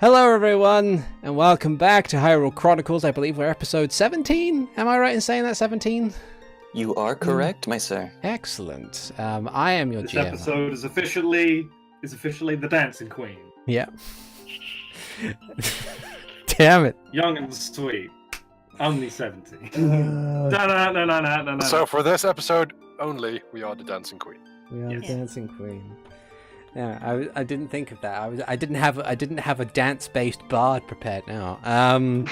Hello everyone, and welcome back to Hyrule Chronicles. I believe we're episode 17. Am I right in saying that 17? You are correct, my sir. Excellent. I am your This GM. episode is officially the Dancing Queen. Yeah. Damn it. Young and sweet. Only 17. No. So for this episode only, we are the Dancing Queen. We are Yes. the Dancing Queen. Yeah, I didn't think of that. I didn't have a dance-based bard prepared now.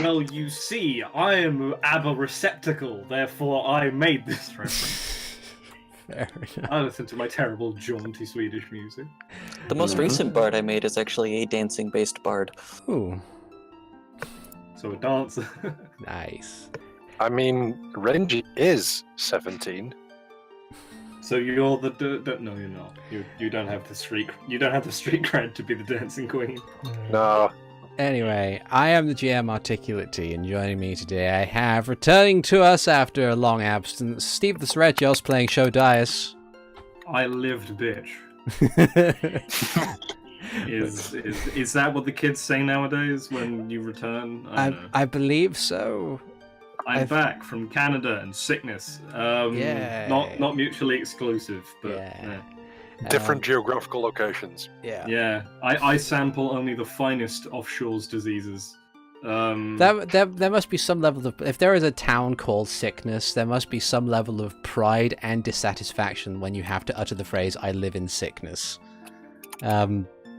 Well, you see, I am ABBA receptacle, therefore I made this reference. Fair enough. I listen to my terrible, jaunty Swedish music. The most recent bard I made is actually a dancing-based bard. Ooh, So a dancer. nice. I mean, Renji is 17. So you're the no, you're not. You don't have the street. You don't have the street cred to be the Dancing Queen. No. Anyway, I am the GM ArticulateT, and joining me today I have, returning to us after a long absence, SteveTheSeregios playing Sho Daius. I lived, bitch. Is that what the kids say nowadays when you return? I don't know. I believe so. I'm back from Canada and sickness. Yeah. Not mutually exclusive, but Yeah. Different geographical locations. Yeah. yeah. I sample only the finest offshore's diseases. There must be some level of, if there is a town called Sickness, there must be some level of pride and dissatisfaction when you have to utter the phrase "I live in sickness."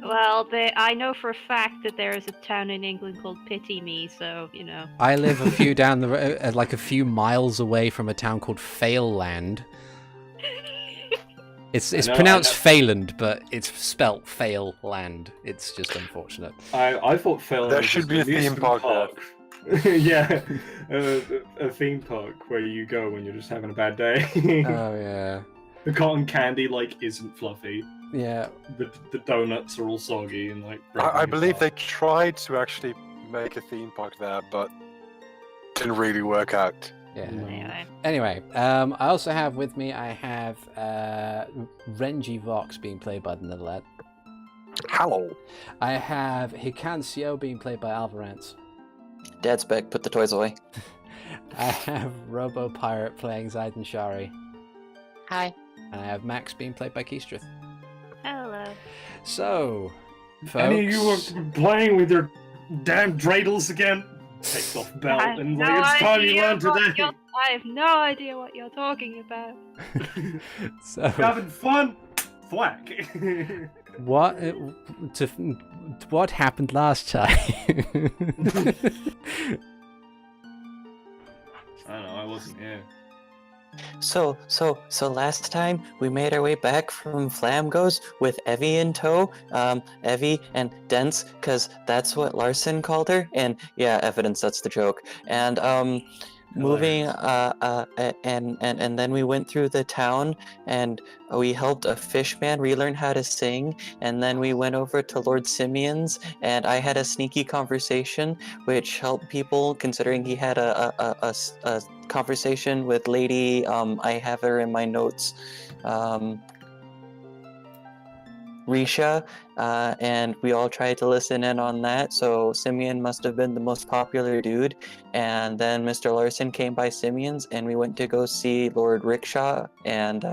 Well, I know for a fact that there is a town in England called Pity Me, so, you know. I live a few down the like a few miles away from a town called Failland. It's I know, pronounced Failand, but it's spelt Failland. It's just unfortunate. I thought Phil. There was should just be a theme amusement park Yeah, a theme park where you go when you're just having a bad day. Oh yeah, The cotton candy isn't fluffy. yeah. The donuts are all soggy and I believe they tried to actually make a theme park there, but didn't really work out. Yeah. Anyway. Anyway, I also have with me, I have Renji Vox being played by TheNetherlad. Hello. I have Hikan being played by Alvarance. Dad's back, put the toys away. I have Robo Pirate playing Ziden Shari. Hi. And I have Max being played by Keastreth. Hello. So, folks... Any of you are playing with your damn dreidels again? Takes off belt I have and no it's time you idea learn what today. you're- I have no idea what you're talking about. So, Having fun? Thwack. what happened last time? I don't know, I wasn't here. So last time we made our way back from Flamgo's with Evie in tow. Evie and Dents, because that's what Larson called her. And yeah, evidence, that's the joke. And moving and then we went through the town and we helped a fishman relearn how to sing, and then we went over to Lord Simeon's and I had a sneaky conversation which helped people, considering he had a conversation with Lady I have her in my notes, Risha, and we all tried to listen in on that. So Simeon must have been the most popular dude. And then Mr. Larson came by Simeon's and we went to go see Lord Rickshaw, and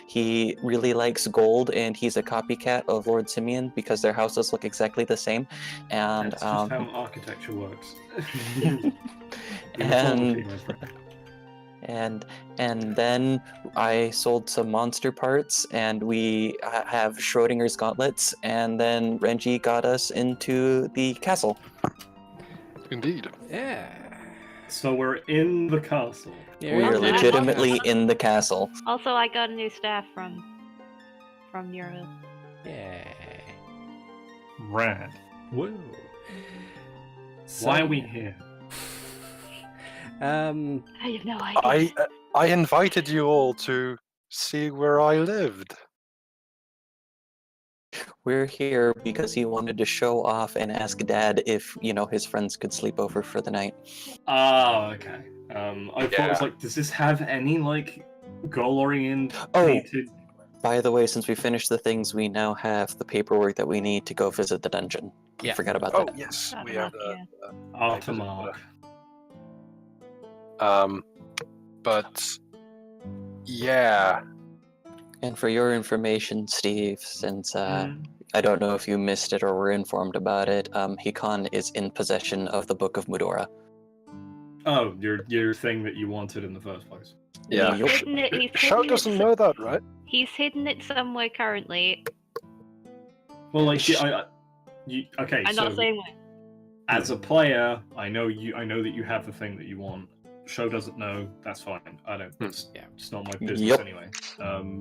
he really likes gold and he's a copycat of Lord Simeon because their houses look exactly the same. And That's just how architecture works. and then I sold some monster parts, and we have Schrodinger's gauntlets, and then Renji got us into the castle. Indeed. Yeah. So we're in the castle. Yeah, We are Okay. legitimately in the castle. Also, I got a new staff from Neural. Yeah. Rad. Woo. Why are we here? I have no idea. I invited you all to see where I lived. We're here because he wanted to show off and ask Dad if, his friends could sleep over for the night. Oh, okay. I thought it was does this have any goal-oriented? by the way, since we finished the things, we now have the paperwork that we need to go visit the dungeon. Yeah. Forgot about Oh that. yes, we have Artermark, the. Artermark. But yeah, And for your information, Steve, since I don't know if you missed it or were informed about it, Hikan is in possession of the Book of Mudora. Oh, your thing that you wanted in the first place. yeah. He's hidden it. Sho doesn't know that, right? He's hidden it somewhere currently. Well, like, okay, I'm so not saying where. as a player, I know that you have the thing that you want. Sho doesn't know. That's fine. I don't. It's not my business Yep. anyway.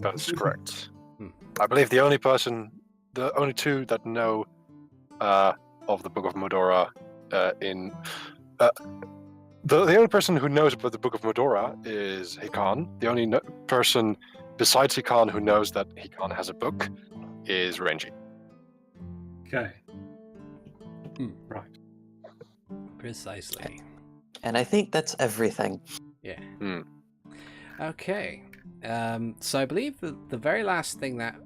That's correct. Hmm. I believe the only two that know of the Book of Mudora the only person who knows about the Book of Mudora is Hikan. The only person besides Hikan who knows that Hikan has a book is Renji. Okay. Hmm. Right. Precisely. And I think that's everything. Yeah. Hmm. Okay. So I believe the very last thing that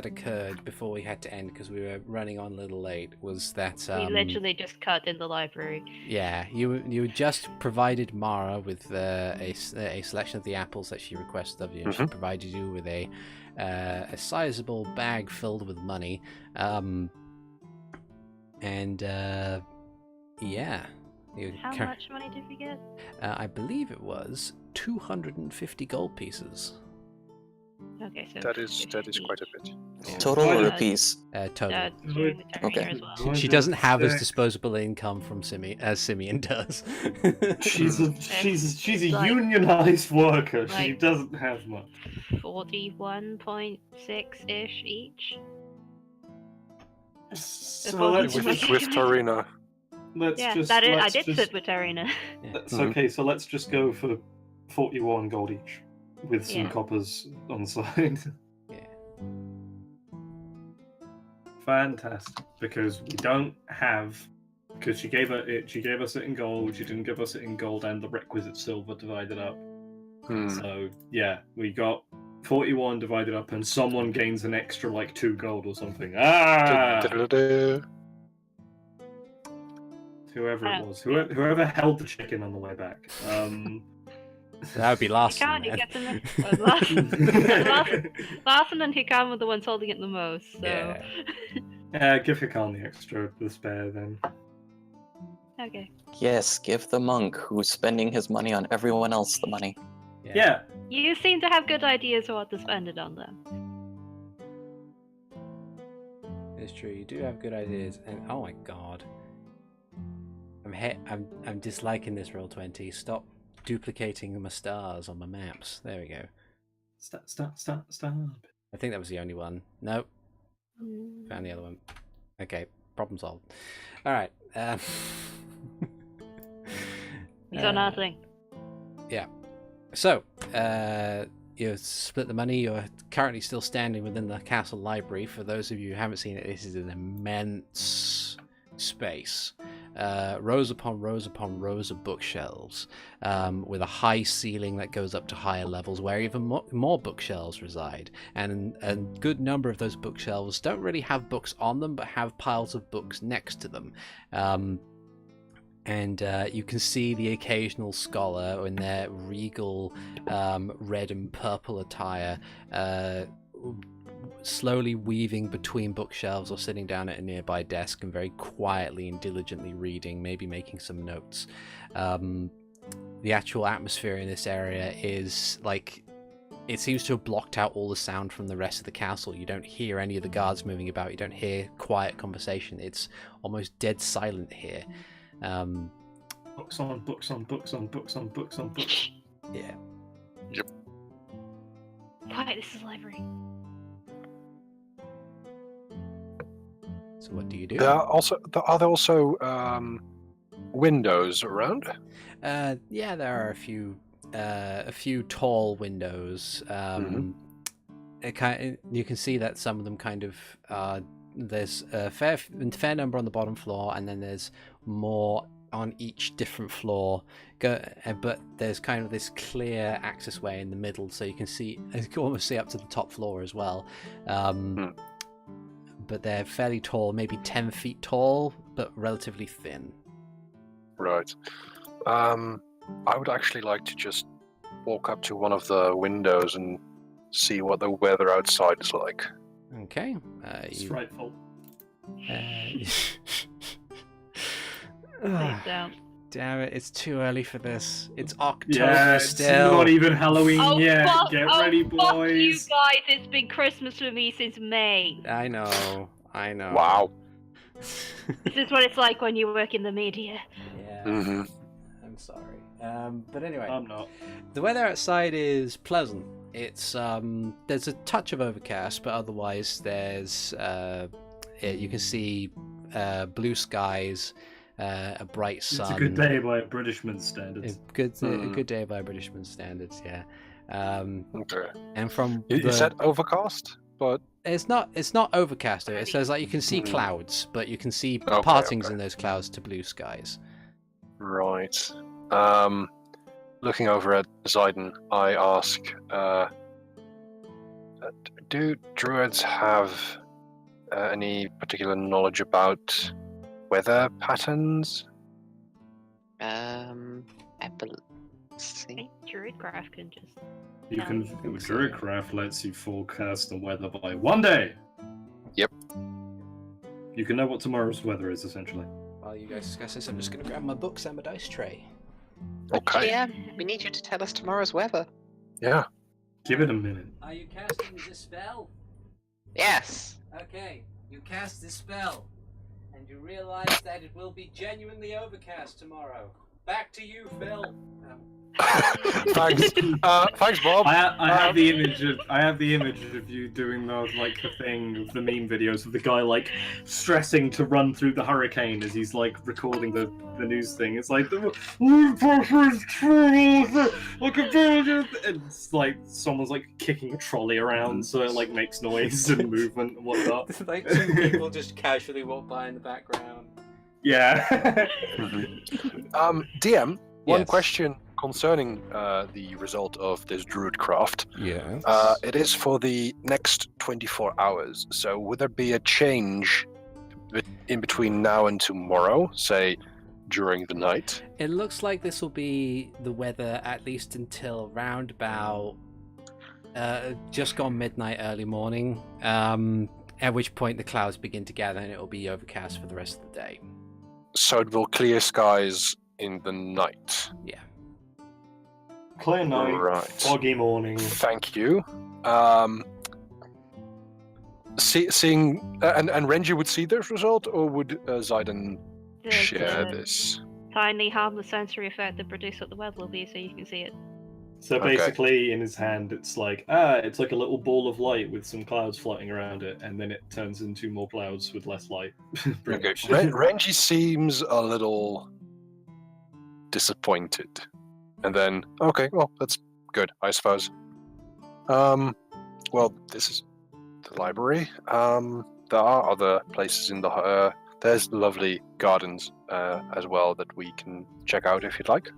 occurred before we had to end, because we were running on a little late, was that We literally just cut in the library. yeah, you just provided Mara with a selection of the apples that she requested of you, and she provided you with a sizable bag filled with money, and yeah. How much money did we get? I believe it was 250 gold pieces. Okay, so That is quite a bit. Total or a piece? Total. Okay. As well. She doesn't have as disposable income from as Simeon does. She's a Like- unionized worker. She like- doesn't have much. 41.6-ish each. So let's With- just With Torina. Yeah, just that is. I let's did just- sit with Tarina. That's okay. So let's just go for 41 gold each, with some Yeah. coppers on the side. Yeah. Fantastic, because we don't have. Because she gave us it in gold. She didn't give us it in gold and the requisite silver divided up. So yeah, we got 41 divided up, and someone gains an extra like 2 gold or something. Whoever it was, whoever held the chicken on the way back. That would be Larson. Hikan, Man. you get Larson and Hikan were the ones holding it the most. So. Yeah. Give Hikan the spare then. Okay. Yes, give the monk who's spending his money on everyone else the money. Yeah. You seem to have good ideas of what to spend it on, then. It's true. You do have good ideas, and oh my god, I'm disliking this Roll20. Stop duplicating my stars on my maps. There we go. Stop. I think that was the only one. Nope. Mm. Found the other one. Okay, problem solved. All right. He's on our thing. Yeah. So, you split the money. You're currently still standing within the castle library. For those of you who haven't seen it, this is an immense space. Rows upon rows upon rows of bookshelves, with a high ceiling that goes up to higher levels where even more bookshelves reside. And a good number of those bookshelves don't really have books on them, but have piles of books next to them. And you can see the occasional scholar in their regal red and purple attire, slowly weaving between bookshelves or sitting down at a nearby desk and very quietly and diligently reading, maybe making some notes. The actual atmosphere in this area is like, it seems to have blocked out all the sound from the rest of the castle. You don't hear any of the guards moving about. You don't hear quiet conversation. It's almost dead silent here. Books on books on books on books on books on books. Yeah. Quiet, this is a library. So what do you do? Are there also windows around? Yeah, there are a few tall windows. You can see that some of them kind of there's a fair number on the bottom floor, and then there's more on each different floor, but there's kind of this clear access way in the middle, so you can almost see up to the top floor as well. But they're fairly tall, maybe 10 feet tall, but relatively thin. Right. I would actually like to just walk up to one of the windows and see what the weather outside is like. Okay. It's frightful. Please don't. Damn it, it's too early for this. It's October Yeah, it's still. not even Halloween Oh, yet. fuck, Get oh, ready, fuck boys. you guys, it's been Christmas for me since May. I know. Wow. This is what it's like when you work in the media. Yeah. Mm-hmm. I'm sorry. But anyway. I'm not. The weather outside is pleasant. It's there's a touch of overcast, but otherwise there's you can see blue skies, a bright sun. It's a good day by Britishman's standards. A good day by Britishman's standards, yeah. Okay. And from You said overcast, but it's not overcast. It says like you can see clouds, but you can see Okay, partings okay. in those clouds to blue skies. right. Looking over at Ziden, I ask, do druids have any particular knowledge about weather patterns? Hey, Druidcraft can just... You I can. think so. Druidcraft lets you forecast the weather by 1 day. Yep. You can know what tomorrow's weather is, essentially. While you guys discuss this, I'm just going to grab my books and my dice tray. Okay. GM, we need you to tell us tomorrow's weather. Yeah. Give it a minute. Are you casting this spell? Yes. Okay, you cast this spell, and you realize that it will be genuinely overcast tomorrow. Back to you, Phil. Thanks. Thanks, Bob. I have the image of you doing the thing of the meme videos of the guy like stressing to run through the hurricane as he's like recording the news thing. It's like it's like someone's like kicking a trolley around so it like makes noise and movement and whatnot. Like 2 people just casually walk by in the background. Yeah. DM, one Yes. question concerning the result of this druidcraft. Yeah. It is for the next 24 hours. So would there be a change in between now and tomorrow, say during the night? It looks like this will be the weather at least until round about just gone midnight, early morning. At which point the clouds begin to gather and it will be overcast for the rest of the day. So it will clear skies in the night. Yeah. Clear night, Right. foggy morning. Thank you. Seeing and Renji would see this result, or would Ziden share this? Tiny harmless sensory effect that produce what the weather will be so you can see it. So Okay. basically, in his hand, it's like a little ball of light with some clouds floating around it, and then it turns into more clouds with less light. Pretty Okay. much. Renji seems a little disappointed, and then okay, well that's good, I suppose. Well, this is the library. There are other places in the there's lovely gardens as well that we can check out if you'd like.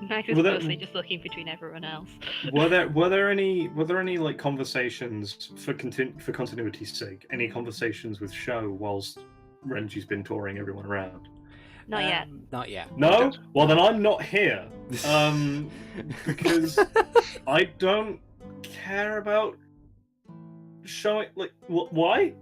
Max is Well, that- mostly just looking between everyone else. Were there any like conversations for continuity's sake? Any conversations with Sho whilst Renji's been touring everyone around? Not yet. Not yet. No? Well, then I'm not here. Because I don't care about showing. Like, why?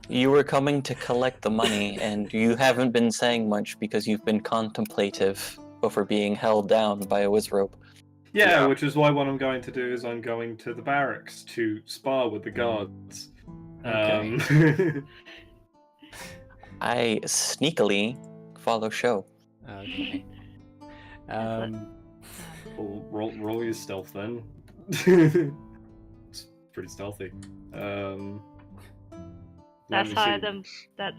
You were coming to collect the money, and you haven't been saying much because you've been contemplative over being held down by a wizrobe. Yeah, which is why what I'm going to do is I'm going to the barracks to spar with the guards. I sneakily follow Sho. Okay. Roll your stealth then. It's pretty stealthy. Let That's me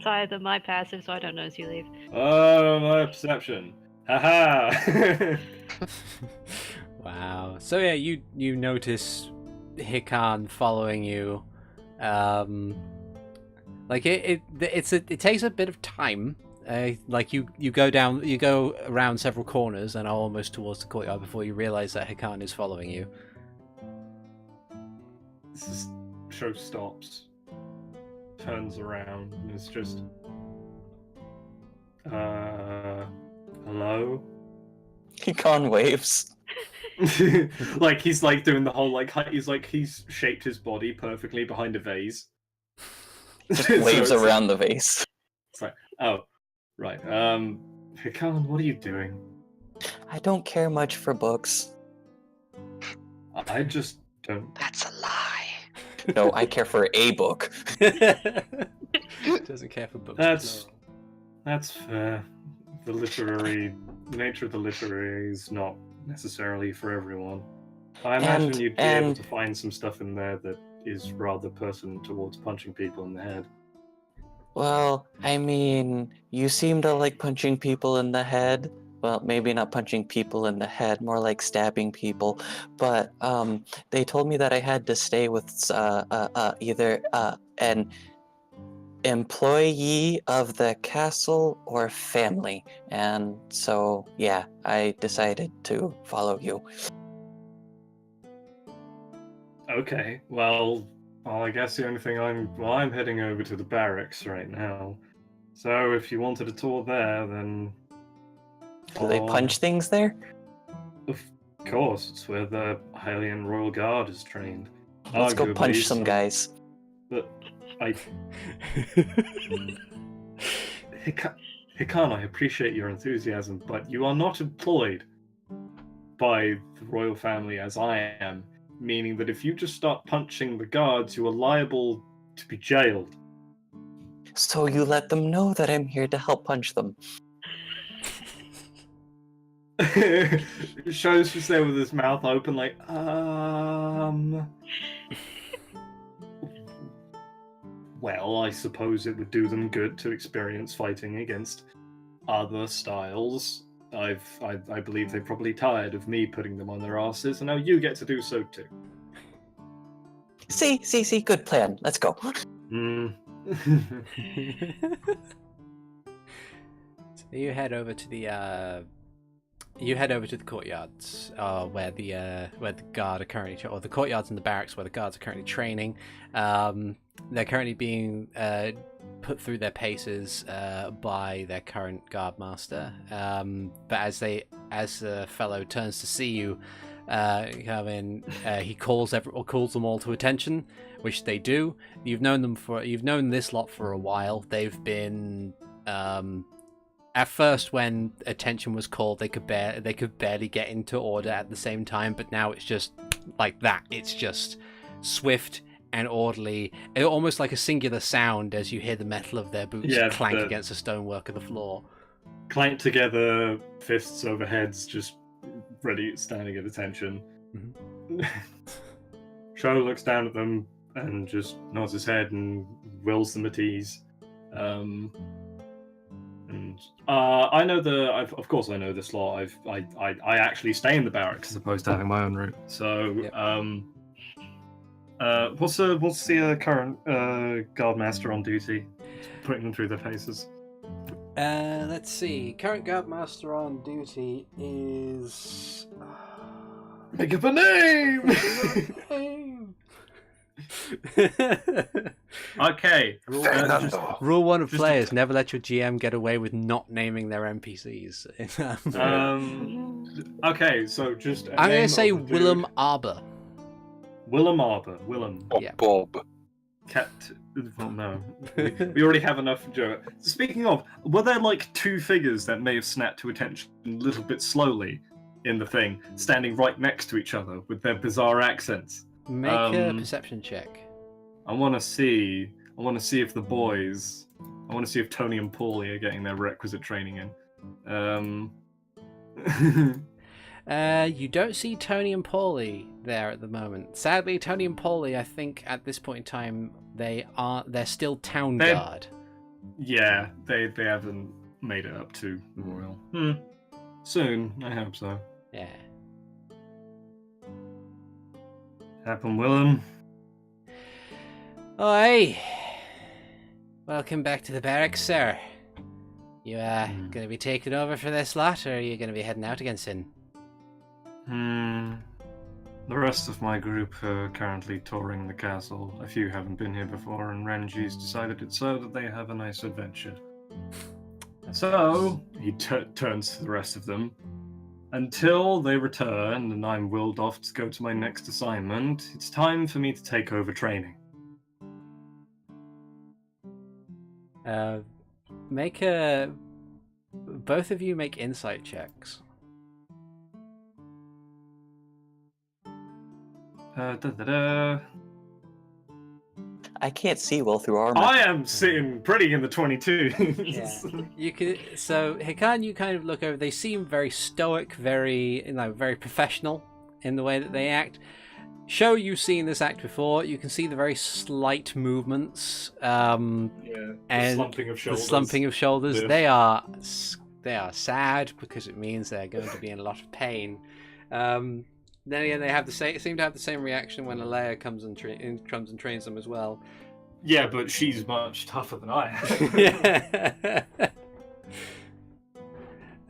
higher than my passive, so I don't notice you leave. Oh, my perception. Haha. Wow. So yeah, you notice Hikan following you Like it takes a bit of time. Like you go around several corners and are almost towards the courtyard before you realize that Hikan is following you. Sho stops, turns around, and it's just, hello? Hikan waves. Like he's like doing the whole he's shaped his body perfectly behind a vase. Just So waves it's around the vase. It's like, oh, right. Hikan, what are you doing? I don't care much for books. I just don't. That's a lie. No, I care for a book. Doesn't care for books. That's fair. The nature of the literary is not necessarily for everyone. I imagine you'd be able to find some stuff in there that is rather pertinent towards punching people in the head. Well, I mean, you seem to like punching people in the head. Well, maybe not punching people in the head, more like stabbing people. But they told me that I had to stay with either an employee of the castle or family. And so, yeah, I decided to follow you. Okay, well, I guess the only thing I'm heading over to the barracks right now. So if you wanted a tour there, then Do they punch things there? of course, it's where the Hylian Royal Guard is trained. Let's go punch Arguably, some guys. But Hikan, I appreciate your enthusiasm, but you are not employed by the royal family as I am, meaning that if you just start punching the guards, you are liable to be jailed. So you let them know that I'm here to help punch them. Sho's just there with his mouth open, like, Well, I suppose it would do them good to experience fighting against other styles. I believe they're probably tired of me putting them on their asses, and now you get to do so too. See, good plan. Let's go. So you head over to the courtyards where the guard are currently, or the courtyards and the barracks where the guards are currently training. They're currently being put through their paces by their current guard master. But as the fellow turns to see you come in, he calls them all to attention, which they do. You've known this lot for a while. They've been at first, when attention was called, they could barely get into order at the same time, but now it's just like that. It's just swift and orderly, almost like a singular sound as you hear the metal of their boots clank against the stonework of the floor. Clank together, fists over heads, just ready, standing at attention. Mm-hmm. Sho looks down at them and just nods his head and wills them at ease. I know of course I know this law. I actually stay in the barracks as opposed to having my own route. So, yep. What's the current guard master on duty? Putting them through their paces. Let's see. Current guard master on duty is. Make up a name. Okay. Rule 1 of players: never let your GM get away with not naming their NPCs. Okay, so just. I'm going to say Willem Arbor. Willem Arbor. Willem. Yeah. Bob. Cat. Oh, no. We already have enough Joe. Speaking of, were there like two figures that may have snapped to attention a little bit slowly in the thing, standing right next to each other with their bizarre accents? Make a perception check. I want to see if the boys. I want to see if Tony and Paulie are getting their requisite training in. You don't see Tony and Paulie there at the moment. Sadly, Tony and Paulie, I think at this point in time, they're still town guard. Yeah, they haven't made it up to Royal. Soon, I hope so. Yeah. Happen, Willem. Oi! Welcome back to the barracks, sir. You gonna be taking over for this lot, or are you gonna be heading out again soon? The rest of my group are currently touring the castle. A few haven't been here before, and Renji's decided it's so that they have a nice adventure. So, he turns to the rest of them. Until they return and I'm willed off to go to my next assignment, it's time for me to take over training. Both of you make insight checks. I can't see well through armor. I am sitting pretty in the 22. Yeah. You could. So Hikan, you kind of look over. They seem very stoic, very very professional in the way that they act. Sho, you've seen this act before. You can see the very slight movements. And slumping of shoulders. The slumping of shoulders. Yeah. They are sad because it means they're going to be in a lot of pain. Then again, they seem to have the same reaction when Alea comes and trains them as well. Yeah, but she's much tougher than I am. Yeah.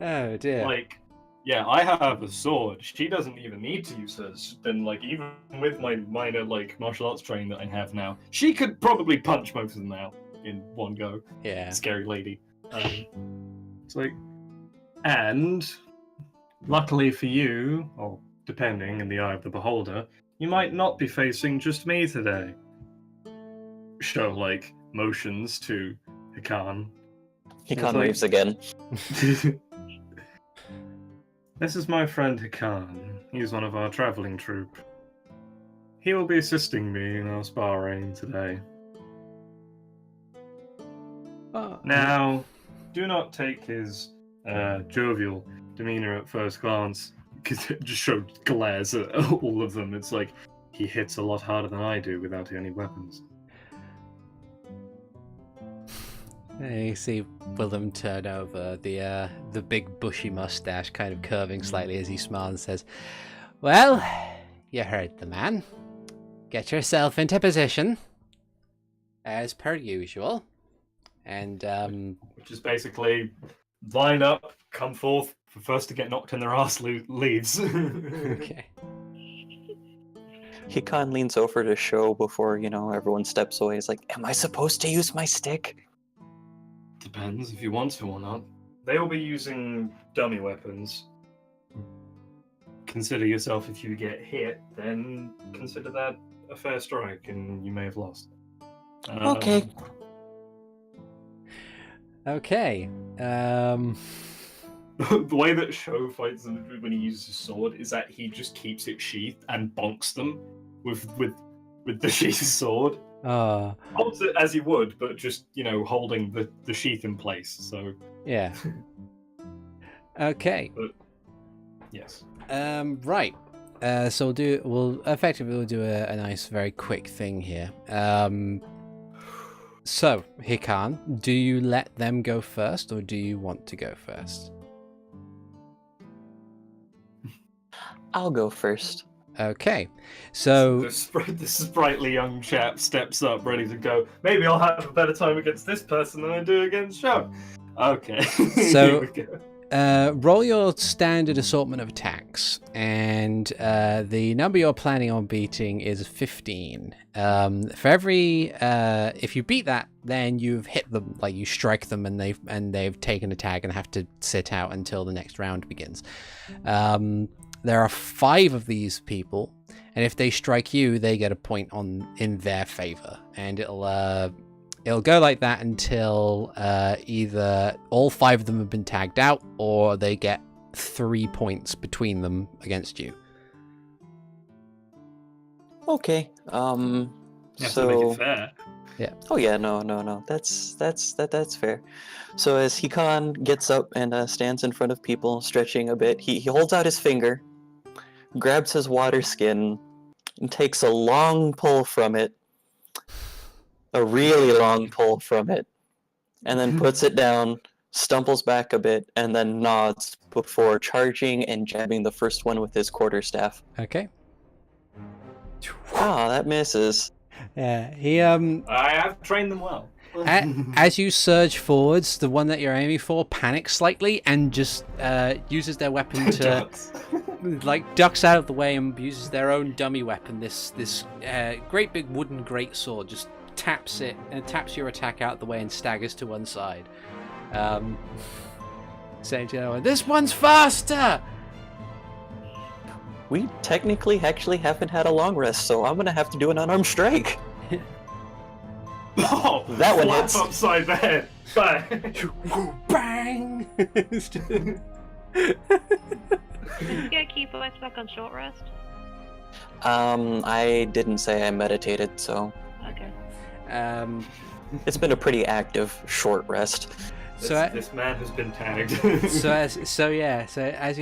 Oh dear. Like, yeah, I have a sword. She doesn't even need to use hers. Then, like, even with my minor martial arts training that I have now, she could probably punch most of them out in one go. Yeah. Scary lady. It's like, and luckily for you, or depending in the eye of the beholder, you might not be facing just me today. Sho, motions to Hikan. Hikan waves again. This is my friend Hikan. He's one of our traveling troupe. He will be assisting me in our sparring today. Now, do not take his jovial demeanor at first glance, because it just glares at all of them. It's like he hits a lot harder than I do without any weapons. You see Willem turn over, the big bushy mustache kind of curving slightly as he smiles and says, "Well, you heard the man. Get yourself into position, as per usual." And which is basically line up, come forth. The first to get knocked in their ass leaves. Okay. Hikan leans over to Sho before, everyone steps away. He's like, "Am I supposed to use my stick?" Depends if you want to or not. They will be using dummy weapons. Consider yourself, if you get hit, then consider that a fair strike, and you may have lost. Okay. Okay. The way that Sho fights them when he uses his sword is that he just keeps it sheathed and bonks them with the sheathed sword. Holds it as he would, but just, holding the sheath in place, so... Yeah. Okay. But, yes. Right. So we'll effectively do a nice, very quick thing here. So, Hikan, do you let them go first, or do you want to go first? I'll go first. Okay, so... The sprightly young chap steps up, ready to go. Maybe I'll have a better time against this person than I do against Sho. Okay. So, Here we go. Roll your standard assortment of attacks, and the number you're planning on beating is 15. For every... if you beat that, then you've hit them, you strike them, and they've taken a tag and have to sit out until the next round begins. There are 5 of these people, and if they strike you, they get a point in their favor, and it'll go like that until either all 5 of them have been tagged out, or they get 3 points between them against you. Okay. You have to make it fair. Yeah. Oh yeah, no. That's fair. So as Hikan gets up and stands in front of people, stretching a bit, he holds out his finger, grabs his water skin, and takes a long pull from it. A really long pull from it. And then puts it down, stumbles back a bit, and then nods before charging and jabbing the first one with his quarterstaff. Okay. Ah, that misses. Yeah, he I have trained them well. as you surge forwards, the one that you're aiming for panics slightly and just uses their weapon to Ducks. like ducks out of the way and uses their own dummy weapon. This great big wooden greatsword just taps your attack out of the way and staggers to one side. Saying to the other one, "This one's faster!" We technically actually haven't had a long rest, so I'm gonna have to do an unarmed strike. Oh, That one slap hits. upside the head. Bang. Bang! You gonna keep us back on short rest? I didn't say I meditated, so Okay. it's been a pretty active short rest. This man has been tagged. So as you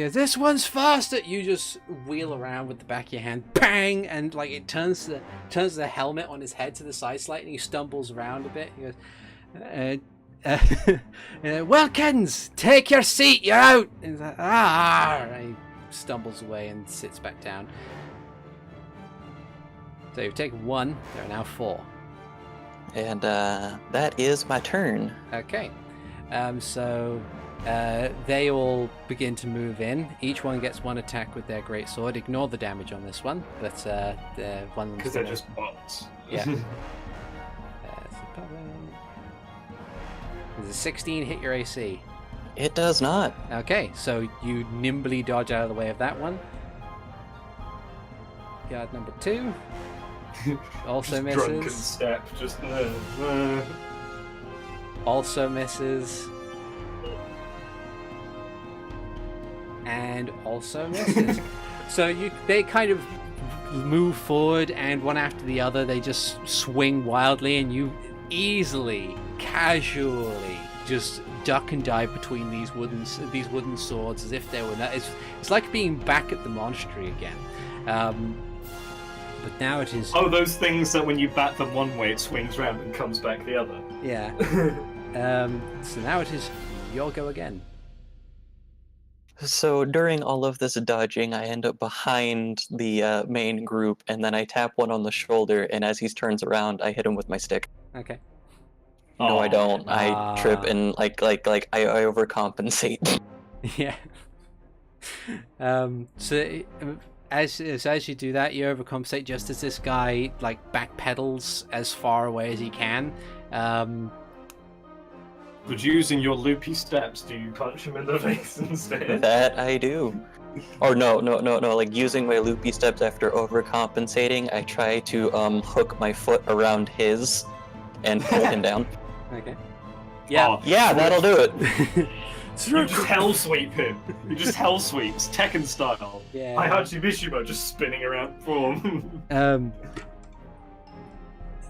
go, "This one's faster!" You just wheel around with the back of your hand, bang, and like it turns the helmet on his head to the side slightly, and he stumbles around a bit. He goes, "Wilkins, take your seat, you're out!" And he's like, and he stumbles away and sits back down. So you've taken 1, there are now 4. And that is my turn. Okay. So they all begin to move in. Each one gets 1 attack with their greatsword. Ignore the damage on this one, but the one Because they're just bots. Yeah. Does a 16 hit your AC? It does not. Okay, so you nimbly dodge out of the way of that one. Guard number 2 also Just drunken misses. step. Just. Also misses. And also misses. So they kind of move forward, and one after the other, they just swing wildly, and you easily, casually, just duck and dive between these wooden swords as if they were. It's like being back at the monastery again. But now it is. Oh, those things that when you bat them one way, it swings round and comes back the other. Yeah. So now it is your go again. So during all of this dodging, I end up behind the main group, and then I tap one on the shoulder, and as he turns around, I hit him with my stick. Okay. No, I don't. I Ah. trip and I overcompensate. Yeah. So as you do that, you overcompensate just as this guy like backpedals as far away as he can. But using your loopy steps, do you punch him in the face instead? That I do. Or no. Like using my loopy steps after overcompensating, I try to hook my foot around his and pull him down. Okay. Yeah. Oh, Yeah, that'll do it. You just hell sweep him. You just hell sweeps, Tekken style. Yeah. Heihachi Mishima just spinning around form.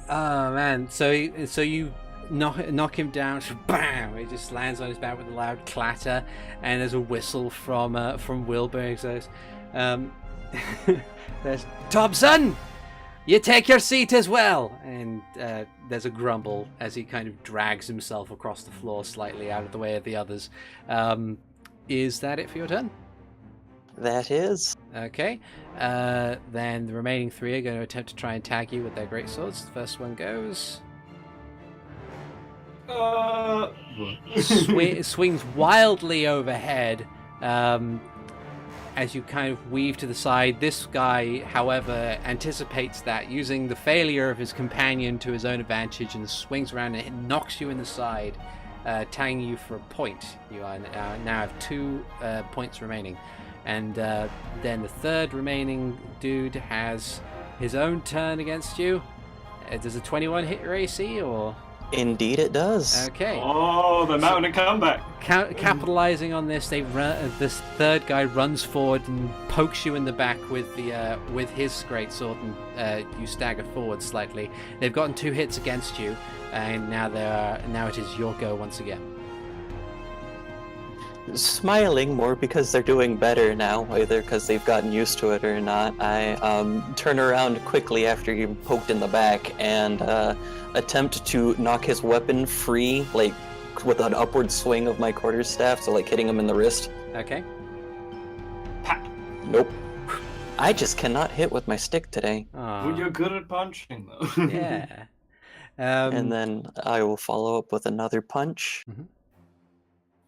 Oh man. So you knock him down. Bam! He just lands on his back with a loud clatter, and there's a whistle from Wilbur. Says, "There's Thompson. You take your seat as well." And there's a grumble as he kind of drags himself across the floor slightly out of the way of the others. Is that it for your turn? That is. Okay. Then the remaining 3 are going to attempt to try and tag you with their greatswords. The first one goes. Swings wildly overhead as you kind of weave to the side. This guy, however, anticipates that, using the failure of his companion to his own advantage, and swings around and it knocks you in the side, tagging you for a point. You are now have 2 points remaining. And then the third remaining dude has his own turn against you. Does a 21 hit your AC, or...? Indeed it does. Okay. Oh, they're mounting a comeback. Capitalizing on this, this third guy runs forward and pokes you in the back with his greatsword, and you stagger forward slightly. They've gotten 2 hits against you, and now it is your go once again. Smiling more because they're doing better now, either because they've gotten used to it or not. I turn around quickly after you're poked in the back and attempt to knock his weapon free, like with an upward swing of my quarterstaff, so like hitting him in the wrist. Okay. Pat. Nope. I just cannot hit with my stick today. Well, you're good at punching, though. Yeah. And then I will follow up with another punch. Mhm.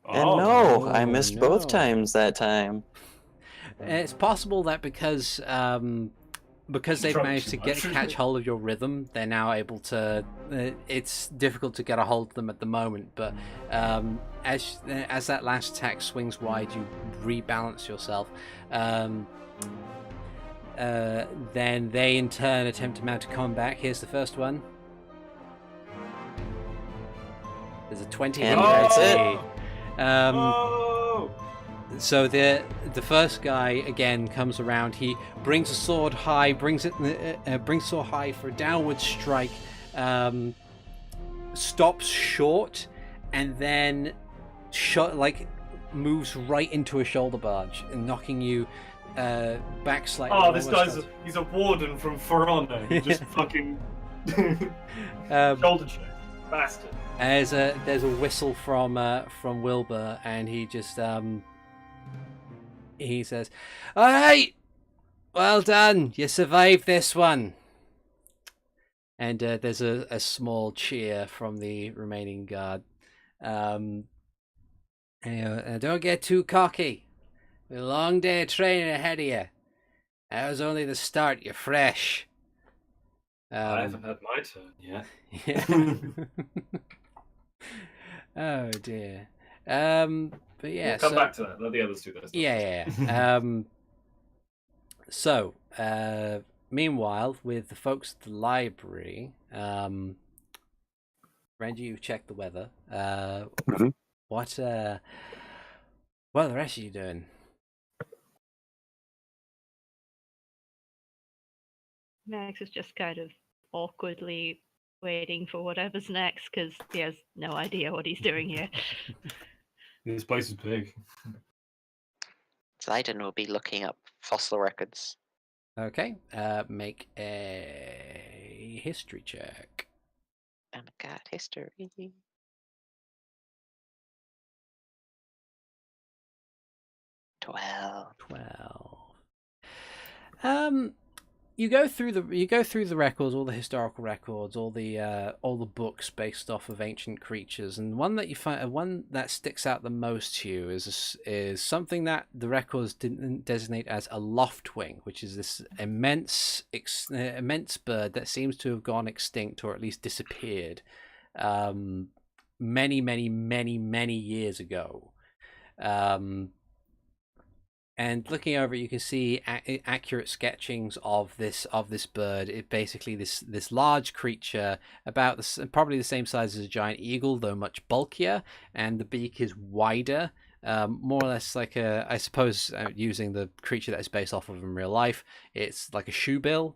And Oh, no, I Oh, missed both no. times that time. It's possible that because they've Drunk managed too to much. catch hold of your rhythm, they're now able to. It's difficult to get a hold of them at the moment, but as that last attack swings wide, you rebalance yourself. Then they in turn attempt to mount a comeback. Here's the first one. There's a 20 And hit that's it. AC. Oh! So the first guy again comes around. He brings a sword high, brings sword high for a downward strike, stops short, and then moves right into a shoulder barge, and knocking you back slightly. Oh, this guy's he's a warden from For Honor. He just fucking shoulder check, bastard. There's a whistle from Wilbur, and he just he says, "All right, well done. You survived this one." And there's a small cheer from the remaining guard. And, don't get too cocky. A long day of training ahead of you. That was only the start. You're fresh. I haven't had my turn yet. Yeah. Oh dear. But yeah. We'll come back to that. Let the others do that. Yeah. So, meanwhile, with the folks at the library, Renji, you've checked the weather. Mhm. What are the rest of you doing? Max is just kind of awkwardly waiting for whatever's next because he has no idea what he's doing here. This place is big. Ziden will be looking up fossil records. Okay. Make a history check. Oh my god, history. 12. 12. You go through the records, all the historical records, all the books based off of ancient creatures, and one that you find, one that sticks out the most to you is something that the records didn't designate as a loftwing, which is this immense bird that seems to have gone extinct or at least disappeared, many years ago. And looking over it, you can see accurate sketchings of this bird. It basically this large creature, about probably the same size as a giant eagle, though much bulkier, and the beak is wider, more or less like I suppose using the creature that is based off of in real life, it's like a shoebill,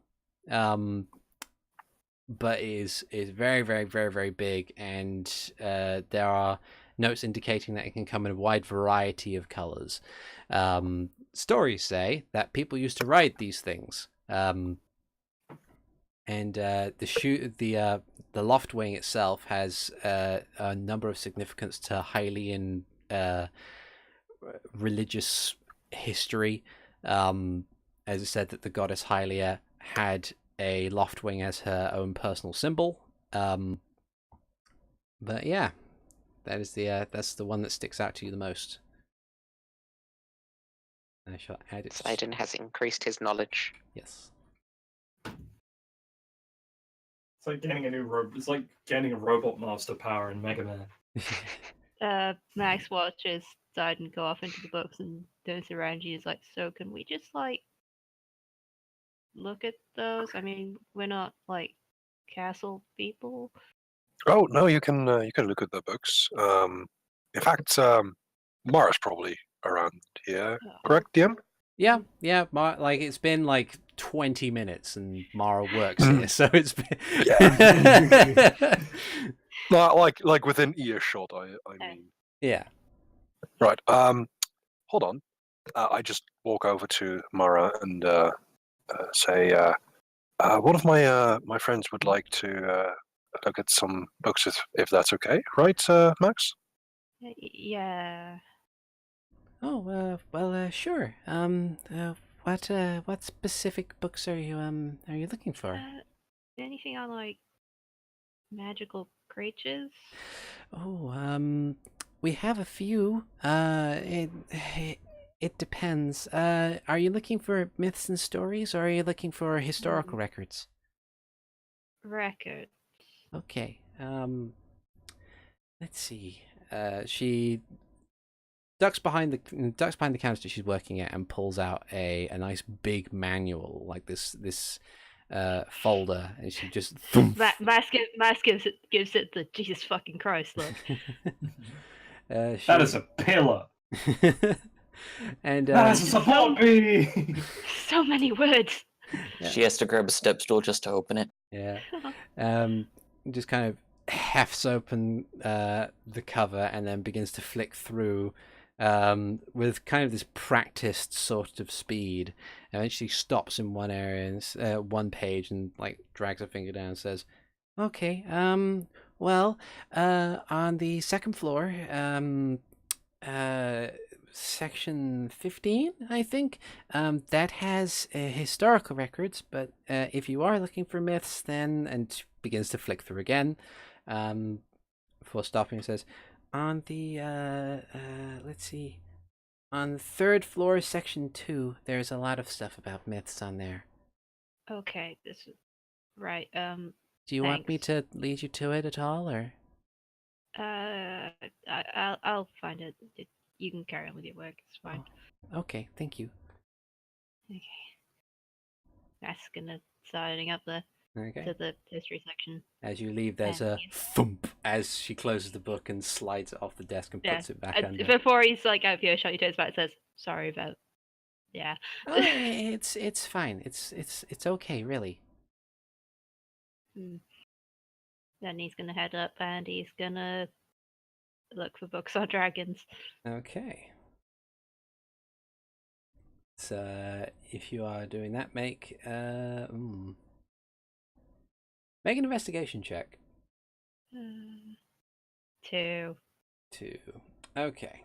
but is very big, and there are notes indicating that it can come in a wide variety of colors. Stories say that people used to ride these things, and the loftwing itself has a number of significance to Hylian religious history. As it said that the goddess Hylia had a loftwing as her own personal symbol. But yeah, that's the one that sticks out to you the most. I shall add it. Ziden has increased his knowledge. Yes. It's like getting a new It's like getting a robot master power in Mega Man. Max watches Ziden go off into the books and turns around. He's like, "So can we just look at those? I mean, we're not castle people." Oh no, you can look at the books. In fact, Mara's probably around here. Correct, DM? Yeah. It's been 20 minutes, and Mara works here, so it's been. Yeah. No, like within earshot. I mean. Yeah. Right. Hold on. I just walk over to Mara and say, one of my friends would like to look at some books, if that's okay, right, Max? Yeah. Oh, well, sure. what specific books are you looking for? Anything on like magical creatures? Oh, we have a few. It depends. Are you looking for myths and stories, or are you looking for historical records? Record. Okay. Let's see. She ducks behind the counter she's working at and pulls out a nice big manual, like this folder, and she just Mask gives it the Jesus fucking Christ look. That is a pillar. And That is a support beam. So many words. Yeah. She has to grab a step stool just to open it. Yeah. Just kind of hefts open the cover and then begins to flick through with kind of this practiced sort of speed. Eventually stops in one area, one page, and like drags her finger down and says, "Okay, well, on the second floor, section 15, I think, that has historical records, but if you are looking for myths, then," and begins to flick through again, before stopping, and says, "On the let's see, on the third floor, section 2, there's a lot of stuff about myths on there." Okay, this is right. Do you want me to lead you to it at all, or? I'll find it. You can carry on with your work. It's fine. Oh, okay, thank you. Okay. That's gonna starting up to the history section. As you leave, there's a thump as she closes the book and slides it off the desk and puts it back under. Before he's like out of earshot, he turns back and says, "Sorry about." Yeah. Oh, it's fine. It's okay, really. Then he's gonna head up and he's gonna look for books on dragons. Okay. So if you are doing that, make an investigation check. 2. Okay.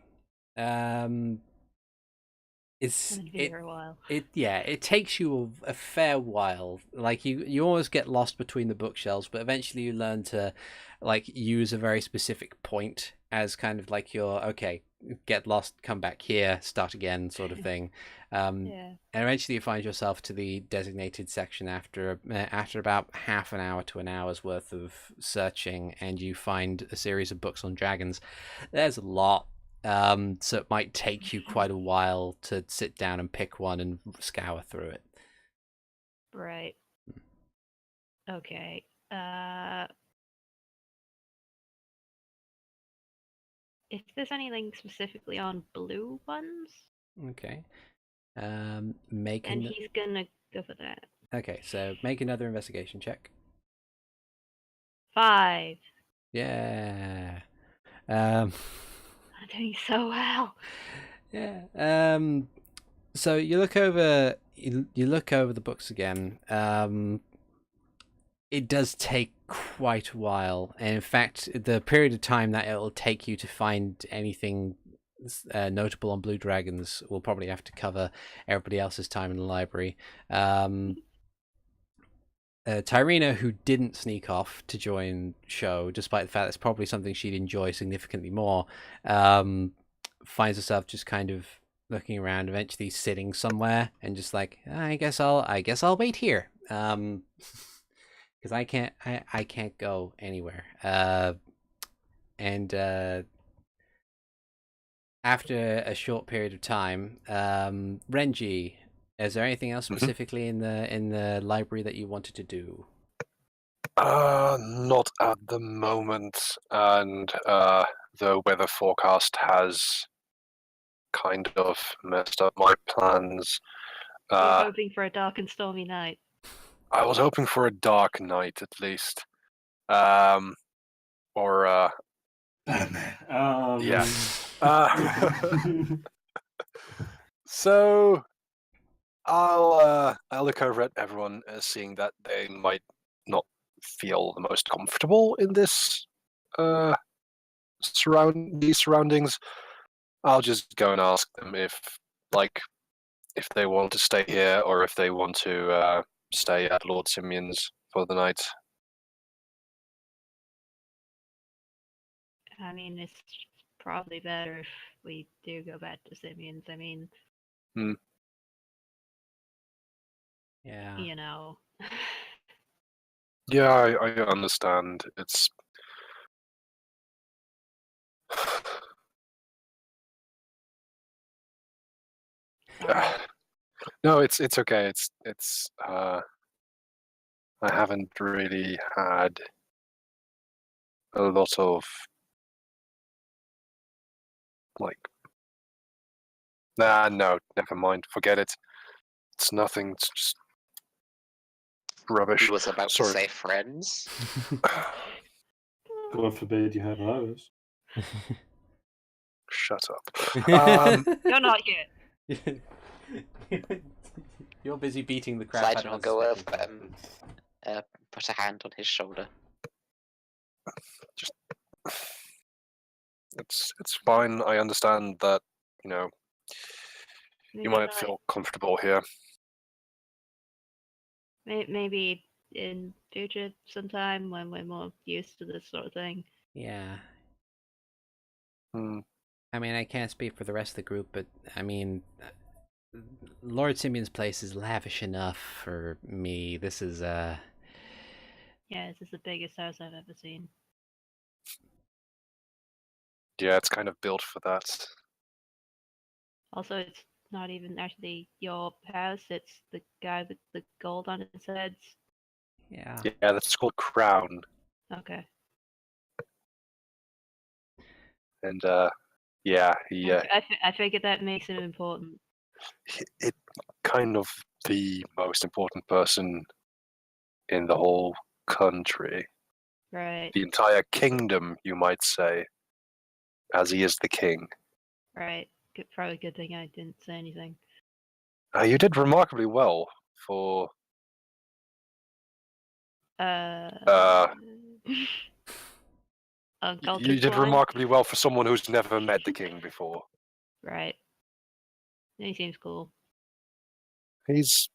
It takes you a fair while. Like you always get lost between the bookshelves, but eventually you learn to like use a very specific point as kind of like your get lost, come back here, start again sort of thing. And eventually you find yourself to the designated section after about half an hour to an hour's worth of searching, and you find a series of books on dragons. There's a lot. So it might take you quite a while to sit down and pick one and scour through it. Right. Okay. If there's anything specifically on blue ones. Okay. And he's gonna go for that. Okay, so make another investigation check. 5. Yeah. I'm doing so well. Yeah. So you look over the books again. It does take quite a while, and in fact, the period of time that it will take you to find anything notable on blue dragons will probably have to cover everybody else's time in the library. Tyrina, who didn't sneak off to join Sho, despite the fact that's probably something she'd enjoy significantly more, finds herself just kind of looking around, eventually sitting somewhere and just like, I guess I'll wait here, because I can't go anywhere. And after a short period of time, Renji, is there anything else specifically in the library that you wanted to do? Not at the moment, and the weather forecast has kind of messed up my plans. You're hoping for a dark and stormy night. I was hoping for a dark night at least, or Batman. yeah. So I'll look over at everyone, seeing that they might not feel the most comfortable in this these surroundings. I'll just go and ask them if, like, if they want to stay here or if they want to stay at Lord Simeon's for the night. I mean, it's probably better if we do go back to Simeon's. I mean, Yeah. you know. Yeah, I understand. It's Sorry. no, it's okay. It's I haven't really had a lot of like. Nah, no, never mind. Forget it. It's nothing. It's just rubbish. He was about to Sorry. say friends. God forbid you have those. Shut up. You're not here. You're busy beating the crap out Ziden will of go us. over, put a hand on his shoulder. Just it's fine. I understand that, you know, you might not feel comfortable here. Maybe in future sometime when we're more used to this sort of thing. Yeah. Hmm. I mean, I can't speak for the rest of the group, but I mean, Lord Simeon's place is lavish enough for me. This is Yeah, this is the biggest house I've ever seen. Yeah, it's kind of built for that. Also, it's not even actually your house, it's the guy with the gold on his head. yeah. Yeah, that's called Crown. Okay. And yeah, he I figured that makes him important. it kind of the most important person in the whole country, Right, the entire kingdom, you might say, as he is the king. right. Probably good thing I didn't say anything. You did remarkably well for Uncultured you did swine? remarkably well for someone who's never met the king before. Right. He seems cool. He's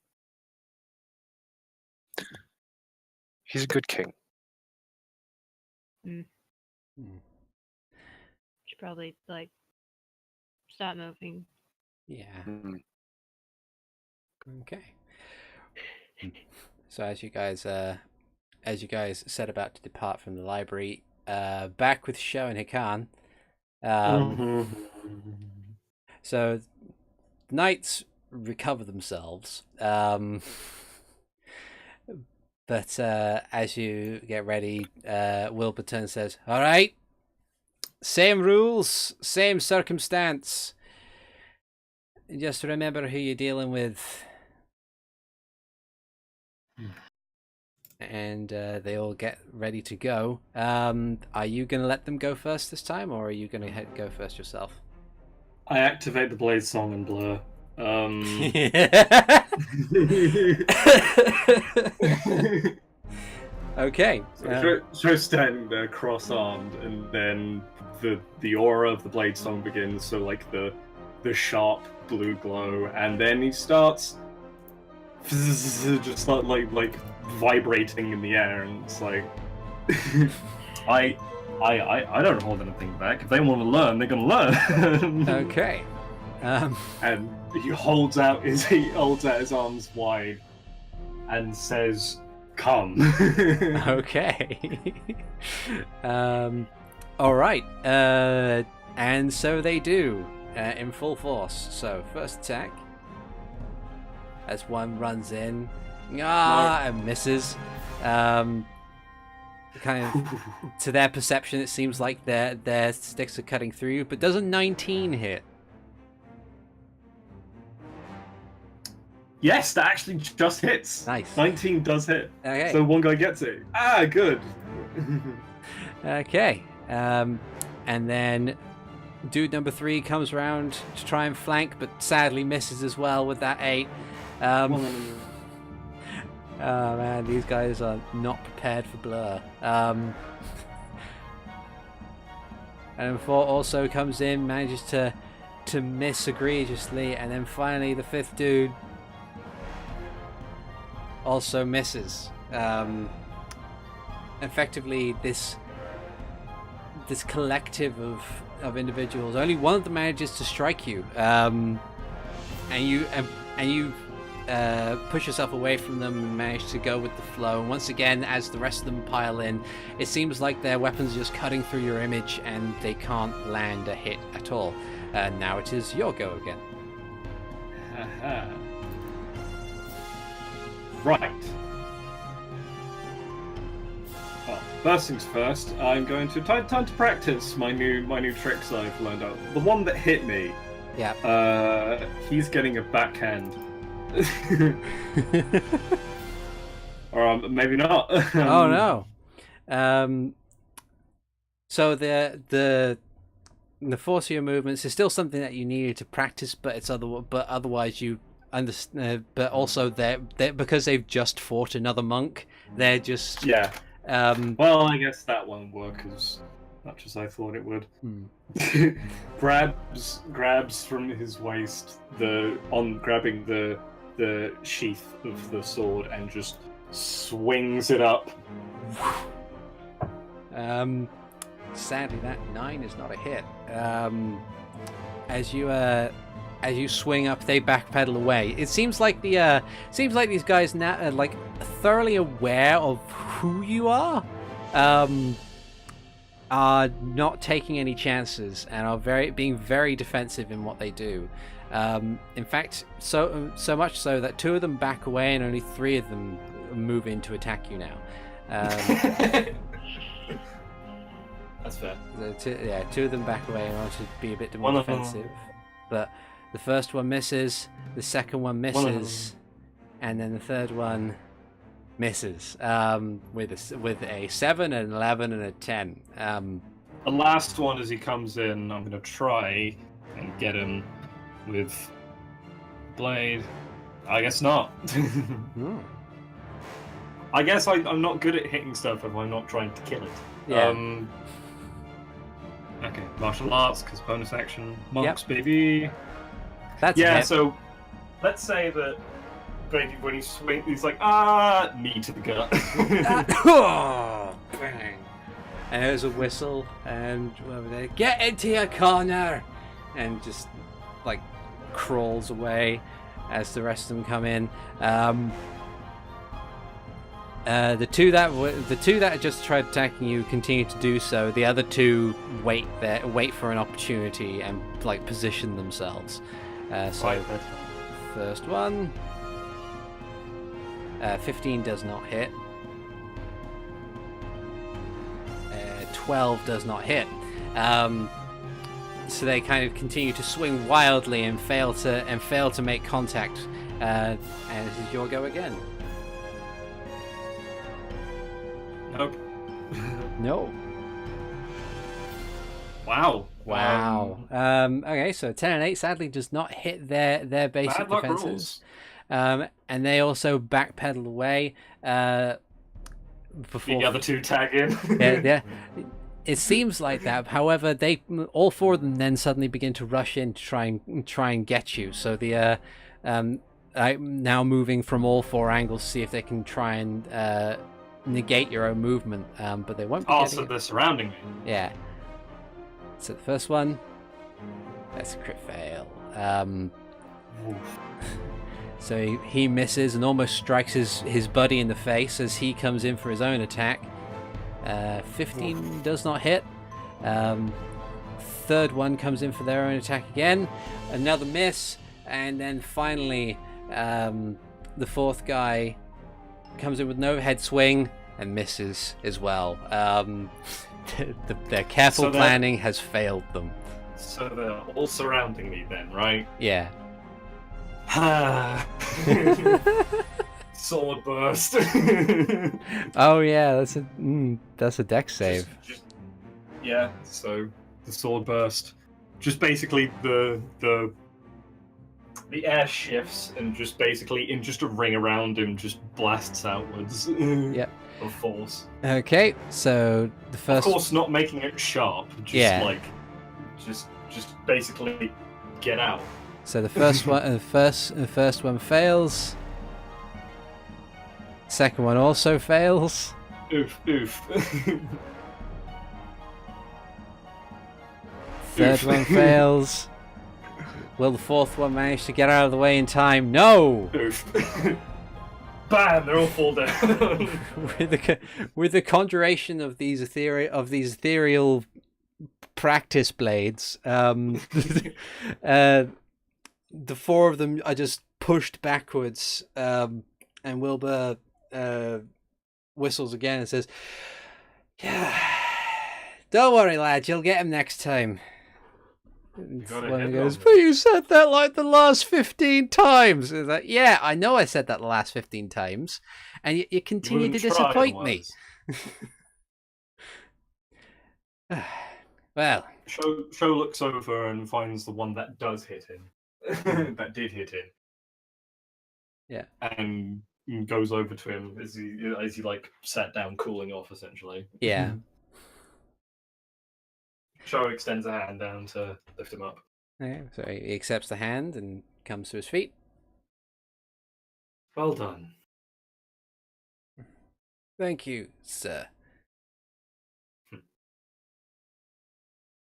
a good king. Should probably like start moving. Yeah. Mm. Okay. So as you guys set about to depart from the library, back with Sho and Hikan. So the knights recover themselves. But as you get ready, Wilburton says, "All right, same rules, same circumstance. Just remember who you're dealing with." And they all get ready to go. Are you going to let them go first this time, or are you going to go first yourself? I activate the blade song and blur. Okay. So stand there cross-armed, and then the aura of the blade song begins. So like the sharp blue glow, and then he starts just like vibrating in the air, and it's like I don't hold anything back. If they want to learn, they're gonna learn. Okay. And he holds out his arms wide and says, "Come." Okay. All right. And so they do in full force. So first attack, as one runs in, and misses. Kind of to their perception, it seems like their sticks are cutting through, but doesn't 19 hit? Yes, that actually just hits. Nice. 19 does hit. Okay. So one guy gets it. Good. Okay. And then dude number 3 comes around to try and flank, but sadly misses as well with that 8. Oh man, these guys are not prepared for Blur. And 4 also comes in, manages to to miss egregiously, and then finally the fifth dude also misses. Effectively, this collective of individuals, only one of them manages to strike you, and you push yourself away from them and manage to go with the flow. And once again, as the rest of them pile in, it seems like their weapons are just cutting through your image and they can't land a hit at all. Now it is your go again. Right. Well, first things first, I'm going to time to practice my new tricks I've learned out. The one that hit me. Yeah. He's getting a backhand. Or maybe not. Oh no. So the force of your movements is still something that you needed to practice, but otherwise you understand. But also they're because they've just fought another monk. They're just Well, I guess that won't work as much as I thought it would. grabs from his waist grabbing the sheath of the sword and just swings it up. Sadly, that 9 is not a hit. As you swing up, they backpedal away. It seems like these guys now are like thoroughly aware of who you are not taking any chances and are being very defensive in what they do. In fact, so much so that 2 of them back away and only 3 of them move in to attack you now. That's fair. 2 of them back away in order to be a bit more defensive. But the first one misses, the second one misses, and then the third one misses with a 7, an 11, and a 10. The last one, as he comes in, I'm going to try and get him with blade. I guess not. I guess I'm not good at hitting stuff if I'm not trying to kill it. Yeah. Okay, martial arts, because bonus action. Monks, baby. That's yeah, it. so let's say that when he swings, he's like, knee to the gut. Bang. And there's a whistle, and over there, get into your corner, and just like crawls away as the rest of them come in. The two that just tried attacking you continue to do so. The other 2 wait for an opportunity and like position themselves. So first one, 15 does not hit. 12 does not hit. So they kind of continue to swing wildly and fail to make contact. And this is your go again. Nope. No. Wow. Okay, so 10 and 8 sadly does not hit their basic defenses. And they also backpedal away. Before the other 2 tag in. yeah. It seems like that. However, all 4 of them then suddenly begin to rush in to try and get you. So the now moving from all 4 angles to see if they can try and negate your own movement. But they won't be so they're surrounding me. Yeah. So the first one, that's a crit fail. So he misses and almost strikes his buddy in the face as he comes in for his own attack. 15 does not hit. Third one comes in for their own attack again. Another miss. And then finally, the fourth guy comes in with no head swing and misses as well. Their careful planning has failed them. So they're all surrounding me then, right? Yeah. Sword burst. Oh yeah, that's a dex save. Yeah, so the sword burst. Just basically the air shifts and just basically in just a ring around him just blasts outwards. Yep. Of force. Okay, so the first. Of course, not making it sharp. Just just basically get out. So the first one, the first one fails. Second one also fails. Oof, oof. Third one fails. Will the fourth one manage to get out of the way in time? No! Oof. Bam! They all fall down. with the conjuration of these ethereal practice blades, the four of them are just pushed backwards, and Wilbur whistles again and says, "Yeah, don't worry, lad, you'll get him next time." And one goes, "But you said that like the last 15 times." It's like, yeah, I know I said that the last 15 times, and you continue to disappoint me. Well, Sho looks over and finds the one that does hit him. That did hit him. Yeah. And goes over to him as he like sat down cooling off essentially. Yeah. Sho extends a hand down to lift him up. Okay, so he accepts the hand and comes to his feet. Well done. Thank you, sir.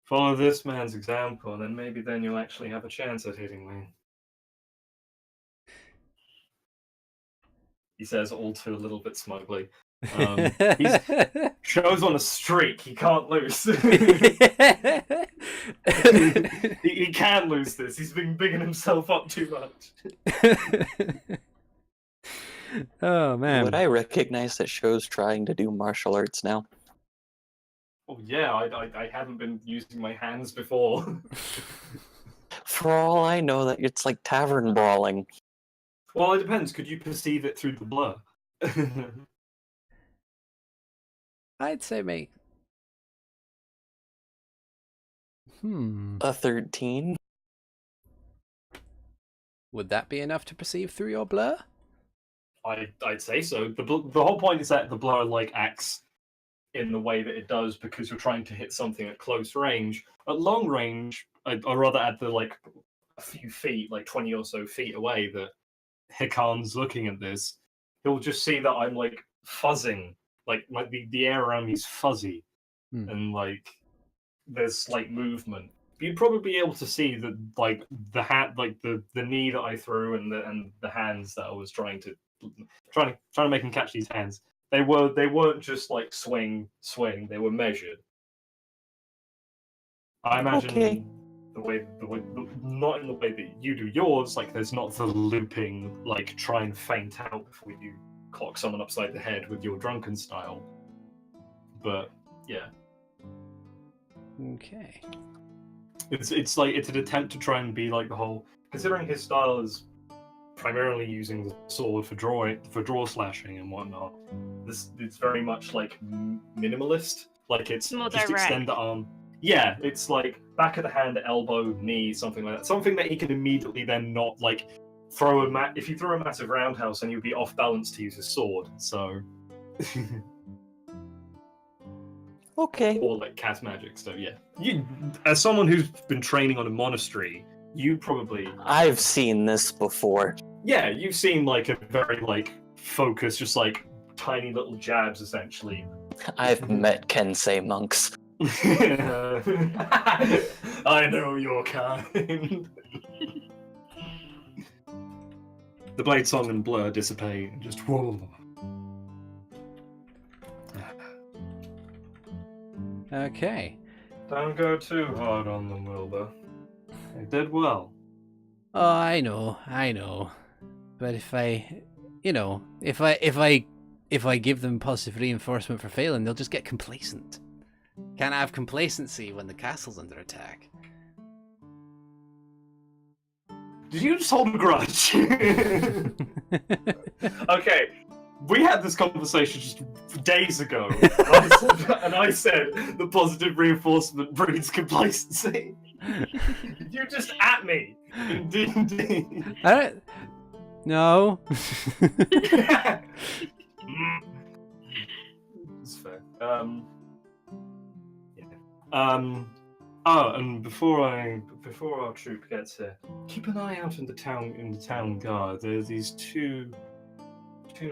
Follow this man's example, and then maybe then you'll actually have a chance at hitting me. He says, all too a little bit smugly. Sho's on a streak. He can't lose. he can lose this. He's been bigging himself up too much. Oh man! Would I recognize that Sho's trying to do martial arts now? Oh yeah, I haven't been using my hands before. For all I know, that it's like tavern brawling. Well, it depends. Could you perceive it through the blur? I'd say me. A 13. Would that be enough to perceive through your blur? I'd say so. The whole point is that the blur like acts in the way that it does because you're trying to hit something at close range. At long range, I'd rather at the like a few feet, like 20 or so feet away, that Hikan's looking at this. He'll just see that I'm like fuzzing, like the air around me is fuzzy, and like there's slight movement. But you'd probably be able to see that like the hat, like the knee that I threw, and the hands that I was trying to make him catch these hands. They weren't just like swing. They were measured. I imagine Okay. the way not in the way that you do yours. Like there's not the looping, like try and feint out before you clock someone upside the head with your drunken style. But yeah, Okay. it's like it's an attempt to try and be like the whole. Considering his style is primarily using the sword for draw slashing and whatnot. It's very much like minimalist. Like it's More just direct. extend the arm. Yeah, it's like back of the hand, elbow, knee, something like that. Something that he can immediately then not like throw if you throw a massive roundhouse and you'd be off balance to use his sword. So Okay. or like cast magic. So yeah, you as someone who's been training on a monastery, you probably I've seen this before. yeah, you've seen like a very like focused, just like tiny little jabs essentially. I've met Kensei monks. I know your kind. The blade song and blur dissipate. Just whoa. Okay. Don't go too hard on them, Wilbur. They did well. Oh, I know. But if I give them positive reinforcement for failing, they'll just get complacent. Can't have complacency when the castle's under attack. Did you just hold a grudge? Okay, we had this conversation just days ago, and I said the positive reinforcement breeds complacency. You're just at me. Indeed. I don't. No. It's fair. Oh, and before our troop gets here, keep an eye out in the town guard. There's these two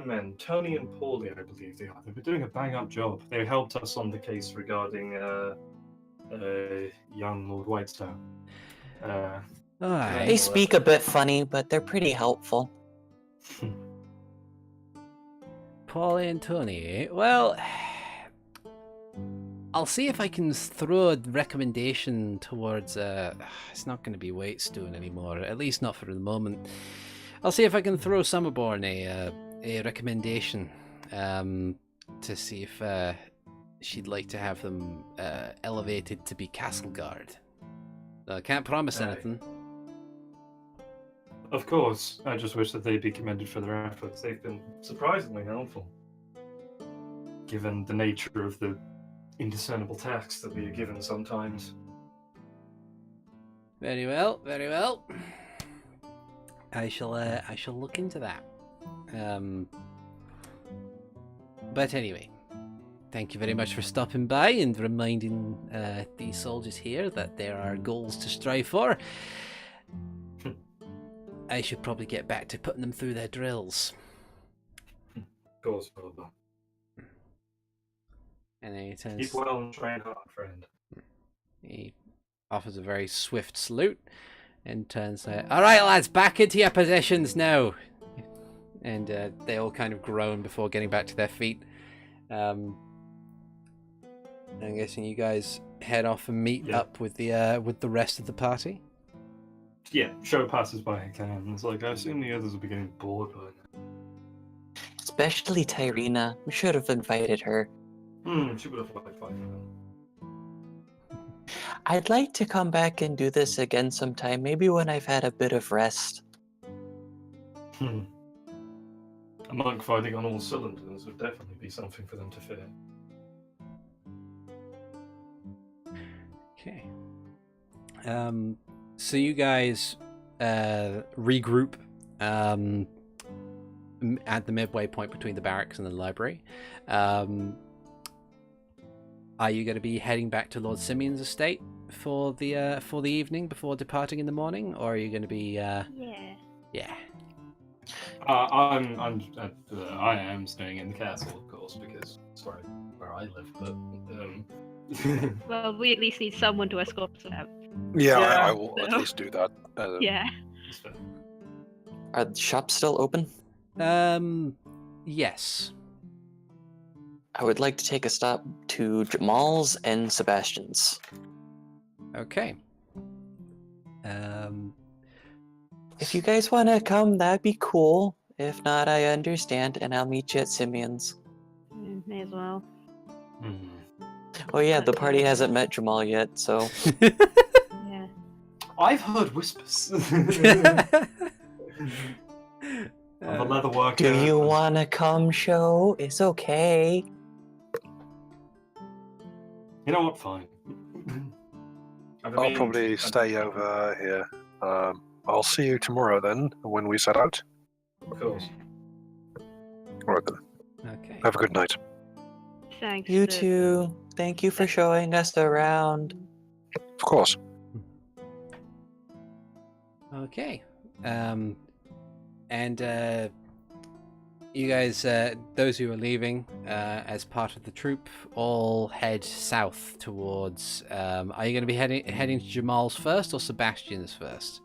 men, Tony and Paulie, I believe they are. They've been doing a bang-up job. They helped us on the case regarding young Lord Whitestone. They speak a bit funny, but they're pretty helpful. Paul and Tony. Well, I'll see if I can throw a recommendation towards. It's not going to be Waitstone anymore, at least not for the moment. I'll see if I can throw Summerborn a recommendation to see if she'd like to have them elevated to be castle guard. I can't promise anything. Of course, I just wish that they'd be commended for their efforts. They've been surprisingly helpful, given the nature of the indiscernible tasks that we are given sometimes. Very well, very well. I shall look into that. But anyway, thank you very much for stopping by and reminding these soldiers here that there are goals to strive for. I should probably get back to putting them through their drills. Of course, brother. And then he turns. Keep well and train hard, friend. He offers a very swift salute and turns. All right, lads, back into your positions now. And they all kind of groan before getting back to their feet. I'm guessing you guys head off and meet up with the rest of the party. Yeah, Sho passes by again, and it's like, I assume the others will be getting bored by now. Especially Tyrina. We should have invited her. She would have liked 5 minutes. I'd like to come back and do this again sometime, maybe when I've had a bit of rest. A monk fighting on all cylinders would definitely be something for them to fear. Okay. So you guys regroup at the midway point between the barracks and the library. Are you going to be heading back to Lord Simeon's estate for the evening before departing in the morning, or are you going to be? Yeah. I am staying in the castle, of course, because it's where I live. But Well, we at least need someone to escort us out. Yeah, Yeah. I will at least do that. Yeah. Are the shops still open? Yes. I would like to take a stop to Jamal's and Sebastian's. Okay. If you guys want to come, that'd be cool. If not, I understand, and I'll meet you at Simeon's. May as well. Oh yeah, the party hasn't met Jamal yet, so... Yeah. I've heard whispers. Of a leather worker. Do you want to come, Sho? It's okay. You know what? Fine. I'll probably stay over here. I'll see you tomorrow then, when we set out. Of course. Alright then. Okay. Have a good night. Thanks. You too. Thank you for showing us around. Of course. Okay. And you guys, those who are leaving as part of the troop, all head south towards. Are you going to be heading to Jamal's first or Sebastian's first?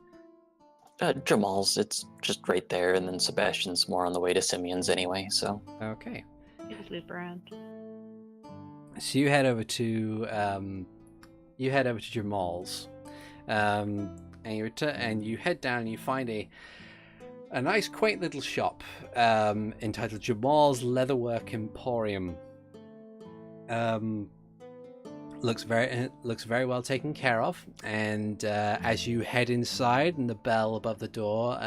Jamal's, it's just right there, and then Sebastian's more on the way to Simeon's anyway, so... Okay. Just loop around. So you head over to Jamal's, and you return, and you head down and you find a nice quaint little shop entitled Jamal's Leatherwork Emporium. Looks very well taken care of, and as you head inside and the bell above the door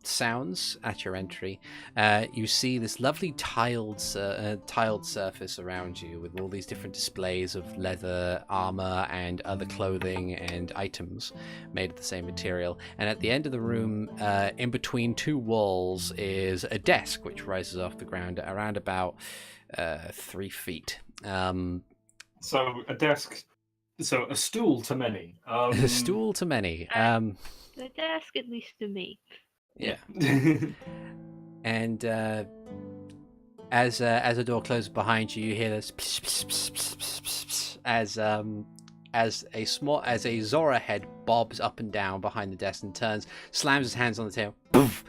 sounds at your entry, you see this lovely tiled surface around you with all these different displays of leather, armor, and other clothing and items made of the same material. And at the end of the room, in between two walls, is a desk which rises off the ground at around about 3 feet. So a desk So a stool to many. A stool to many. The desk, at least to me. Yeah. And as the door closes behind you, you hear this pss, pss, pss, pss, pss, pss, pss, as a Zora head bobs up and down behind the desk and turns, slams his hands on the table. Poof.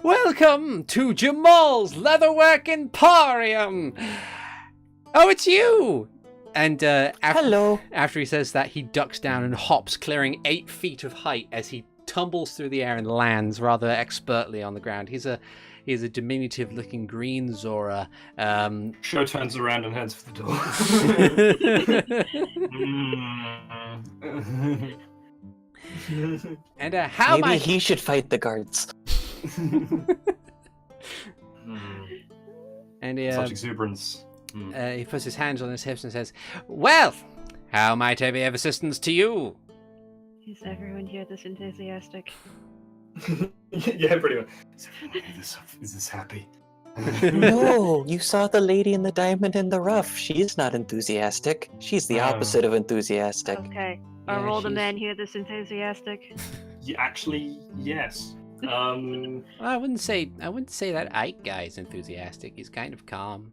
Welcome to Jamal's Leatherwork Emporium. Oh, it's you. And Hello. after he says that, he ducks down and hops, clearing 8 feet of height as he tumbles through the air and lands rather expertly on the ground. He's a diminutive-looking green Zora. Sho turns around and heads for the door. And how Maybe he should fight the guards. And Such exuberance. he puts his hands on his hips and says, "Well, how might I be of assistance to you?" Is everyone here this enthusiastic? Yeah, pretty much. Is this happy? No, you saw the lady in the diamond in the rough. She's not enthusiastic. She's the opposite of enthusiastic. Okay. Yeah, Are all the she's- men here this enthusiastic? Yeah, actually, yes. I wouldn't say that Ike guy's enthusiastic. He's kind of calm.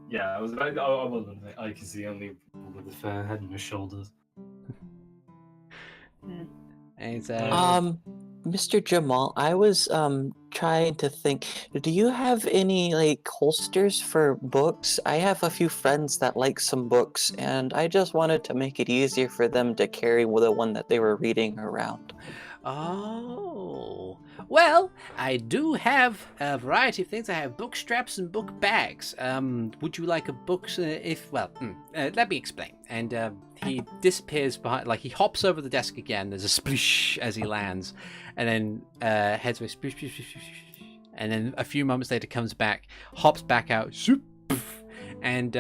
Yeah, I wasn't. Ike is the only one with a fair head on his shoulders. And he's, Mr. Jamal, I was trying to think. Do you have any like holsters for books? I have a few friends that like some books, and I just wanted to make it easier for them to carry the one that they were reading around. Oh, well, I do have a variety of things. I have book straps and book bags. Would you like a book? Let me explain. And he disappears behind, like he hops over the desk again. There's a splish as he lands, and then heads away, splish, splish, splish, splish, splish. And then a few moments later comes back, hops back out, zoop, poof, and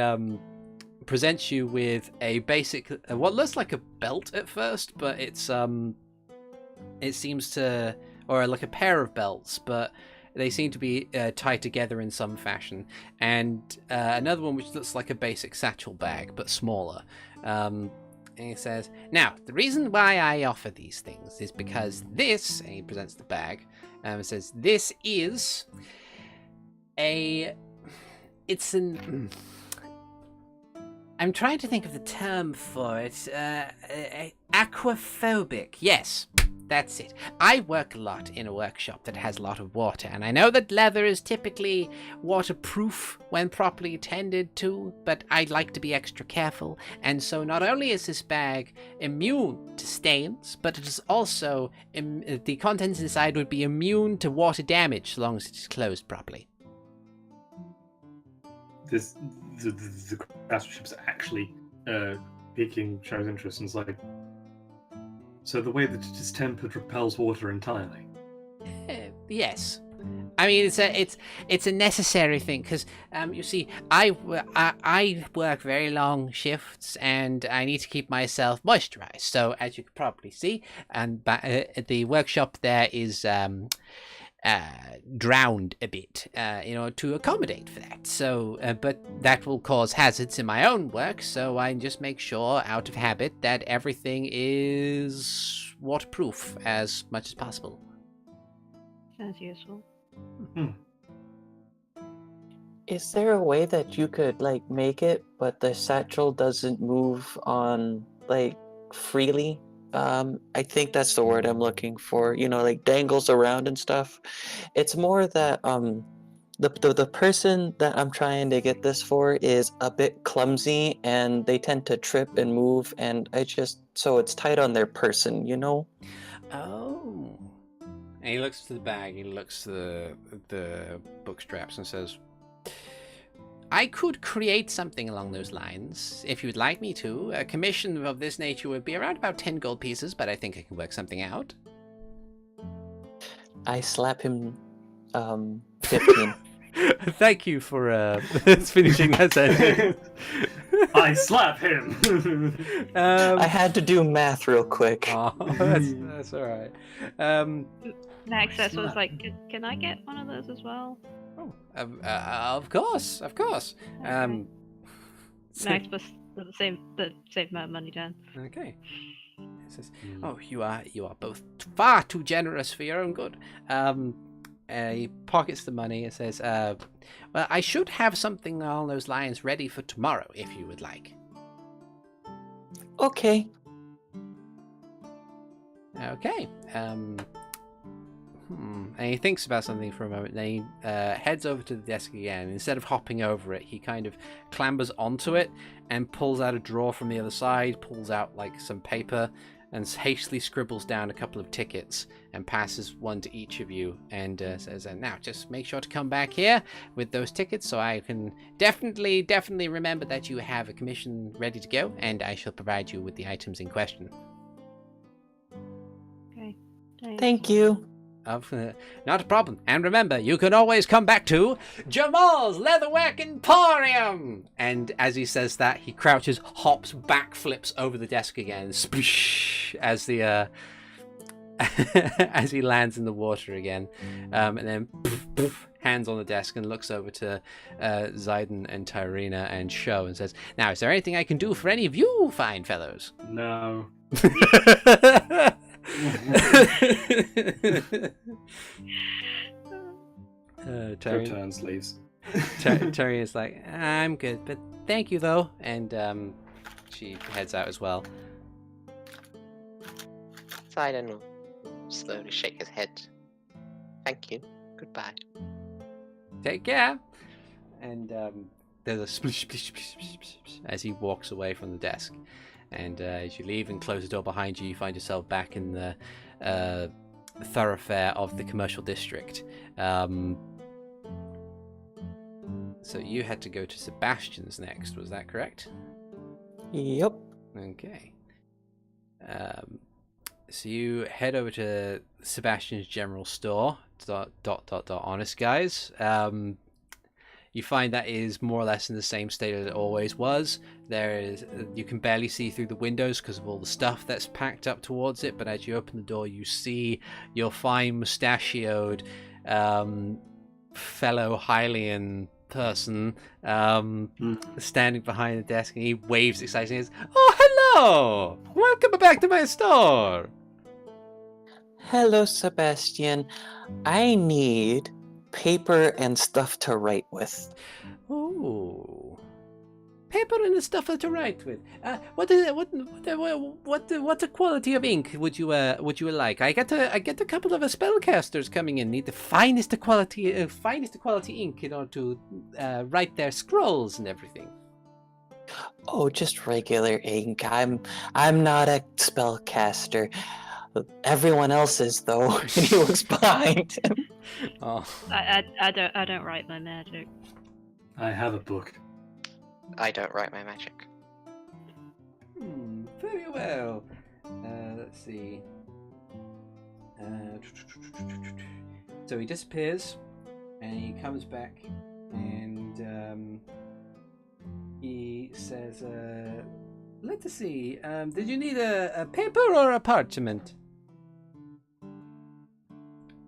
presents you with a basic, what looks like a belt at first, but it seems to, or like a pair of belts, but they seem to be tied together in some fashion. And another one which looks like a basic satchel bag, but smaller. And he says, "Now, the reason why I offer these things is because this," and he presents the bag, and says, "This is I'm trying to think of the term for it. Aquaphobic. Yes, that's it. I work a lot in a workshop that has a lot of water, and I know that leather is typically waterproof when properly tended to, but I like to be extra careful. And so not only is this bag immune to stains, but it is also, the contents inside would be immune to water damage so long as it is closed properly." The craftsmanship's actually piquing Sho's interest, and it's like, so the way that it is tempered repels water entirely. Yes, I mean it's a necessary thing because you see I work very long shifts and I need to keep myself moisturized. So as you could probably see, and the workshop there is drowned a bit, to accommodate for that. So, but that will cause hazards in my own work, so I just make sure, out of habit, that everything is waterproof as much as possible. Sounds useful. Is there a way that you could like make it, but the satchel doesn't move on like freely? I think that's the word I'm looking for. Like dangles around and stuff. It's more that the person that I'm trying to get this for is a bit clumsy, and they tend to trip and move, and so it's tight on their person. Oh. And he looks to the bag. He looks to the book straps and says, "I could create something along those lines, if you'd like me to. A commission of this nature would be around about 10 gold pieces, but I think I can work something out." I slap him 15. Thank you for finishing that sentence. I slap him! I had to do math real quick. Oh, that's all right. Naxxas was like, can I get one of those as well? Of course. Okay. Naxxas the same amount of money down. Okay. It says, "Oh, you are both far too generous for your own good." He pockets the money and says, "Well, I should have something along those lines ready for tomorrow, if you would like." Okay. Okay. And he thinks about something for a moment. Then he heads over to the desk again. Instead of hopping over it, he kind of clambers onto it and pulls out a drawer from the other side, pulls out like some paper, and hastily scribbles down a couple of tickets and passes one to each of you and says, "Now, just make sure to come back here with those tickets so I can definitely remember that you have a commission ready to go, and I shall provide you with the items in question." Okay. Thank you. Not a problem. And remember, you can always come back to Jamal's Leatherwork Emporium. And as he says that, he crouches, hops, backflips over the desk again, splish, as the as he lands in the water again, and then poof, poof, hands on the desk and looks over to Ziden and Tyrina and Sho and says, "Now, is there anything I can do for any of you fine fellows?" No. Turns leaves. Terry is like, "I'm good, but thank you though," and she heads out as well. Ziden will slowly shake his head. Thank you. Goodbye. Take care. And there's a splish, splish, splish, splish, splish, splish as he walks away from the desk. And as you leave and close the door behind you, you find yourself back in the thoroughfare of the commercial district. So you had to go to Sebastian's next, was that correct? Yep. Okay. So you head over to Sebastian's general store, honest guys. You find that is more or less in the same state as it always was. You can barely see through the windows because of all the stuff that's packed up towards it, but as you open the door, you see your fine mustachioed fellow Hylian person standing behind the desk, and he waves excitedly and says, "Oh, hello! Welcome back to my store!" Hello, Sebastian. I need paper and stuff to write with. Oh, paper and the stuff to write with. What quality of ink would you like? I get a couple of spellcasters coming in. Need the finest quality ink in order to write their scrolls and everything. Oh, just regular ink. I'm not a spellcaster. Everyone else is though. And he looks behind him. Oh. I don't write my magic. I have a book. I don't write my magic. Very well. Let's see. So he disappears, and he comes back, and he says, "Let us see. Did you need a paper or a parchment?"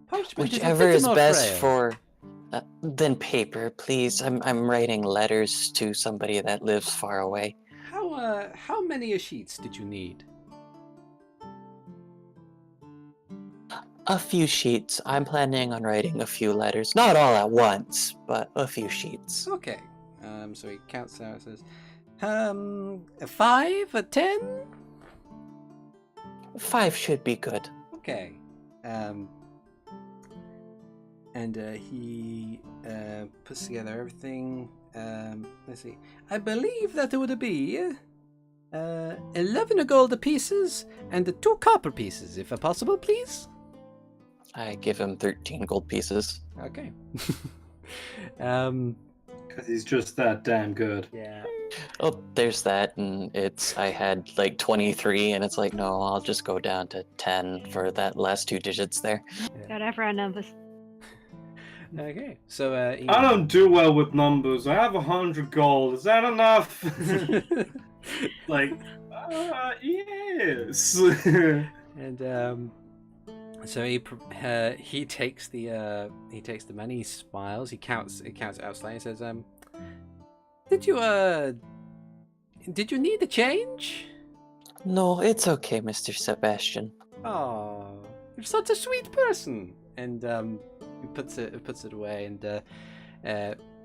Parchment Whichever is is more best frail. for. Then paper, please. I'm writing letters to somebody that lives far away. How many sheets did you need? A few sheets. I'm planning on writing a few letters. Not all at once, but a few sheets. Okay. So he counts out and says, a 5, a 10? 5 should be good. Okay. And he puts together everything. Let's see. I believe that it would be 11 gold pieces and 2 copper pieces, if possible, please. I give him 13 gold pieces. Okay. Because he's just that damn good. Yeah. Oh, there's that, and I had like 23, and it's like, no, I'll just go down to 10 for that last 2 digits there. Whatever our numbers. Okay. So I don't do well with numbers. I have 100 gold. Is that enough? Like, yes. And so he takes the money. He smiles. He counts it out slightly. He says, "Did you Did you need a change? No, it's okay, Mr. Sebastian. Oh, you're such a sweet person. And he puts it away and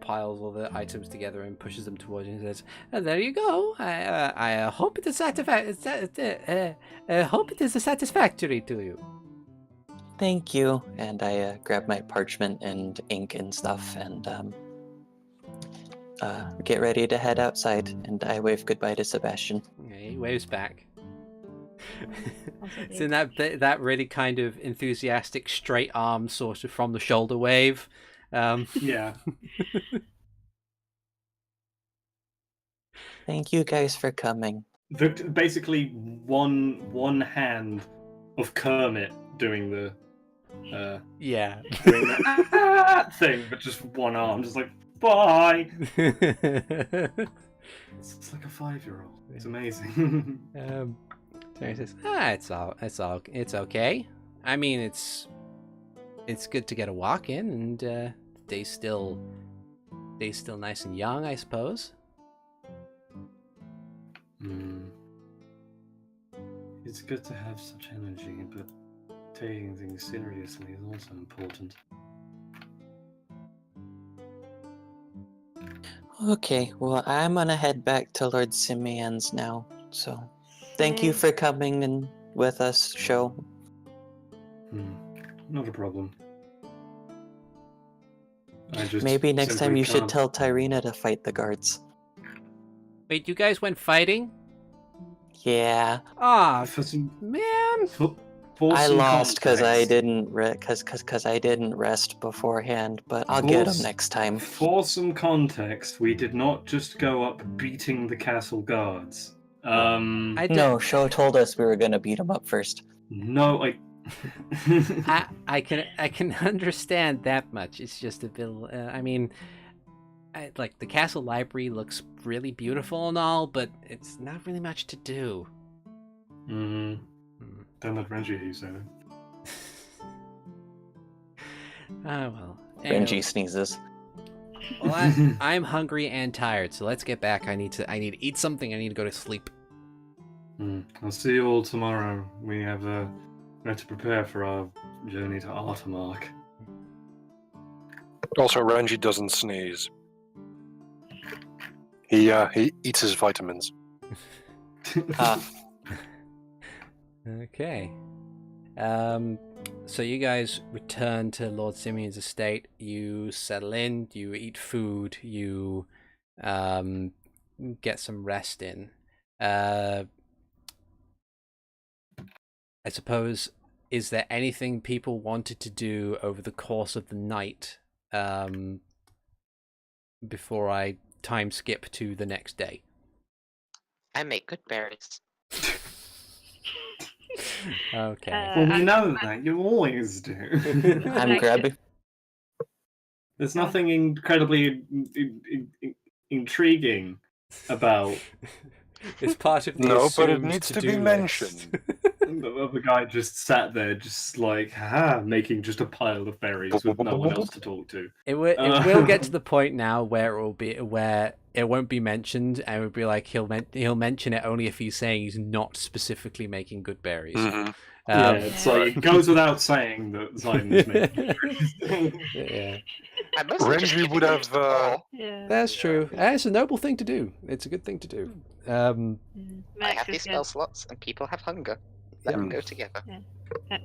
piles all the items together and pushes them towards you and says, "There you go. I hope it is satisfactory to you." Thank you. And I grab my parchment and ink and stuff and get ready to head outside. And I wave goodbye to Sebastian. Okay, he waves back. Also It's did. in that really kind of enthusiastic straight arm sort of from the shoulder wave. Yeah. Thank you guys for coming. Basically, one hand of Kermit doing the Yeah. doing the thing, but just one arm, just like bye. It's like a 5-year-old. It's amazing. So he says, it's okay. I mean, it's good to get a walk in and stay still nice and young, I suppose. It's good to have such energy, but taking things seriously is also important. Okay, well, I'm gonna head back to Lord Simeon's now. So, thank you for coming and with us, Sho. Not a problem. I just Maybe next time simply you should can't- tell Tyrina to fight the guards. Wait, you guys went fighting? Yeah, Ah, For some, man. for I some lost because I context- didn't rest beforehand, but I'll get them Force- next time. For some context, we did not just go up beating the castle guards. No, Sho told us we were gonna beat them up first. No, I can understand that much. It's just a bit. I mean, like the castle library looks really beautiful and all, but it's not really much to do. Don't let Renji hear you say that. Oh well. Renji sneezes. Well, I'm hungry and tired, so let's get back. I need to eat something. I need to go to sleep. I'll see you all tomorrow. We have to prepare for our journey to Artermark. Also, Renji doesn't sneeze. He eats his vitamins. Okay. So you guys return to Lord Simeon's estate. You settle in. You eat food. You get some rest in. I suppose, is there anything people wanted to do over the course of the night before I time skip to the next day? I make good berries. Okay. Well, we I'm- know that. You always do. I'm grabbing. There's nothing incredibly intriguing about It's part of the No, but it assumed needs to be to-do mentioned. list. the guy just sat there, just like, making just a pile of berries with no one else to talk to. It will get to the point now where it won't be mentioned, and it would be like he'll mention it only if he's saying he's not specifically making good berries. Mhm. Yeah, it's like it goes without saying that Ziden is making berries. Yeah, I'm mostly just Renji giving would them have, to the poor. Yeah. that's true. And it's a noble thing to do. It's a good thing to do. I Max have is these spell slots, and people have hunger. Let them go together.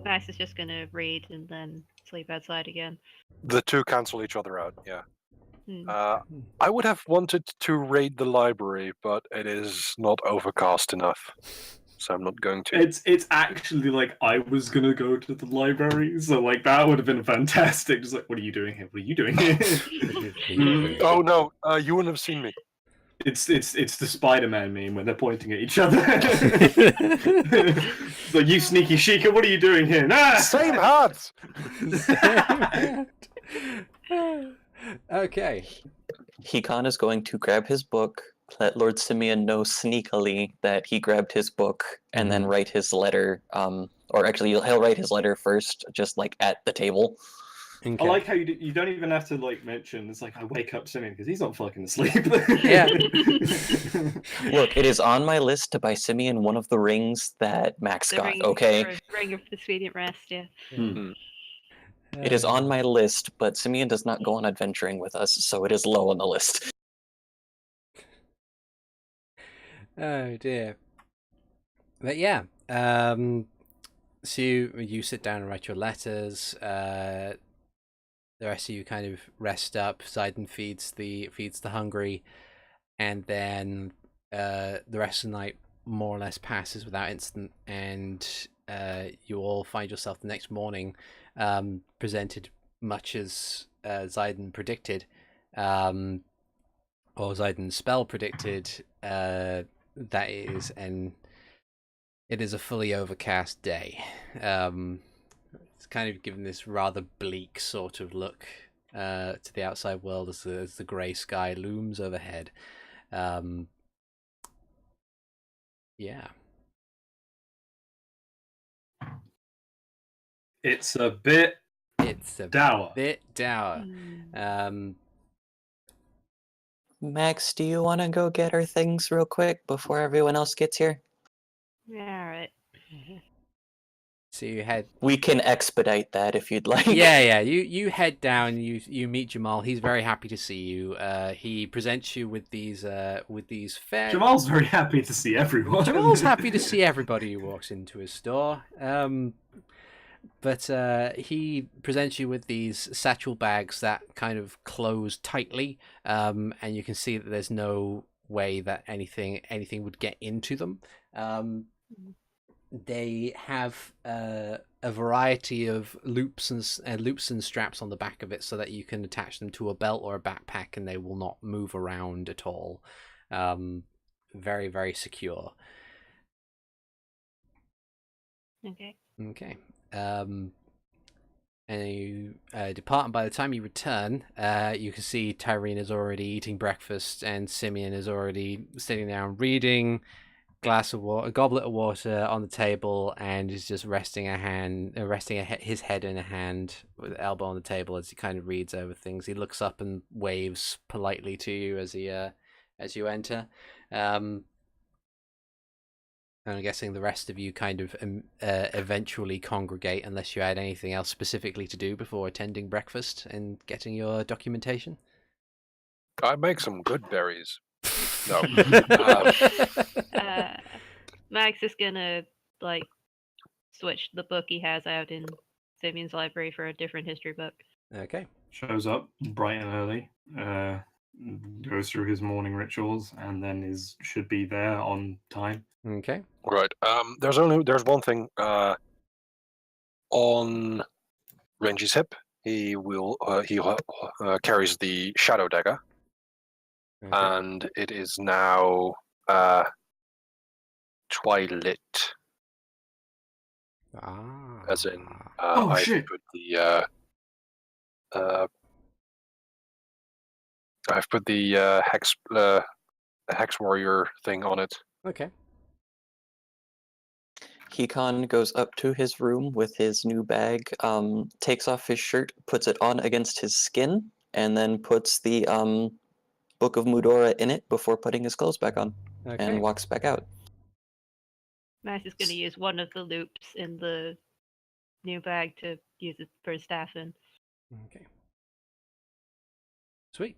Max is just gonna read and then sleep outside again. The two cancel each other out, yeah. Hmm. I would have wanted to raid the library, but it is not overcast enough. So I'm not going to. It's actually like I was gonna go to the library, so like that would have been fantastic. Just like, what are you doing here? What are you doing here? Oh no, you wouldn't have seen me. It's the Spider-Man meme when they're pointing at each other. So you sneaky Sheikah, what are you doing here? Ah! Same hat! Okay. Hikan is going to grab his book, let Lord Simeon know sneakily that he grabbed his book, and then write his letter. Or actually, he'll write his letter first, just like at the table. Okay. I like how you don't even have to like mention. It's like I wake up Simeon because he's not fucking asleep. Yeah. Look, it is on my list to buy Simeon one of the rings that Max The got, ring, okay? ring of expedient rest, yeah. It is on my list, but Simeon does not go on adventuring with us, so it is low on the list. Oh dear. But yeah, so you sit down and write your letters. The rest of you kind of rest up. Ziden feeds the hungry, and then the rest of the night more or less passes without incident, and you all find yourself the next morning presented much as Ziden predicted, or Ziden's spell predicted. That is it is a fully overcast day. It's kind of given this rather bleak sort of look to the outside world as the grey sky looms overhead. Yeah. It's a bit It's a dour. bit dour. Max, do you want to go get our things real quick before everyone else gets here? Yeah, alright. So you head. We can expedite that if you'd like. Yeah. You head down. You meet Jamal. He's very happy to see you. He presents you with these fair. Jamal's very happy to see everyone. Jamal's happy to see everybody who walks into his store. But he presents you with these satchel bags that kind of close tightly, and you can see that there's no way that anything would get into them. They have a variety of loops and straps on the back of it, so that you can attach them to a belt or a backpack, and they will not move around at all. Very, very secure. Okay. Okay. And you depart, and by the time you return, you can see Tyrene is already eating breakfast, and Simeon is already sitting down reading, a goblet of water on the table, and is just resting his head in a hand with the elbow on the table as he kind of reads over things. He looks up and waves politely to you as you enter. And I'm guessing the rest of you kind of eventually congregate, unless you had anything else specifically to do before attending breakfast and getting your documentation. I make some good berries. No. Max is gonna switch the book he has out in Simeon's library for a different history book. Okay. Shows up bright and early, goes through his morning rituals, and then should be there on time. Okay. Right. There's one thing on Renji's hip. He carries the shadow dagger, Okay. and it is now twilight. As in, I've shit! put the hex warrior thing on it. Okay. Hikan goes up to his room with his new bag, takes off his shirt, puts it on against his skin, and then puts the Book of Mudora in it before putting his clothes back on, and walks back out. Max is gonna use one of the loops in the new bag to use it for his staff in. Okay. Sweet.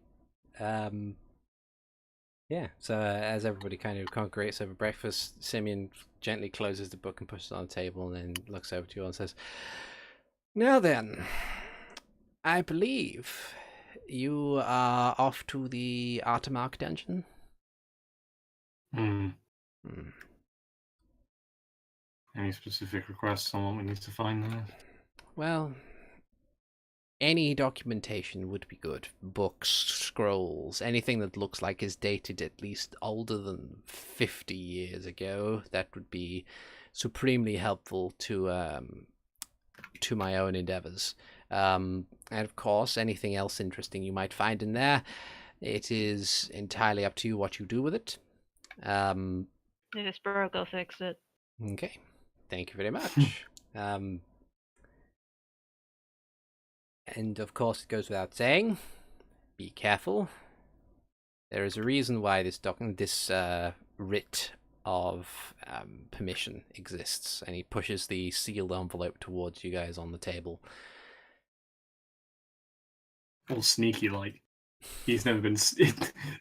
Yeah, so as everybody kind of congregates over breakfast, Simeon gently closes the book and pushes it on the table, and then looks over to you and says, "Now then, I believe you are off to the Artermark Dungeon." Any specific requests on what we need to find there? Well, any documentation would be good. Books, scrolls, anything that looks like is dated at least older than 50 years ago. That would be supremely helpful to my own endeavors. And of course, anything else interesting you might find in there, it is entirely up to you what you do with it. If it's broke, I'll fix it. Okay. Thank you very much. And of course, it goes without saying, be careful. There is a reason why this writ of permission exists, and he pushes the sealed envelope towards you guys on the table. All sneaky like. He's never been.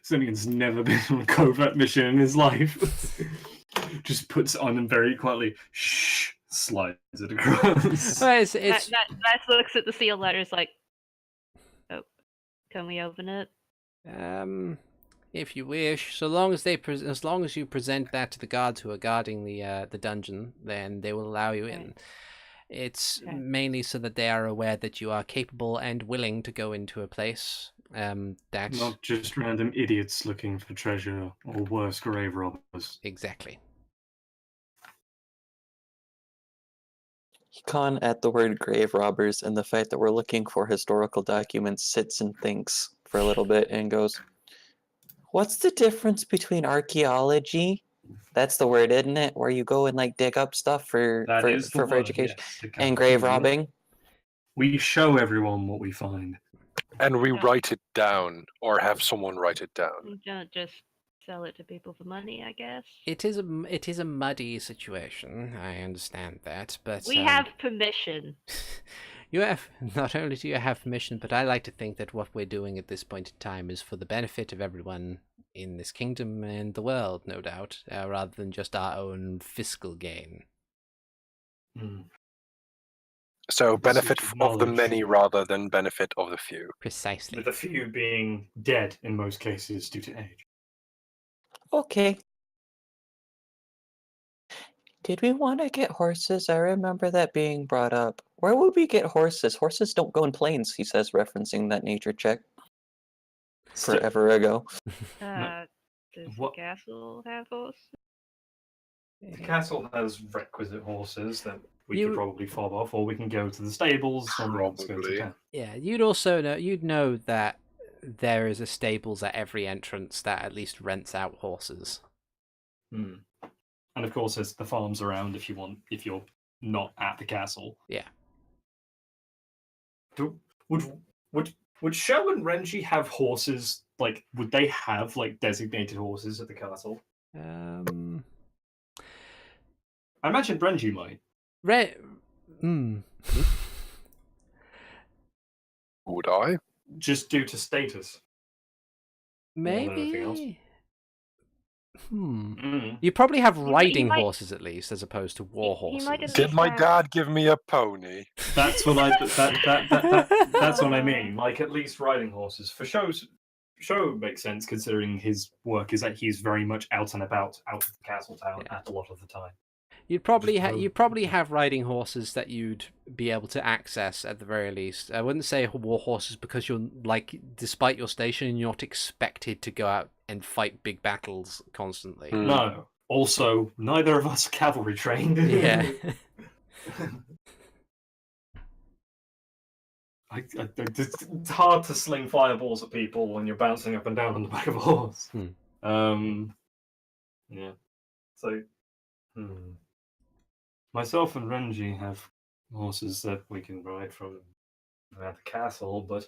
Simeon's never been on a covert mission in his life. Just puts it on and very quietly, shh, slides it across. Well, it's Max looks at the seal letters like, oh, can we open it? if you wish, so long as as long as you present that to the guards who are guarding the dungeon, then they will allow you in. It's mainly so that they are aware that you are capable and willing to go into a place. That's Not just random idiots looking for treasure, or worse, grave robbers. exactly. Hikan, at the word grave robbers and the fact that we're looking for historical documents, sits and thinks for a little bit and goes, "What's the difference between archaeology? That's the word, isn't it? Where you go and like dig up stuff for education, yes, and grave robbing." We show everyone what we find. And we Yeah. write it down, or have someone write it down. You don't just sell it to people for money, I guess. It is a muddy situation. I understand that, but We have permission. you have not only do you have permission, but I like to think that what we're doing at this point in time is for the benefit of everyone in this kingdom and the world, no doubt, rather than just our own fiscal gain. So This benefit is of the knowledge. many rather than benefit of the few. Precisely. With a few being dead in most cases due to age. Okay. Did we want to get horses? I remember that being brought up. Where would we get horses? Horses don't go in planes, he says, referencing that nature check forever ago. Does What- the castle have horses? The castle has requisite horses that we You- could probably fob off, or we can go to the stables on the outskirts of Probably. town. Yeah, you'd know that there is a stables at every entrance that at least rents out horses. And of course, there's the farms around if you're not at the castle. Yeah. Would Sho and Renji have horses? Like, would they have like designated horses at the castle? I imagine Renji might. Would I? Just due to status. More than anything else. Maybe. Mm. You probably have might- riding might- horses at least, as opposed to war He might horses. at Did my have- dad give me a pony? That's what that's what I mean. Like at least riding horses for Sho makes sense considering his work is that he's very much out and about out of the castle town Yeah. at a lot of the time. You'd probably Just you'd probably have riding horses that you'd be able to access at the very least. I wouldn't say war horses because you're like, despite your station, you're not expected to go out and fight big battles constantly. Hmm. No. Also, neither of us are cavalry trained. Yeah. It's hard to sling fireballs at people when you're bouncing up and down on the back of a horse. Yeah. So, myself and Renji have horses that we can ride from at the castle, but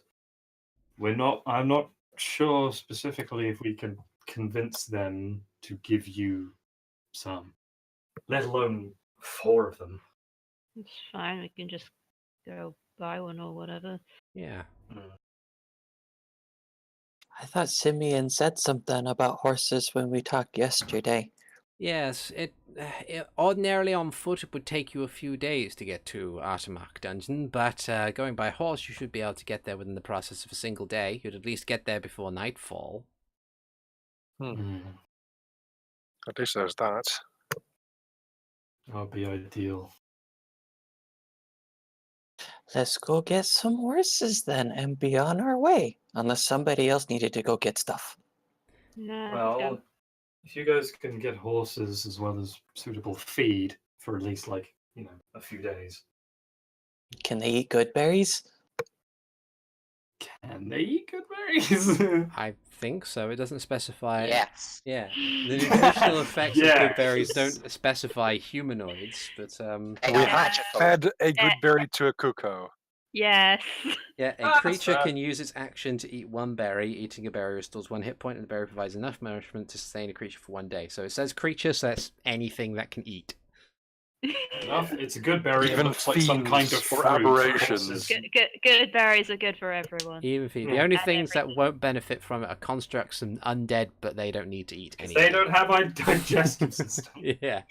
I'm not sure specifically if we can convince them to give you some, let alone 4 of them. It's fine. We can just go buy one or whatever. Yeah. I thought Simeon said something about horses when we talked yesterday. Yes, it ordinarily on foot it would take you a few days to get to Artermark Dungeon, but going by horse you should be able to get there within the process of a single day. You'd at least get there before nightfall. At least there's that. That would be ideal. Let's go get some horses then and be on our way. Unless somebody else needed to go get stuff. Nah, Well, let's go. if you guys can get horses as well as suitable feed for at least a few days. Can they eat good berries? Can they eat good berries? I think so. It doesn't specify. Yes. Yeah. The nutritional effects of Yes. good berries don't specify humanoids, but They We are have magical. fed a good berry to a cuckoo. Yes. Yeah, a That's creature fair. can use its action to eat one berry. Eating a berry restores 1 hit point, and the berry provides enough nourishment to sustain a creature for 1 day. So it says creature, so that's anything that can eat. Enough. It's a good berry. It Even looks like some kind of fiends or fruit. aberrations. Good berries are good for everyone. Even if the Yeah. only And things that everything. won't benefit from it are constructs and undead, but they don't need to eat anything. They don't have a digestive system. Yeah.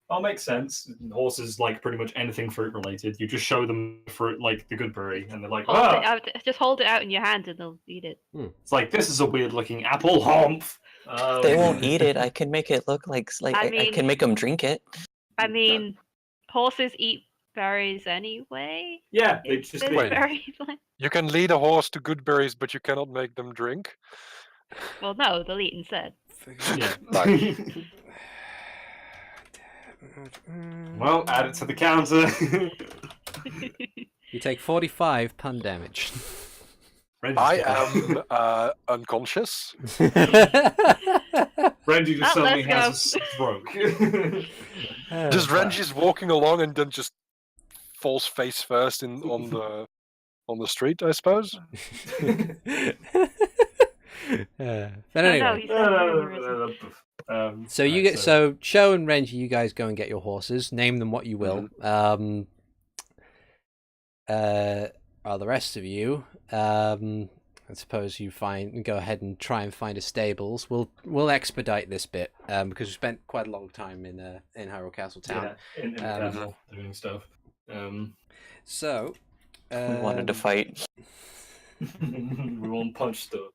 That makes sense. Horses like pretty much anything fruit related. You just show them fruit like the good berry, and they're like, Hold ah. it out, just hold it out in your hand and they'll eat it. It's like, this is a weird looking apple. Humph. They won't eat it. I can make it look like I mean- can make them drink it. I mean, horses eat berries anyway. Yeah, they It's just this Wait. berry like- You can lead a horse to good berries, but you cannot make them drink. Well, no, they'll eat instead. yeah. Right. Well, add it to the counter. You take 45 pun damage. I am unconscious. Renji just Oh, suddenly let's has a stroke. Just Renji's walking along and then just falls face first on the street, I suppose. But Oh, anyway, no, he's not so you get so Sho and Renji, you guys go and get your horses. Name them what you will. Are the rest of you? I suppose you go ahead and try and find a stables. We'll expedite this bit because we spent quite a long time in Hyrule Castle Town. Yeah, in the castle doing stuff. So We wanted to fight. We won't punch stuff.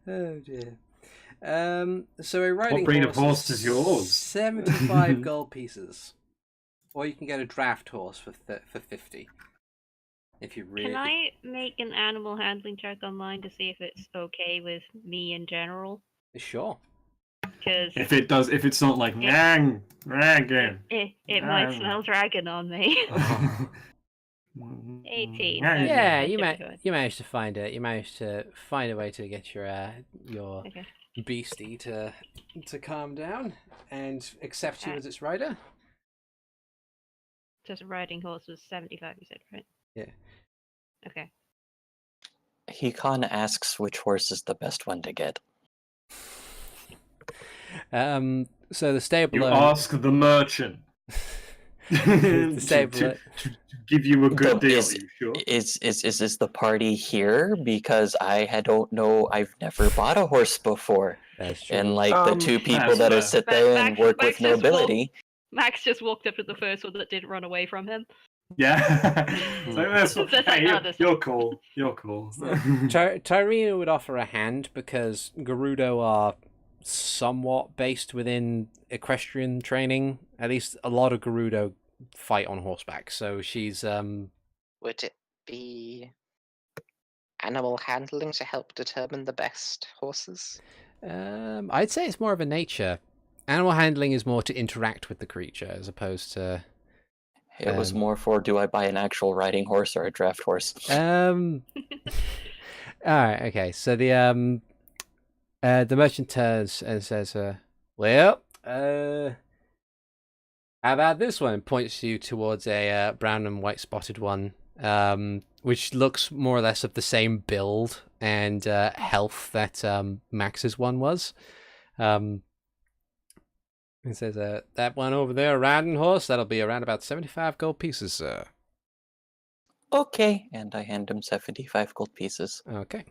Oh dear. So a riding What breed horse of horse is yours? 75 gold pieces, or you can get a draft horse for 50. If you really. Can I make an animal handling check online to see if it's okay with me in general? Sure. Because If it's not like yang dragon. it might smell dragon on me. 18. Yeah, Yeah, Okay, you should be fine. managed to find it. You managed to find a way to get your Okay. beastie to calm down and accept you as its rider. Just riding horse was 75, you said, right? Yeah. Okay. Hikan asks which horse is the best one to get. So the stable You owner- ask the merchant. the stable to give you a good But deal. is- Are you sure? Is this the party here? Because don't know. I've never bought a horse before, That's true. and like the two people that's that fair. are sit there and Max- work Max with just nobility. Max just walked up to the first one that didn't run away from him. Yeah. So that's So it's hey, like, you're cool. You're cool. Tyrina would offer a hand because Gerudo are somewhat based within equestrian training. At least a lot of Gerudo fight on horseback. So she's Would it be animal handling to help determine the best horses? I'd say it's more of a nature. Animal handling is more to interact with the creature as opposed to It was more for do I buy an actual riding horse or a draft horse? All right, okay. So the merchant turns and says, "Well, how about this one?" And points you towards a brown and white spotted one, which looks more or less of the same build and health that Max's one was. It says, "That one over there, a riding horse, that'll be around about 75 gold pieces, sir." Okay, and I hand him 75 gold pieces. Okay.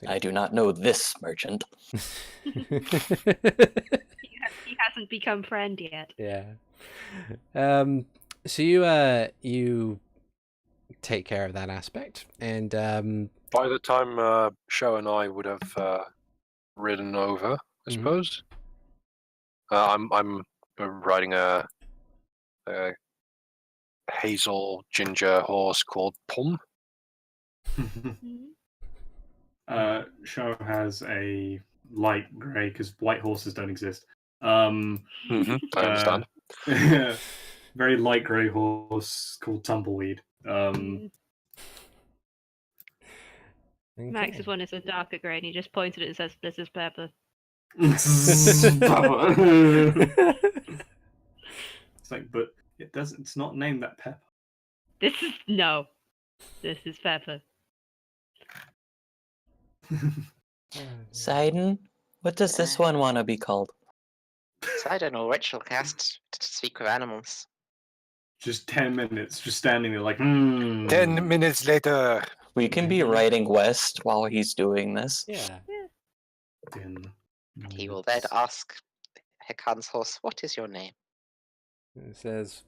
I do not know this merchant. He hasn't become friend yet. Yeah. So you take care of that aspect, and By the time Sho and I would have ridden over, I suppose. I'm riding a hazel ginger horse called Pum. Sho has a light grey because white horses don't exist. I understand. Very light grey horse called Tumbleweed. Max's one is a darker grey, and he just pointed at it and says, "This is Pepper." It's like, but it doesn't. It's not named that Pepper. This is no. This is Pepper. Ziden, what does this one want to be called? So I don't know, ritual cast to speak with animals. Just 10 minutes, just standing there like, 10 minutes later. We can be riding west while he's doing this. Yeah. He will then ask Hikan's horse, "What is your name?" It says,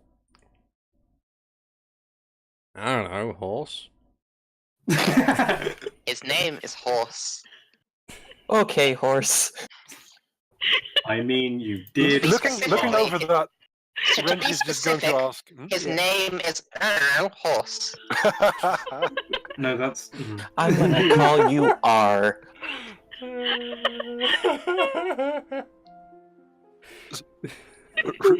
I don't know, horse. His name is Horse. Okay, horse. I mean, you did. Looking over that, Renji's just going to ask. His name is Horse. No, that's. I'm gonna call you R.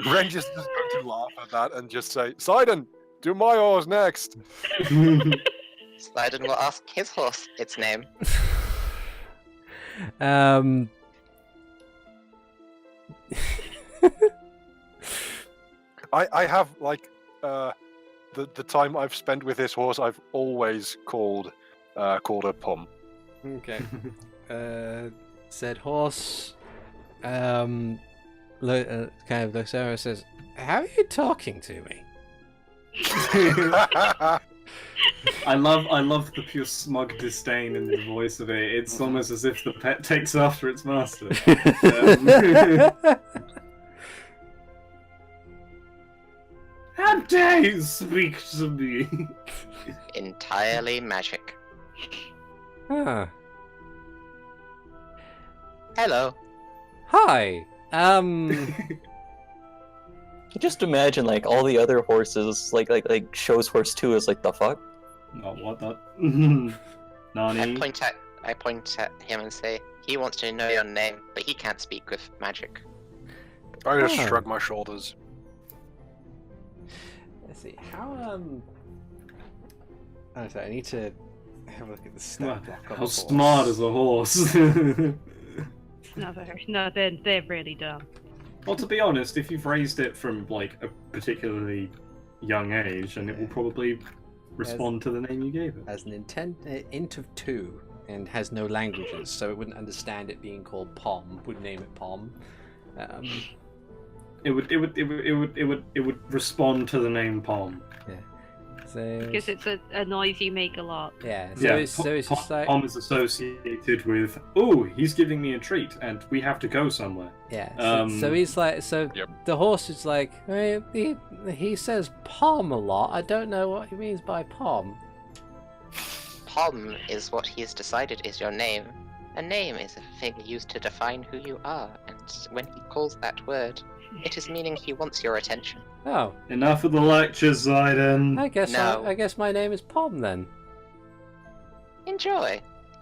Renji's just going to laugh at that and just say, Ziden, do my horse next. Ziden will ask his horse its name. I have, like, the time I've spent with this horse, I've always called her Pum. Okay. Said horse. Kind of looks over and says, "How are you talking to me?" I love the pure smug disdain in the voice of it. It's almost as if the pet takes after its master. How dare you speak to me? Entirely magic. Ah. Hello. Hi. Just imagine like all the other horses, like Sho's horse too is like the fuck. Not what that. I Nani. point at him and say, he wants to know your name, but he can't speak with magic. I just Oh. shrug my shoulders. Let's see. How Oh, sorry, I need to have a look at the stat block. of How the horse. smart is a horse? No, they're really dumb. Well, to be honest, if you've raised it from like a particularly young age, then it will probably respond to the name you gave it. Has an int of 2 and has no languages, so it wouldn't understand it being called Pom. Would name it Pom. It would respond to the name Palm. So Because it's a noise you make a lot. yeah. So Yeah, it's just like Palm is associated with, oh, he's giving me a treat, and we have to go somewhere. yeah. So he's like Yep. the horse is like he says Pom a lot. I don't know what he means by Pom. Pom is what he has decided is your name. A name is a thing used to define who you are, and when he calls that word, it is meaning he wants your attention. Oh, Enough of the lectures, Ziden. I guess No. I guess my name is Pom then. Enjoy.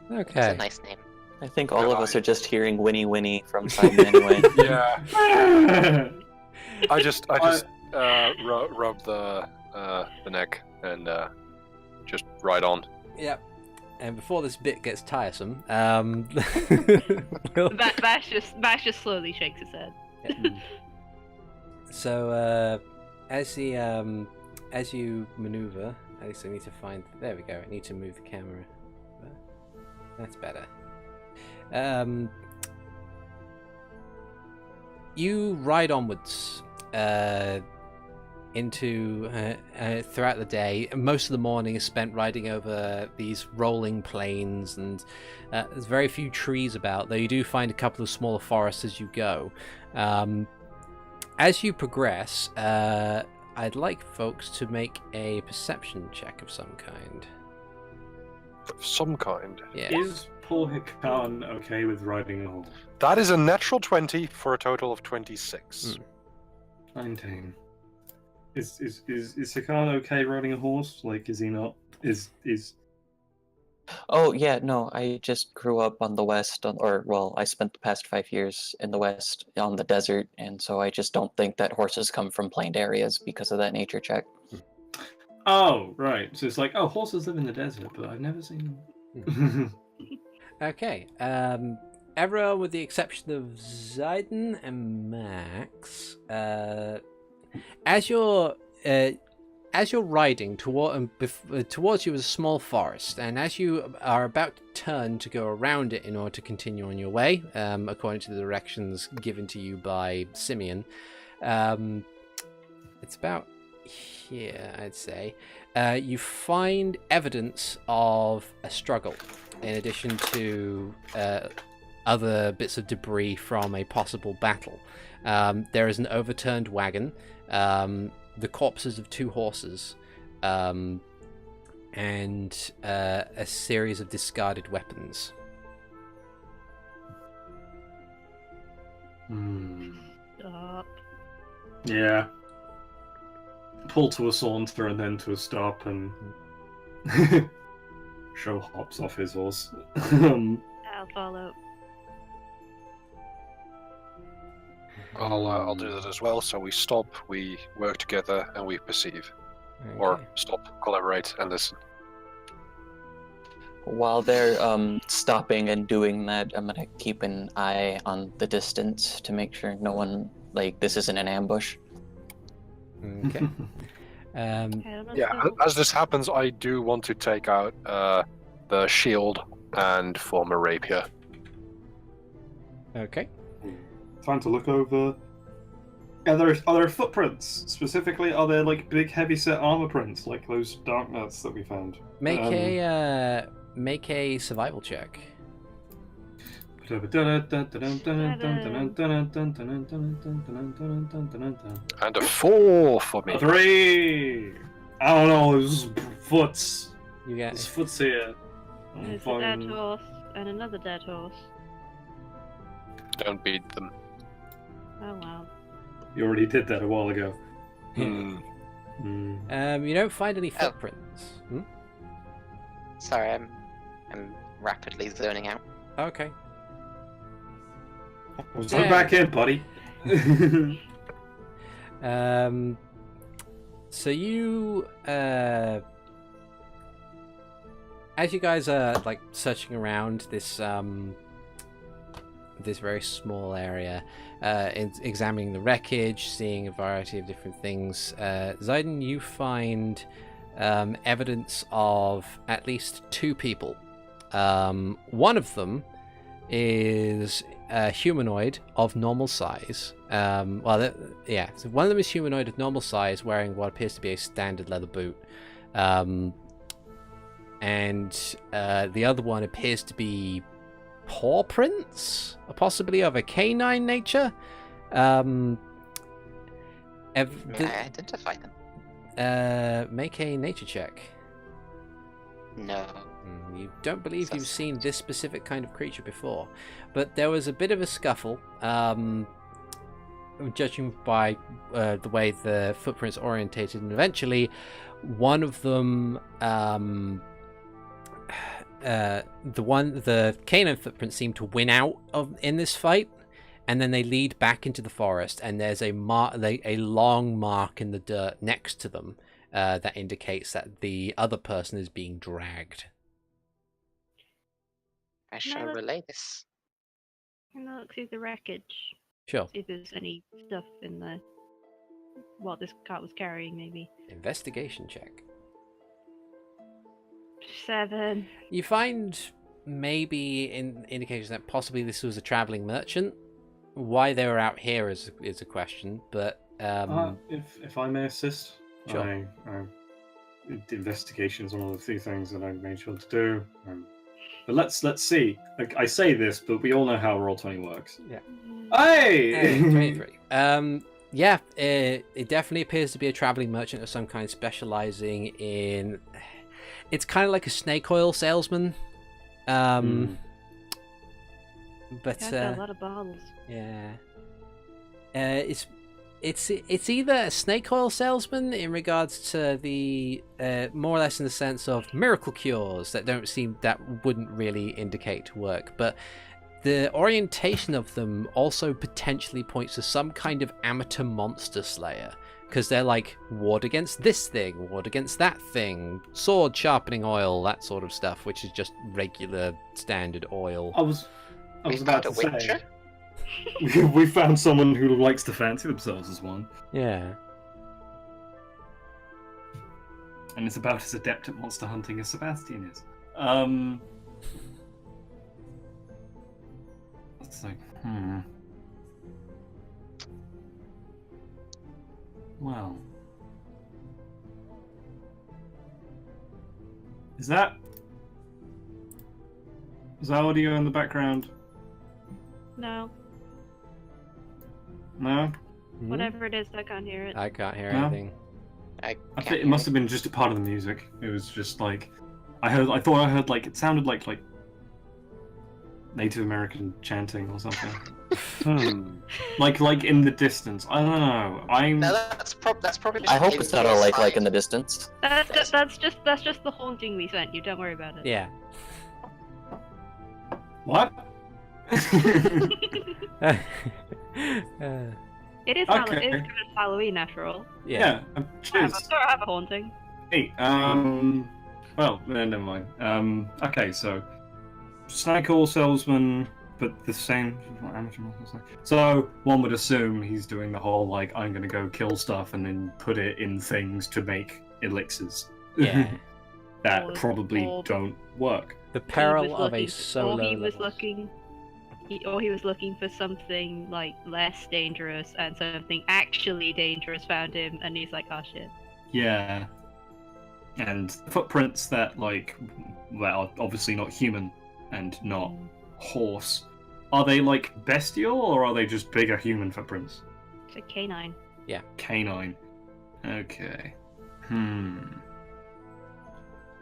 It's Okay. a nice name. I think all of us are just hearing Winnie Winnie from Ziden anyway. Yeah, I just rub the neck and just ride on. Yep. And before this bit gets tiresome, Bash just slowly shakes his head. So as you maneuver, at least I need to find. There we go. I need to move the camera. That's better. You ride onwards into throughout the day. Most of the morning is spent riding over these rolling plains, and there's very few trees about, though you do find a couple of smaller forests as you go. As you progress, I'd like folks to make a perception check of some kind. Of some kind. Yeah. Is poor Hikan okay with riding a horse? That is a natural 20 for a total of 26. 19. Is Hikan okay riding a horse? Like, is he not? Is Oh yeah, no, I just grew up on the west, I spent the past 5 years in the west on the desert, and so I just don't think that horses come from plained areas because of that nature check. Oh, right. So it's like, oh, horses live in the desert, but I've never seen them. Okay. Everyone with the exception of Ziden and Max, as as you're riding towards you is a small forest, and as you are about to turn to go around it in order to continue on your way, according to the directions given to you by Simeon, it's about here, I'd say. You find evidence of a struggle, in addition to other bits of debris from a possible battle. There is an overturned wagon, the corpses of 2 horses, and a series of discarded weapons. Stop. Yeah. Pull to a saunter and then to a stop, and Sho hops off his horse. I'll follow. I'll do that as well. So we stop, we work together, and we perceive. Or stop, collaborate, and listen. While they're stopping and doing that, I'm gonna keep an eye on the distance to make sure no one, like, this isn't an ambush. Okay. Yeah, as this happens, I do want to take out the shield and form a rapier. Okay. Time to look over. Are there footprints? Specifically, are there like big heavy set armor prints like those dark nuts that we found? Make a survival check. And a 4 for me. 3. I don't know. There's foots. You get There's foots here. There's a dead horse and another dead horse. Don't beat them. Oh wow. You already did that a while ago. Hmm. you don't find any footprints. Sorry, I'm rapidly zoning out. Okay. Zoom back in, buddy. So you, as you guys are like searching around this this very small area, examining the wreckage, seeing a variety of different things, Ziden, you find evidence of at least 2 people. One of them is a humanoid of normal size. So one of them is humanoid of normal size, wearing what appears to be a standard leather boot. And the other one appears to be paw prints, possibly of a canine nature. May I identify them? Make a nature check. No. You don't believe you've seen this specific kind of creature before, but there was a bit of a scuffle, judging by the way the footprints orientated, and eventually one of them, the canine footprints seem to win out in this fight, and then they lead back into the forest, and there's a long mark in the dirt next to them that indicates that the other person is being dragged. I shall relay this. Can I look through the wreckage? Sure. See if there's any stuff in there. What this cart was carrying, maybe. Investigation check. 7. You find maybe indications that possibly this was a traveling merchant. Why they were out here is a question, but if I may assist, sure. Investigation is one of the 3 things that I made sure to do. But let's see. Like, I say this, but we all know how Roll20 works. Yeah. Hey! 23. Yeah, it definitely appears to be a traveling merchant of some kind, specializing in. It's kind of like a snake oil salesman. But Got a lot of bottles. yeah, it's either a snake oil salesman in regards to the more or less in the sense of miracle cures that wouldn't really indicate to work, but the orientation of them also potentially points to some kind of amateur monster slayer, because they're like ward against this thing, ward against that thing, sword sharpening oil, that sort of stuff, which is just regular standard oil. I was about to say. Witcher? We found someone who likes to fancy themselves as one. Yeah. and is about as adept at monster hunting as Sebastian is. It's like, Well, is that audio in the background? No. No. Whatever it is, I can't hear it. I can't hear No? anything. I I think can't it must have been just a part of the music. It was just like I thought I heard like it sounded like Native American chanting or something. like in the distance. I don't know. No, that's probably. I hope it's not all like inside. in the distance. That's just the haunting we sent you. Don't worry about it. Yeah. What? It is Okay. it is kind of Halloween after all. Yeah. Cheers. I have a haunting. Hey, well, never mind. Okay, so cycle salesman, but the same amateur. So one would assume he's doing the whole like I'm gonna go kill stuff and then put it in things to make elixirs. Yeah. That Or- probably or- don't work. The peril of a Or solo. he was level. looking. He was looking for something like less dangerous, and something actually dangerous found him, and he's like, "Oh shit." Yeah. And footprints that like, well, obviously not human and not horse. Are they like bestial or are they just bigger human footprints? It's a canine. Canine. Okay.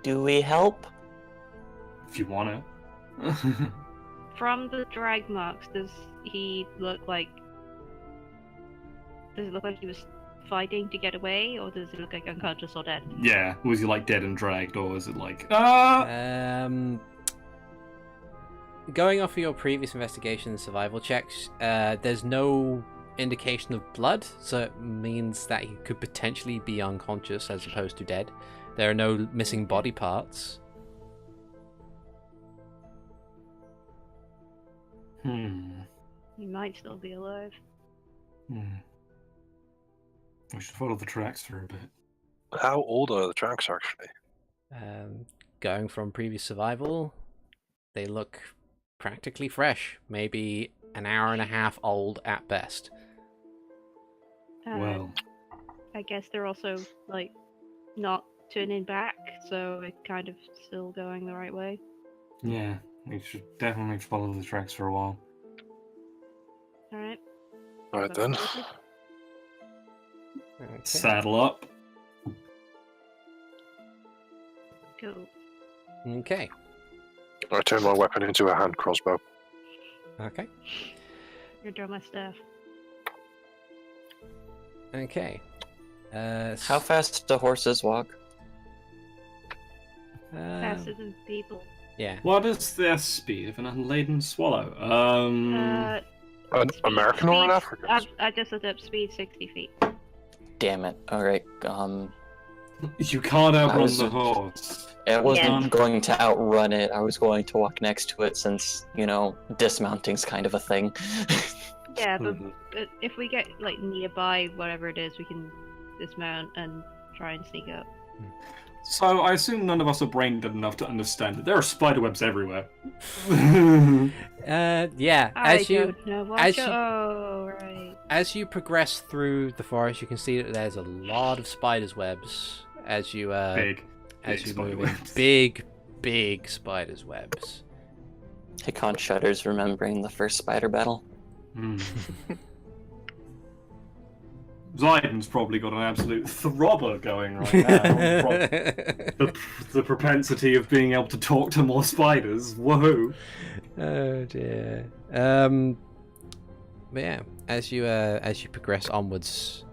Do we help? If you wanna. From the drag marks, does he look like? Does it look like he was fighting to get away, or does it look like unconscious or dead? Yeah. Was he like dead and dragged, or was it like Going off of your previous investigation and survival checks, there's no indication of blood, so it means that he could potentially be unconscious as opposed to dead. There are no missing body parts. He might still be alive. We should follow the tracks for a bit. How old are the tracks actually? Going from previous survival, they look practically fresh. Maybe an hour and a half old at best. Well, I guess they're also like not turning back, so it's kind of still going the right way. yeah, we should definitely follow the tracks for a while. All right. Right then. Okay. Saddle up. Cool. Okay. I turn my weapon into a hand crossbow. Okay. You're done my stuff. Okay. How fast do horses walk? Faster than people. Yeah. What is the speed of an unladen swallow? An American or an African? I just looked up speed 60 feet. Damn it. Alright, You can't outrun was- the horse. I wasn't Yeah. going to outrun it, I was going to walk next to it since, dismounting's kind of a thing. Yeah, but if we get like nearby whatever it is, we can dismount and try and sneak up. So I assume none of us are brain dead enough to understand that there are spiderwebs everywhere. Yeah. I don't know what as to- you- Oh, right. As you progress through the forest, you can see that there's a lot of spiders' webs as you Big move in. spiderwebs. Big spiders' webs. Hikan shudders, remembering the first spider battle. Ziden's probably got an absolute throbber going right now. The propensity of being able to talk to more spiders. Whoa. Oh dear. But yeah, as you progress onwards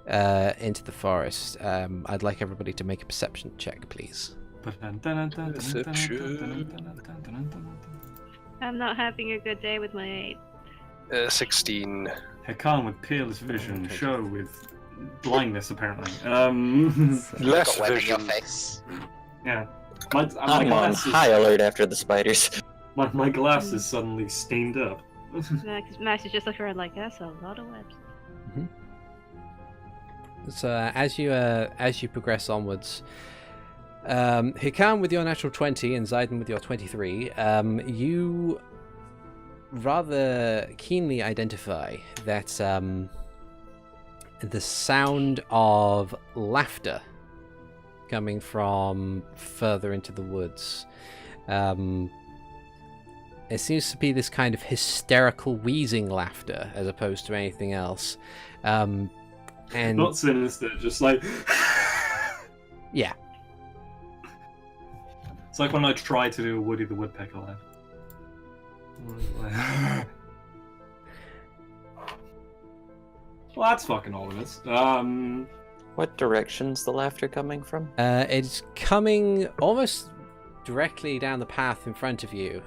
into the forest, I'd like everybody to make a perception check, please. I'm not having a good day with my 16. Hikan with peerless vision, Sho with blindness apparently. Less Got web in your vision. face. Yeah. My I'm on high alert after the spiders. my glass is suddenly steamed up. Max is just looking around like, that's a lot of webs. So as you progress onwards, Hikan with your natural 20 and Ziden with your 23, you rather keenly identify that the sound of laughter coming from further into the woods. It seems to be this kind of hysterical wheezing laughter as opposed to anything else. And Not sinister, just like... yeah. It's like when I try to do a Woody the Woodpecker laugh. Well, that's fucking ominous. What direction's the laughter coming from? It's coming almost directly down the path in front of you,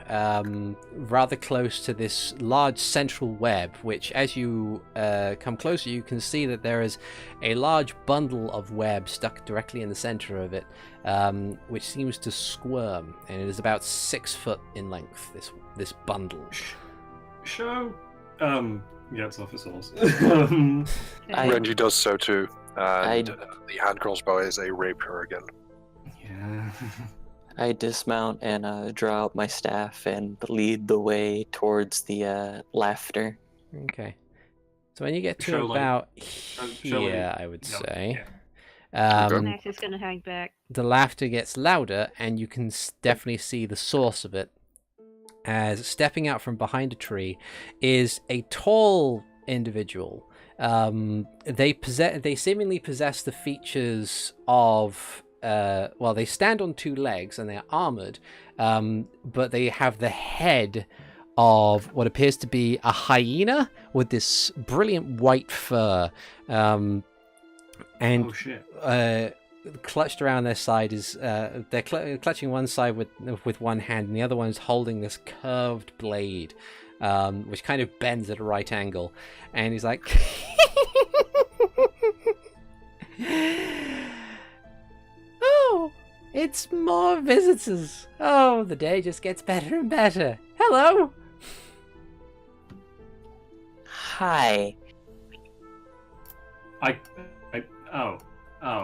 rather close to this large central web, which as you come closer you can see that there is a large bundle of web stuck directly in the center of it, which seems to squirm, and it is about 6 foot in length, this bundle. Sho gets off his horse. Renji does so too, and the hand crossbow is a rapier again. Yeah. I dismount and draw out my staff and lead the way towards the laughter. Okay. So when you get to Shall I- about shall here, I- I would No, say, Next is going to hang back. the laughter gets louder, and you can definitely see the source of it. As stepping out from behind a tree is a tall individual. They seemingly possess the features of they stand on 2 legs and they're armored, but they have the head of what appears to be a hyena with this brilliant white fur, and Oh shit. clutched around their side is they're clutching one side with one hand, and the other one's holding this curved blade, which kind of bends at a right angle, and he's like oh, it's more visitors. Oh, the day just gets better and better. Hello. Hi. Oh,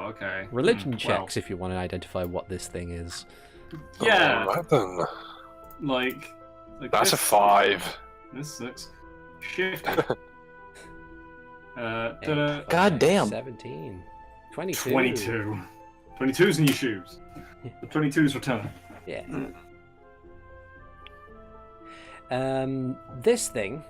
okay. Religion Well, checks if you want to identify what this thing is. Yeah. Alright then. Like That's a this- 5. This sucks. Shift. God damn. 17. 22. 22. 22's in your shoes. The 22's return. Yeah. This thing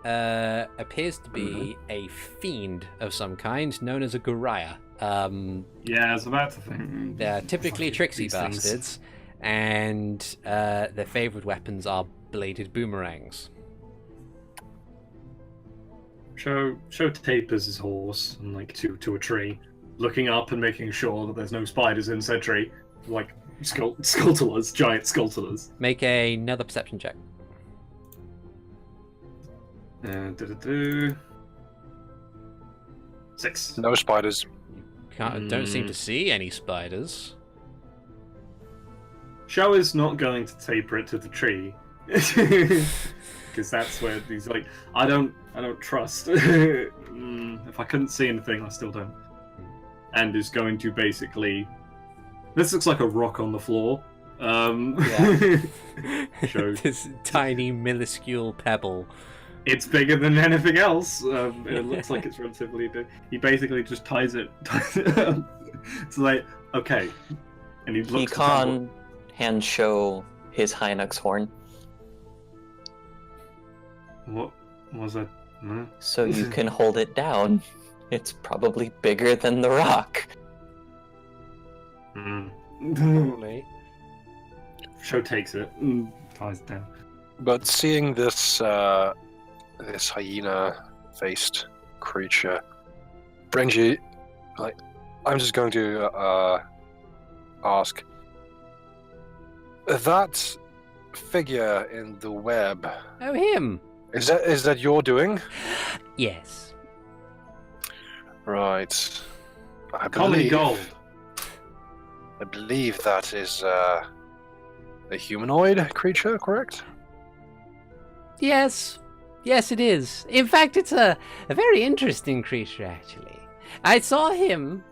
appears to be a fiend of some kind, known as a Guraya. Yeah, I was about to think. They're typically Fucking tricksy these things. bastards, and their favorite weapons are bladed boomerangs. Sho tapers his horse and like to a tree, looking up and making sure that there's no spiders in said tree, like sculptures, giant sculptures. Make another perception check. Do. 6. No spiders. Don't seem to see any spiders. Sho is not going to taper it to the tree, because that's where he's like, I don't trust. If I couldn't see anything, I still don't. And is going to basically. This looks like a rock on the floor. Yeah. Sho. This tiny, minuscule pebble. It's bigger than anything else. It looks like it's relatively big. He basically just ties it. It's like, okay. And he looks. Hikan hands Sho his Hynux horn, What was that? Huh? so you can hold it down. It's probably bigger than the rock. Probably. Sho takes it and ties it down. But seeing this this hyena-faced creature, Renji, like, I'm just going to ask, that figure in the web, Oh, him. is that your doing? Yes. Right. Common gold. I believe that is a humanoid creature, correct? Yes. Yes, it is. In fact, it's a very interesting creature, actually. I saw him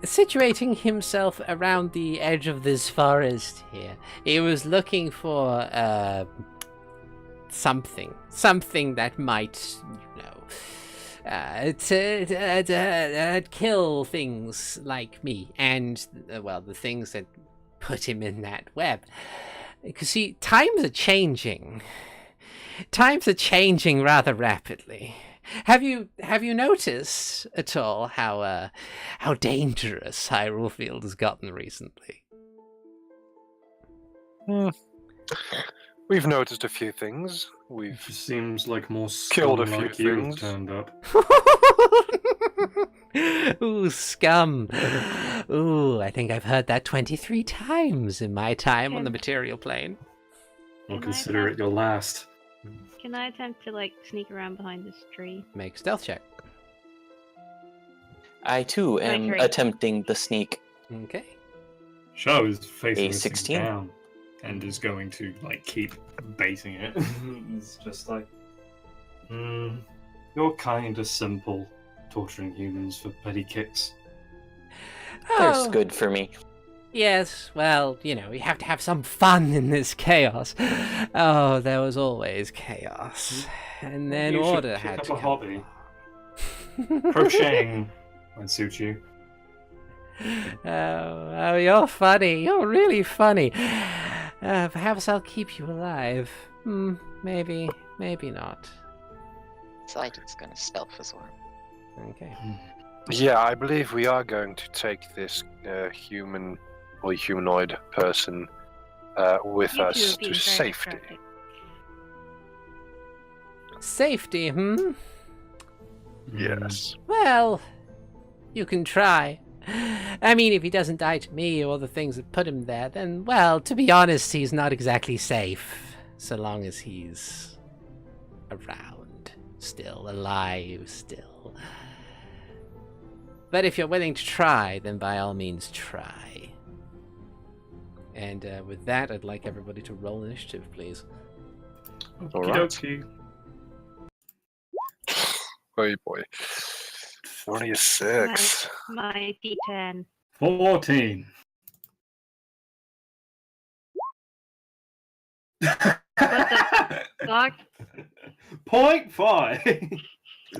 situating himself around the edge of this forest here. He was looking for something that might, kill things like me and the things that put him in that web. Because see, times are changing. Times are changing rather rapidly. Have you noticed at all how dangerous Hyrule Field has gotten recently? We've noticed a few things. It We've just seems like more killed a scum few like you have things. turned up. Ooh, scum. Ooh, I think I've heard that 23 times in my time on the material plane. I'll Can I consider attempt- it your last. Can I attempt to sneak around behind this tree? Make a stealth check. I too am 23. attempting the sneak. Okay. Sho is facing A this 16. thing down and is going to keep baiting it. It's just like, you're kind of simple, torturing humans for petty kicks. There's good for me. Yes, well, you have to have some fun in this chaos. Oh, there was always chaos. And then You should order pick had up to a come hobby. along. Crocheting might suit you. Oh, you're funny. You're really funny. Perhaps I'll keep you alive. Maybe not. Ziden's gonna stealth as well. Okay. Yeah, I believe we are going to take this human or humanoid person with You two us are being to very safety. distracting. Safety, Yes. Well, you can try. I mean, if he doesn't die to me or the things that put him there, then, well, to be honest, he's not exactly safe. So long as he's around, still alive, still. But if you're willing to try, then by all means try. And with that, I'd like everybody to roll initiative, please. All right. Okey-dokey. Oh boy. Only a 6. My D10. 14. Fuck. 0.5.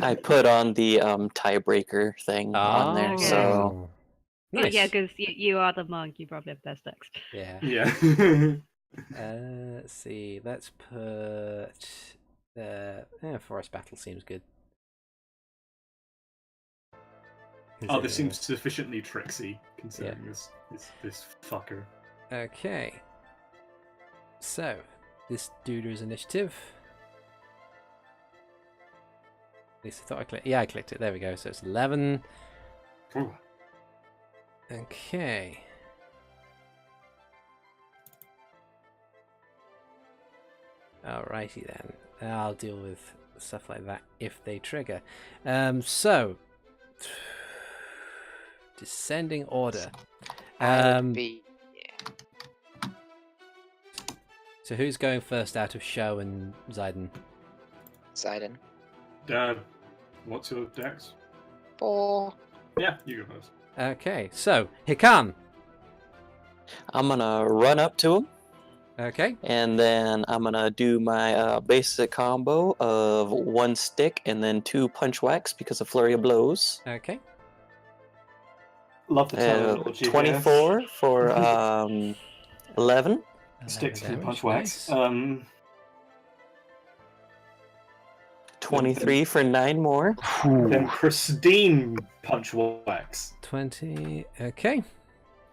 I put on the tiebreaker thing on there, okay. so Nice. Yeah, because you are the monk. You probably have best decks. Yeah. Yeah. Let's see. Let's put forest battle seems good. Oh, this seems sufficiently tricksy, considering this fucker. Okay. So, this duder's initiative. At least I thought I clicked. Yeah, I clicked it. There we go. So it's 11. Ooh. Okay. Alrighty then. I'll deal with stuff like that if they trigger. So, descending order. Be So who's going first out of Sho and Ziden? Ziden. Dad, what's your dex? 4. Yeah, you go first. Okay, so Hikan. I'm gonna run up to him, Okay, and then I'm gonna do my basic combo of 1 stick and then 2 punch whacks because of flurry of blows. okay. Love the terminology here. 24 for 11. Sticks 11 and punch damage, whacks. nice. 23 for 9 more. Then pristine punch whacks. 20. Okay,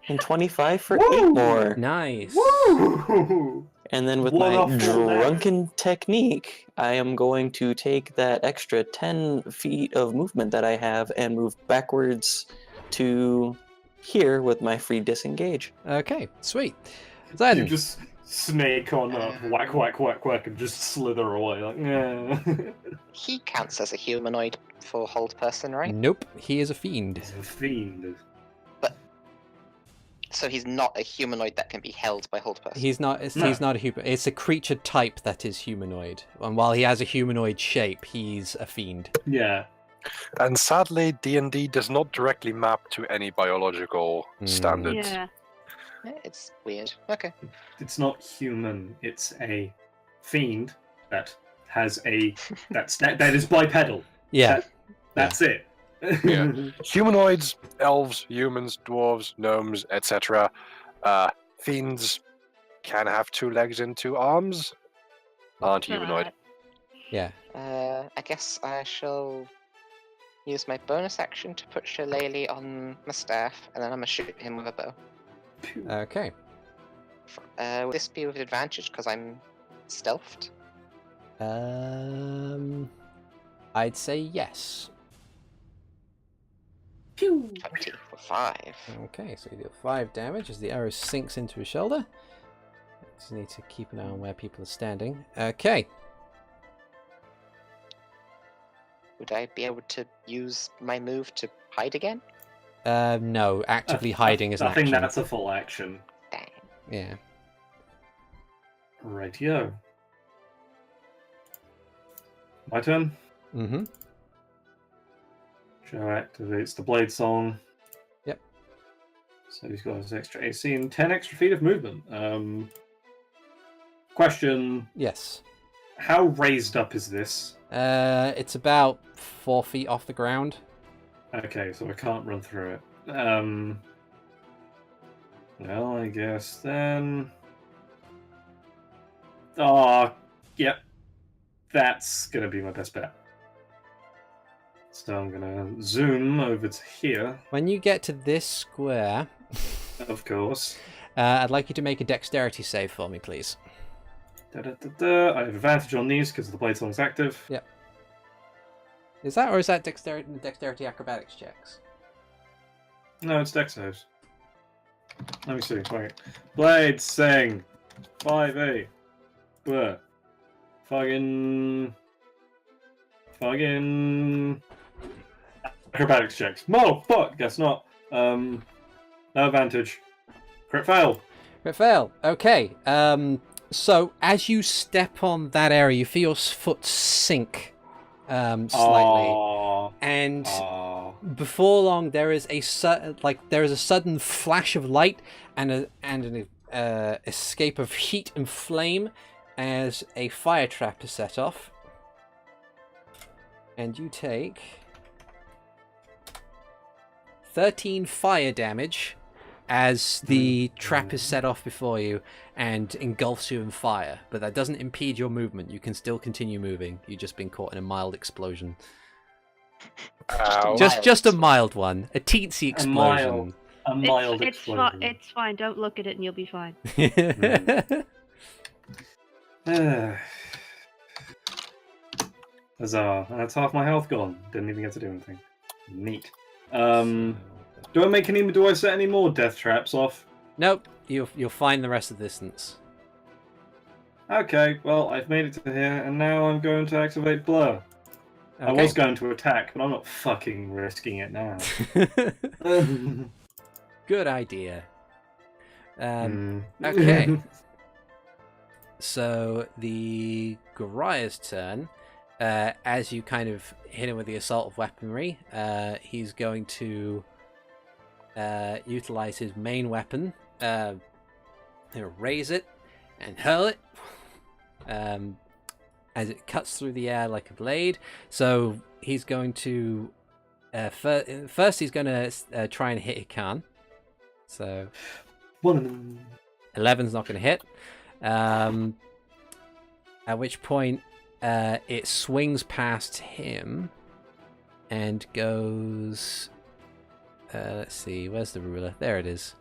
And 25 for Woo! 8 more. nice. Woo! And then with One my off full net. drunken technique, I am going to take that extra 10 feet of movement that I have and move backwards to here with my free disengage. Okay, sweet. You Ziden. just snake on up, whack, whack, whack, whack, and just slither away. Like, yeah. He counts as a humanoid for hold person, right? Nope, he is a fiend. He's a fiend. So he's not a humanoid that can be held by hold person. He's not. No. He's not a human. It's a creature type that is humanoid. And while he has a humanoid shape, he's a fiend. Yeah. And sadly, D&D does not directly map to any biological standards. Yeah. It's weird. Okay. It's not human. It's a fiend that has a that is bipedal. Yeah. That's it. Yeah. Humanoids, elves, humans, dwarves, gnomes, etc. Fiends can have 2 legs and 2 arms. Aren't humanoid. Yeah. I guess I shall use my bonus action to put Shillelagh on my staff, and then I'm gonna shoot him with a bow. Okay. Will this be with advantage because I'm stealthed? I'd say yes. 20 for 5. Okay, so you deal 5 damage as the arrow sinks into his shoulder. Just need to keep an eye on where people are standing. Okay. Would I be able to use my move to hide again? No, actively hiding is an I think action. that's a full action. Dang. Yeah. Rightio. My turn. Mm-hmm. Sho activates the blade song. Yep. So he's got his extra AC and 10 extra feet of movement. Question: Yes. how raised up is this? It's about 4 feet off the ground. Okay, so I can't run through it. Well, I guess then. Yep. That's gonna be my best bet. So I'm gonna zoom over to here, When you get to this square, of course. I'd like you to make a dexterity save for me, please. I have advantage on these because the blade song's active. Yep. Is that dexterity acrobatics checks? No, it's dex saves. Let me see. Wait. Blade sing. 5A. Bleh. Fucking. Acrobatics checks. No, fuck. Guess not. No advantage. Crit fail. Crit fail. Okay. So as you step on that area, you feel your foot sink slightly, Aww. and Aww. before long there is a sudden flash of light and an escape of heat and flame as a fire trap is set off, and you take 13 fire damage as the trap is set off before you and engulfs you in fire, but that doesn't impede your movement. You can still continue moving. You've just been caught in a mild explosion. Ow. Just a mild one, a teensy explosion. A mild It's explosion. it's fine. Don't look at it, and you'll be fine. Huzzah. That's half my health gone. Didn't even get to do anything. Neat. Do I set any more death traps off? Nope, you'll find the rest of the distance. Okay, well, I've made it to here, and now I'm going to activate Blur. I Okay. was going to attack, but I'm not fucking risking it now. Good idea. Okay. So the Goriah's turn. As you kind of hit him with the assault of weaponry, he's going to utilize his main weapon. He'll raise it and hurl it as it cuts through the air like a blade. So he's going to first he's going to try and hit Hikan. So 11's not going to hit. At which point it swings past him and goes. Let's see, where's the ruler? There it is.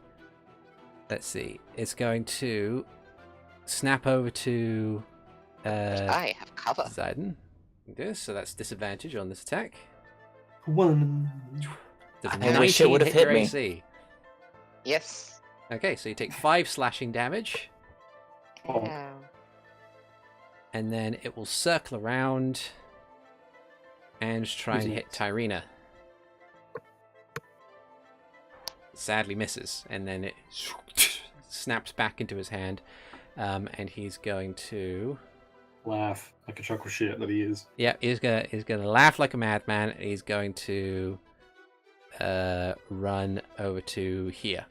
Let's see. It's going to snap over to I have cover. Ziden. Yes, so that's disadvantage on this attack. Does I wish it 19 would've hit your hit me. AC? Yes. Okay, so you take 5 slashing damage, Oh. Ow. and then it will circle around and try and hit Tyrina. Sadly misses, and then it snaps back into his hand, and he's going to laugh like a chuckle shit that he is. Yeah, he's gonna laugh like a madman. He's going to run over to here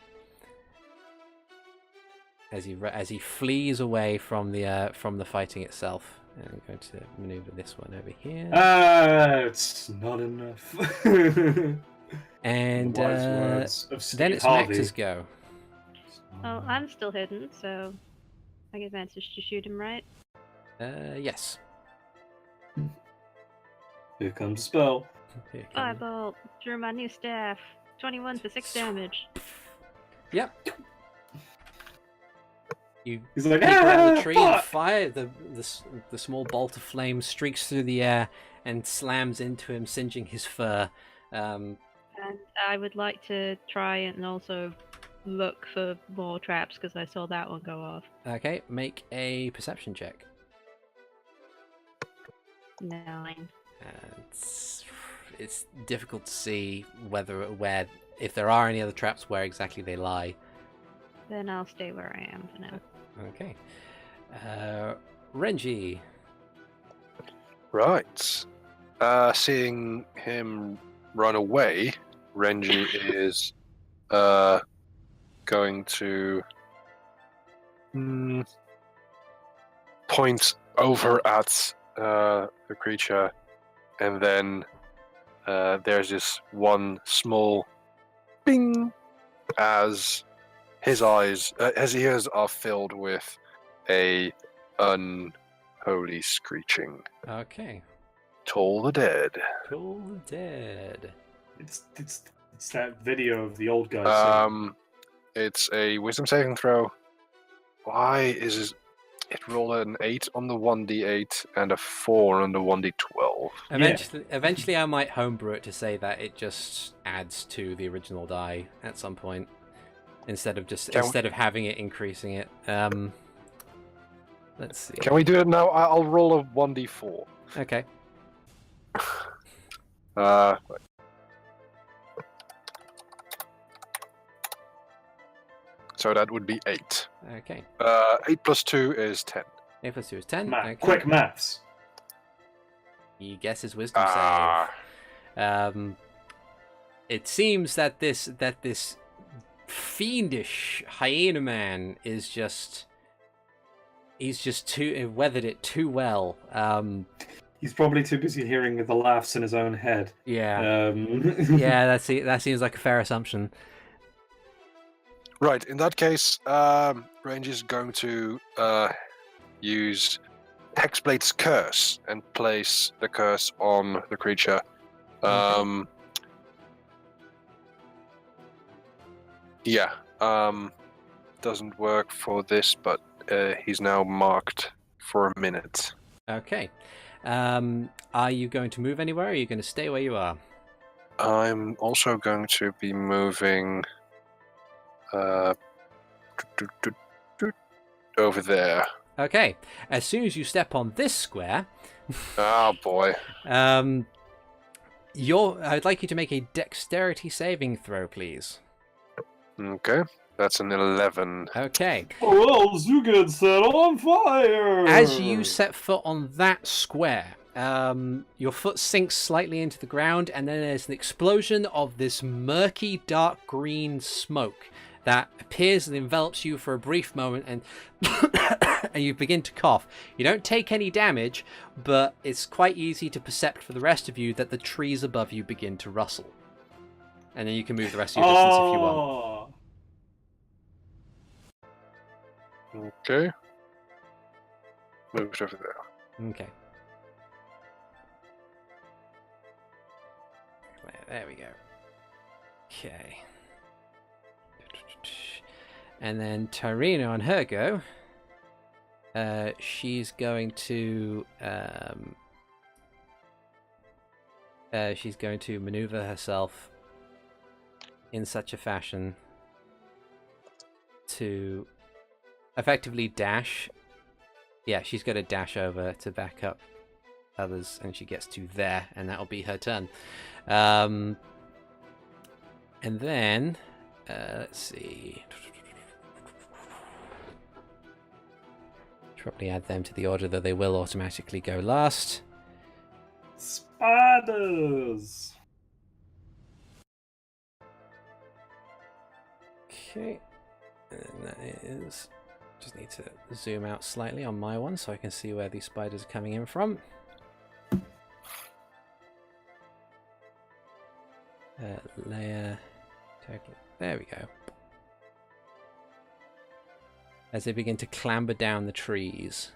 as he flees away from the fighting itself. And I'm going to maneuver this one over here. It's not enough. And The wise words of Steve then it's Harvey. Max's go. Well, I'm still hidden, so I get advantage to shoot him, right? Yes. Here comes a spell. Here comes- Firebolt through my new staff. 21 for 6 damage. Yep. You He's like, peek around the "Ah, tree and fuck!" fire. The small bolt of flame streaks through the air and slams into him, singeing his fur. And I would like to try and also look for more traps because I saw that one go off. Okay, make a perception check. 9. It's difficult to see if there are any other traps, where exactly they lie. Then I'll stay where I am for now. Okay. Renji. Right. Seeing him run away, Renji is going to point over at the creature, and then there's this one small bing as his ears are filled with a unholy screeching. Okay. Toll the dead. Toll the dead. It's that video of the old guy. It's a wisdom saving throw. Why is it rolled an 8 on the 1d8 and a 4 on the 1d12? Eventually, I might homebrew it to say that it just adds to the original die at some point, instead of having it increasing it. Let's see. Can we do it now? I'll roll a 1d4. Okay. Right. So that would be 8. Okay. 8 plus 2 is 10. 8 plus 2 is 10. Math. Okay. Quick maths. He guesses wisdom save. It seems that this fiendish hyena man is just weathered it too well. He's probably too busy hearing the laughs in his own head. Yeah. Yeah, that seems like a fair assumption. Right, in that case, Range is going to use Hexblade's Curse and place the curse on the creature. Doesn't work for this, but he's now marked for a minute. Okay. Are you going to move anywhere, or are you going to stay where you are? I'm also going to be moving over there. Okay. As soon as you step on this square, Oh boy. I'd like you to make a dexterity saving throw, please. Okay, that's an 11. Okay. Oh, well, you get set on fire! As you set foot on that square, your foot sinks slightly into the ground, and then there's an explosion of this murky, dark green smoke that appears and envelops you for a brief moment, and and you begin to cough. You don't take any damage, but it's quite easy to percept for the rest of you that the trees above you begin to rustle. And then you can move the rest of your distance if you want. Okay. Moved over there. Okay. There we go. Okay. And then Tyrina on her go. She's going to maneuver herself in such a fashion to effectively dash. Yeah, she's going to dash over to back up others, and she gets to there, and that'll be her turn. And then let's see. probably add them to the order, though they will automatically go last. Spiders! Okay. And that is... Just need to zoom out slightly on my one so I can see where these spiders are coming in from. Layer... There we go. As they begin to clamber down the trees.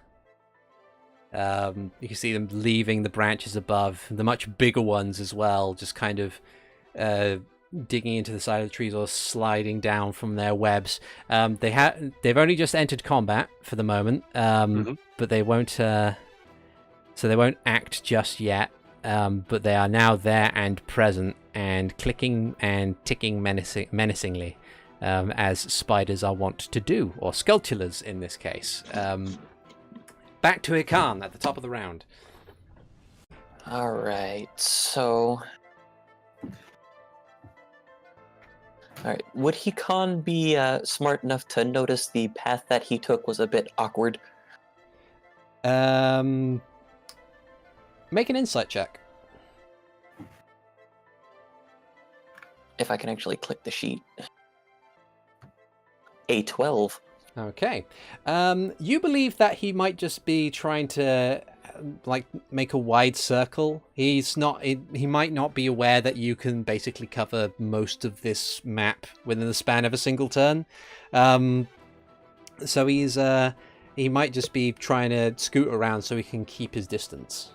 You can see them leaving the branches above, the much bigger ones as well, just kind of digging into the side of the trees or sliding down from their webs. They've only just entered combat for the moment, but they won't. So they won't act just yet. But they are now there and present and clicking and ticking menacingly, as spiders are wont to do, or sculptulars in this case. Back to Hikan at the top of the round. Alright, so... Alright, would Hikan be smart enough to notice the path that he took was a bit awkward? Make an insight check. If I can actually click the sheet. A 12. Okay. You believe that he might just be trying to like make a wide circle. He might not be aware that you can basically cover most of this map within the span of a single turn. So he might just be trying to scoot around so he can keep his distance.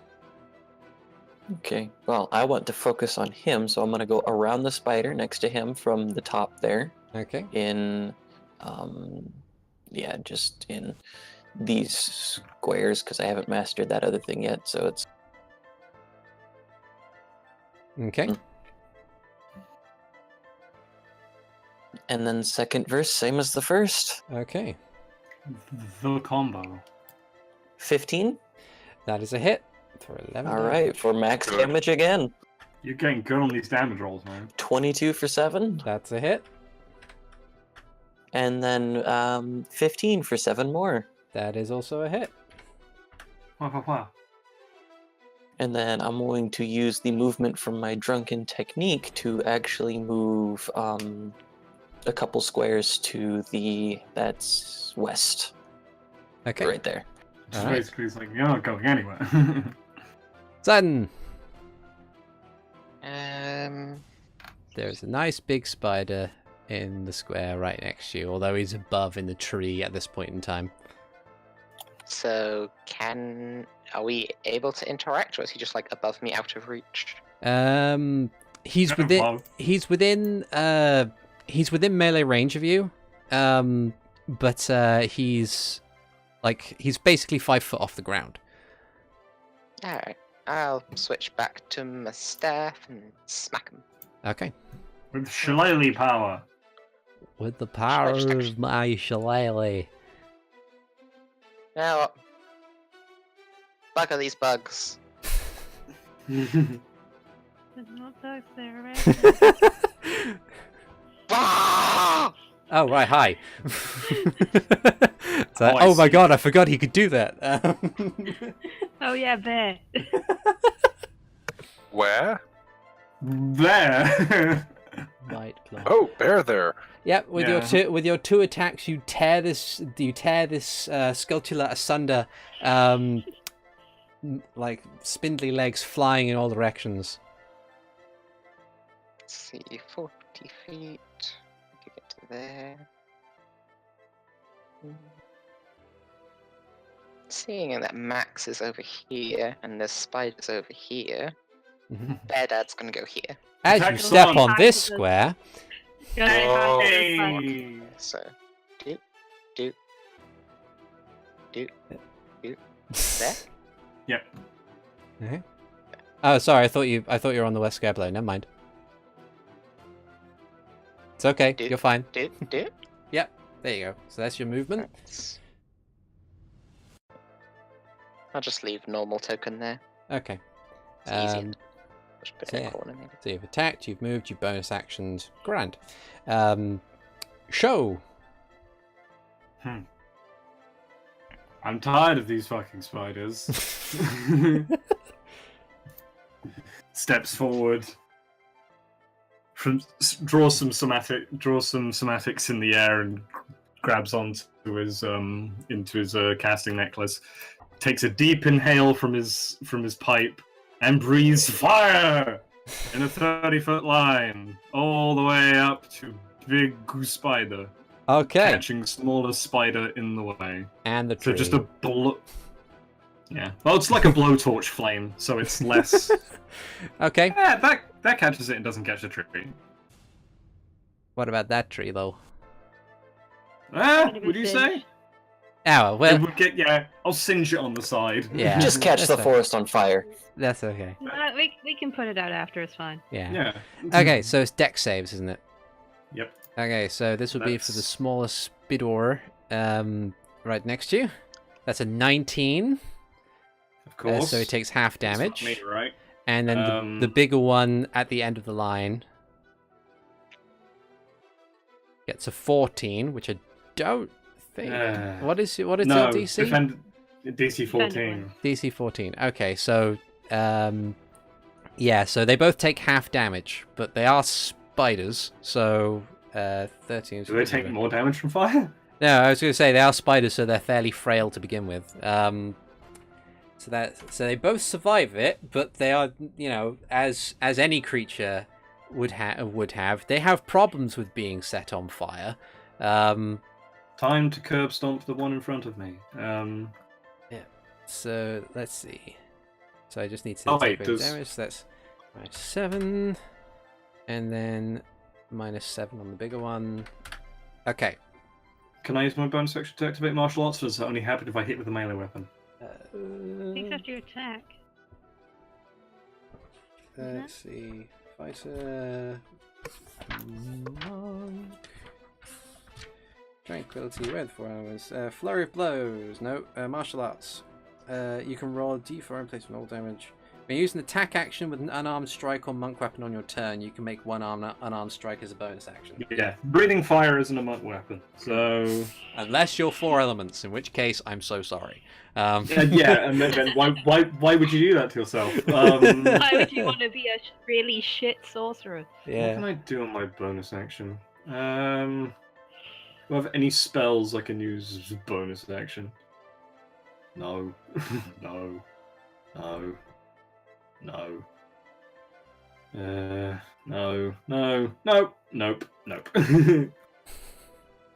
Okay, well, I want to focus on him, so I'm going to go around the spider next to him from the top there. Okay. In, just in these squares, because I haven't mastered that other thing yet, so it's... Okay. And then second verse, same as the first. Okay. The combo. 15? That is a hit for 11. Alright, for max damage again. You're getting good on these damage rolls, man. 22 for 7. That's a hit. And then 15 for 7 more. That is also a hit. Wow. And then I'm going to use the movement from my drunken technique to actually move a couple squares to that's west. Okay. Right there. Just Alright. basically, it's like, you're not going anywhere. Ziden! Um, There's a nice big spider in the square right next to you, although he's above in the tree at this point in time. so are we able to interact, or is he just like above me, out of reach? He's within melee range of you, but he's basically 5 foot off the ground. Alright, I'll switch back to my staff and smack him. Okay. With shillelagh power. With the power Just of my shillelagh. Now, bugger these bugs. There's no bugs there, right? Ah! Oh, right, hi. Oh my god, I forgot he could do that. Oh yeah, bear. Where? There! Right, close. Oh, bear there. Yep, with Yeah. your two attacks, you tear this sculpture asunder, like spindly legs flying in all directions. Let's see, 40 feet. I can get to there. Seeing that Max is over here and the spider's over here, Bear Dad's gonna go here. As you Attack step on. on this square, Hey! So, do. There? Yep. okay. Oh, sorry, I thought you were on the west square below. Never mind. It's okay. Do- You're fine. Do. There you go. So that's your movement. Right. I'll just leave normal token there. Okay. It's easier. Just put it in yeah. a corner maybe. So you've attacked, you've moved, you've bonus actions. Grand. Sho. I'm tired of these fucking spiders. Steps forward. Draws some somatics in the air and grabs onto his into his casting necklace. Takes a deep inhale from his pipe and breathes fire in a 30-foot line all the way up to big spider. Okay. Catching smaller spider in the way. And the So tree. just a Yeah. Well, it's like a blowtorch flame, so it's less. Okay. Yeah, that catches it and doesn't catch the tree. What about that tree, though? Would you say? Oh, It well, would get, I'll singe it on the side. Yeah. Just catch that's the fine. forest on fire. that's okay. We can put it out after. It's fine. Yeah. Yeah. Okay, so it's deck saves, isn't it? Yep. Okay, so this would be for the That's- smallest Spidor right next to you. That's a 19. Of course. So it takes half That's not damage. me, right? And then the bigger one at the end of the line gets a 14, which I don't think. What is no, your DC? DC 14. DC 14. Okay, so yeah, so they both take half damage, but they are spiders, so 13. Do they take more damage from fire? No, I was going to say they are spiders, so they're fairly frail to begin with. So they both survive it, but they are, as any creature would have, they have problems with being set on fire. Time to curb stomp the one in front of me. So let's see. So I just need to Oh, take wait, away the damage. So that's -7, and then -7 on the bigger one. Okay. Can I use my bonus action to activate martial arts, or does it only happen if I hit with a melee weapon? Thanks after your attack. Let's see. Fighter. Monk. Tranquility, red 4 hours. Flurry of blows. No. Martial arts. You can roll D4 in place with all damage. When you use an attack action with an unarmed strike or monk weapon on your turn, you can make one unarmed strike as a bonus action. Yeah, breathing fire isn't a monk weapon, so. Unless you're 4 elements, in which case I'm so sorry. Yeah, and then why would you do that to yourself? Why would you want to be a really shit sorcerer? What Yeah. can I do on my bonus action? Do I have any spells I can use as a bonus action? No. No. No. No. No. No. Nope. Nope. Nope.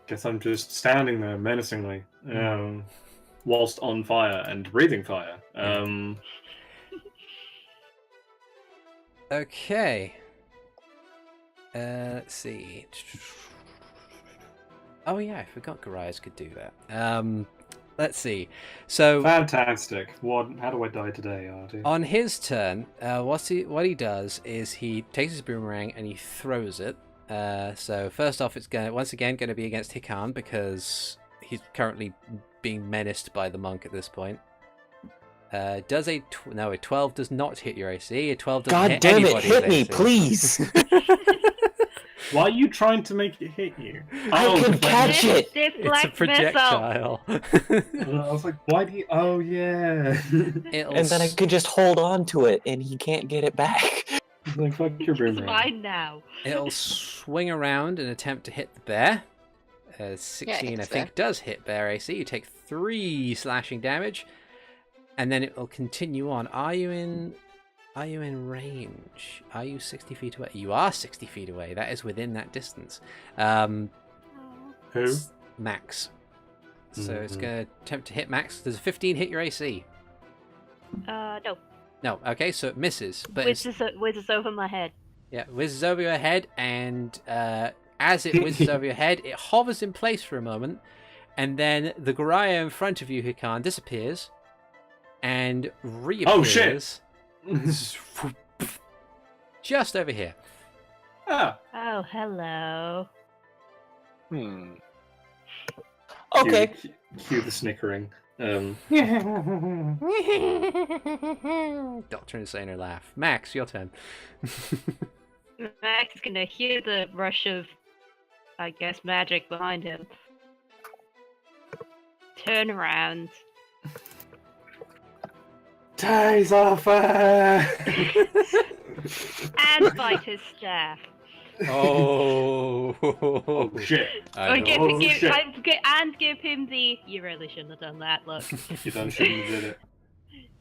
Guess I'm just standing there menacingly, whilst on fire and breathing fire. Okay. Let's see. Oh yeah, I forgot Garias could do that. Let's see. So Fantastic. How do I die today, Artie? on his turn, what he does is he takes his boomerang and he throws it. So first off, it's once again going to be against Hikan because he's currently being menaced by the monk at this point. Does a 12 does not hit your AC. A 12 doesn't God hit damn it, anybody's hit me, AC. please! Why are you trying to make it hit you? I can deflect- catch it! It's a Deflect missile. projectile. I was like, why do you? Oh yeah. And then I could just hold on to it, and he can't get it back. Like, fuck your It's boomerang. mine now. It'll swing around and attempt to hit the bear. 16, I hits think, does hit bear AC. You take 3 slashing damage, and then it will continue on. Are you in range? Are you 60 feet away? You are 60 feet away. That is within that distance. Who? Max. So it's Mhm. going to attempt to hit Max. Does a 15 hit your AC? No. No. Okay, so it misses. But it's, Whizzes over my head. yeah, whizzes over your head, and as it whizzes over your head, it hovers in place for a moment, and then the Goriah in front of you, Hikan, disappears and reappears. Oh, shit. Just over here. Ah. Oh, hello. Okay. Cue the snickering. Dr. Insane laugh. Max, your turn. Max is gonna hear the rush of, I guess, magic behind him. Turn around Taser! And bite his staff. Oh. Oh shit! I know. shit. And give him the. You really shouldn't have done that. Look. You done shouldn't have did it.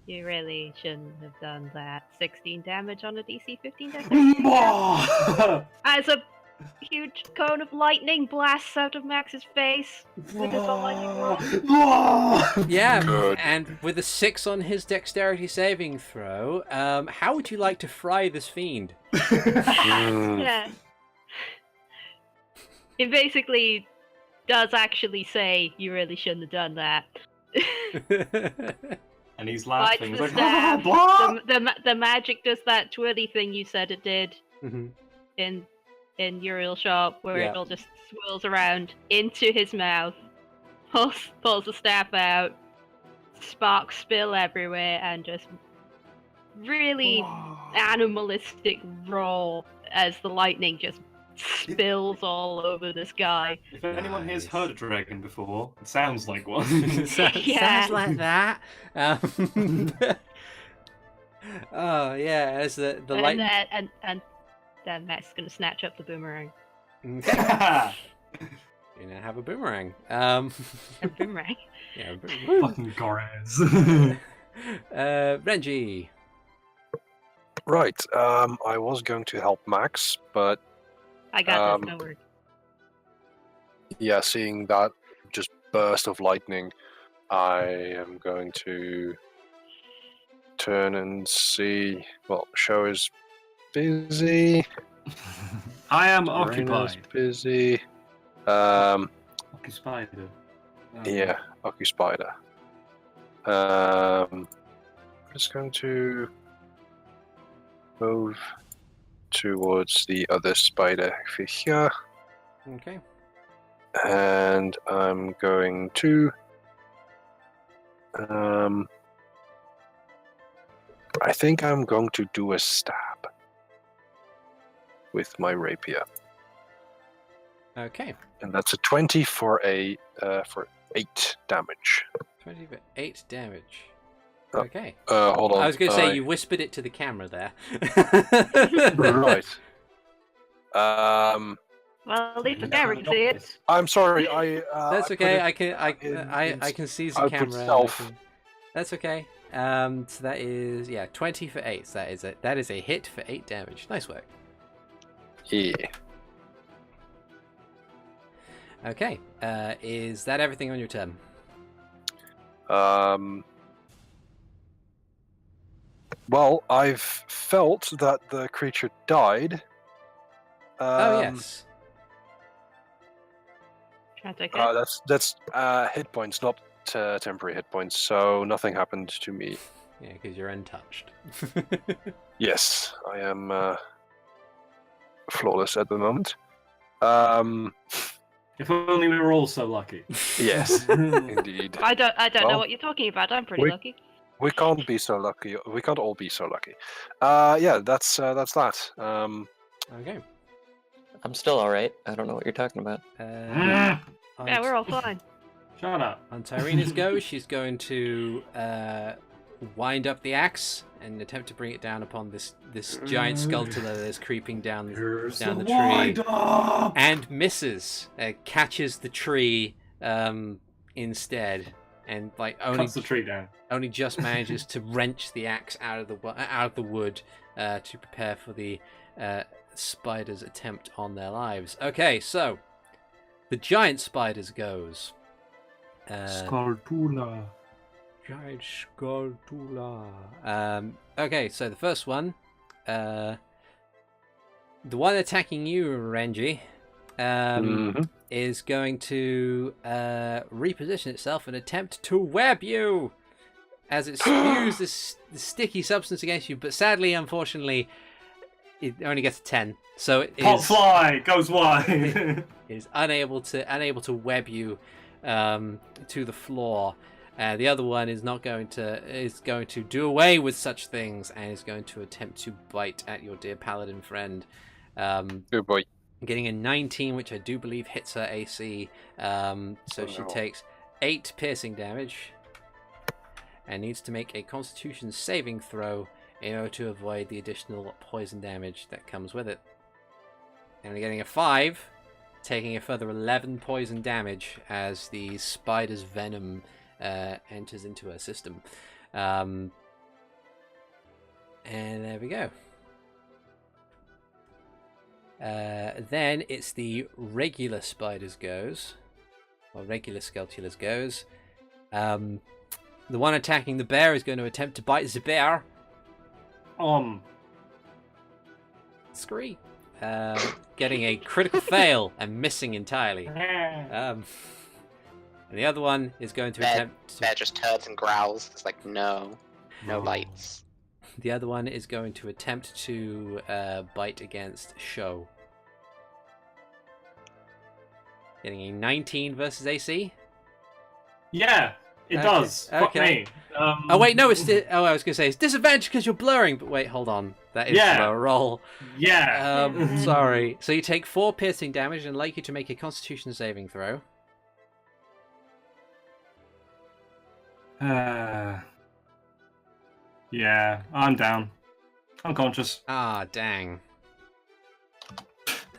You really shouldn't have done that. 16 damage on a DC 15 deck. As a huge cone of lightning blasts out of Max's face with his lightning rod. Yeah, Good. and with a 6 on his dexterity saving throw, how would you like to fry this fiend? Yeah. It basically does actually say you really shouldn't have done that. And he's Bites laughing. He's the like, staff. "Ah, The magic does that twirly thing you said it did Mhm. in Hyrule Shop, where Yeah. it all just swirls around into his mouth, pulls the staff out, sparks spill everywhere, and just really animalistic roar as the lightning just spills all over the sky. If anyone here's Nice. heard a dragon before, it sounds like one. Yeah. Sounds like that. Oh yeah, as the light. And then Matt's gonna snatch up the boomerang. You now have a boomerang. A boomerang. Yeah. Fucking Gorez. Renji. Right. I was going to help Max, but I got this. No worries. yeah, seeing that just burst of lightning, I am going to turn and see. Well, Sho is busy. I am Serena's occupied. busy. Occupied. Yeah, Occuspider. I'm just going to move towards the other spider over here, Okay. and I'm going to I think I'm going to do a stab with my rapier, Okay. and that's a 20 for for 8 damage. 20 for 8 damage. Oh. Okay. Hold on. I was going to say you whispered it to the camera there. Right. Well, at least the camera can see it. I'm sorry. That's I okay. put it I can see the output camera. and self. That's okay. So that is 20 for 8. So that is a hit for 8 damage. Nice work. Yeah. Okay. Is that everything on your turn? Well, I've felt that the creature died. Oh yes. Can I take it? That's hit points, not temporary hit points. So nothing happened to me. Yeah, because you're untouched. Yes, I am flawless at the moment. If only we were all so lucky. Yes, indeed. I don't know Well, what you're talking about. I'm pretty we- lucky. We can't be so lucky. We can't all be so lucky. Yeah, that's that. Okay. I'm still alright. I don't know what you're talking about. Yeah, we're all fine. Shut up. On Tyreena's go, she's going to wind up the axe and attempt to bring it down upon this giant skeleton that is creeping down Here's the the tree, wind up. and misses. Catches the tree instead, and Cuts the tree down. only just manages to wrench the axe out of the wood to prepare for the spider's attempt on their lives. Okay, so the giant spiders goes. Scartula. Giant Scartula. Okay, so the first one, the one attacking you, Renji, is going to reposition itself and attempt to web you as it spews this sticky substance against you. But sadly, unfortunately, it only gets a 10, so it Pot is fly goes wide. is unable to web you to the floor. The other one is going to do away with such things and is going to attempt to bite at your dear paladin friend. Good boy. Getting a 19, which I do believe hits her AC. So she no. takes 8 piercing damage. and needs to make a Constitution saving throw in order to avoid the additional poison damage that comes with it. And getting a 5, taking a further 11 poison damage as the spider's venom enters into her system. And there we go. Then it's the regular spiders goes, or regular Skulltulas goes. The one attacking the bear is going to attempt to bite the bear. Scree. Getting a critical fail and missing entirely. And the other one is going to attempt. Bear just turns and growls. It's like no lights. The other one is going to attempt to bite against Sho. Getting a 19 versus AC. Yeah, it does. Fuck me. Oh wait, no, it's I was gonna say it's disadvantage because you're blurring. But wait, hold on, that is a roll. Yeah. Sorry. So you take 4 piercing damage and I'd like you to make a Constitution saving throw. Yeah, I'm down. I'm conscious. Ah, dang.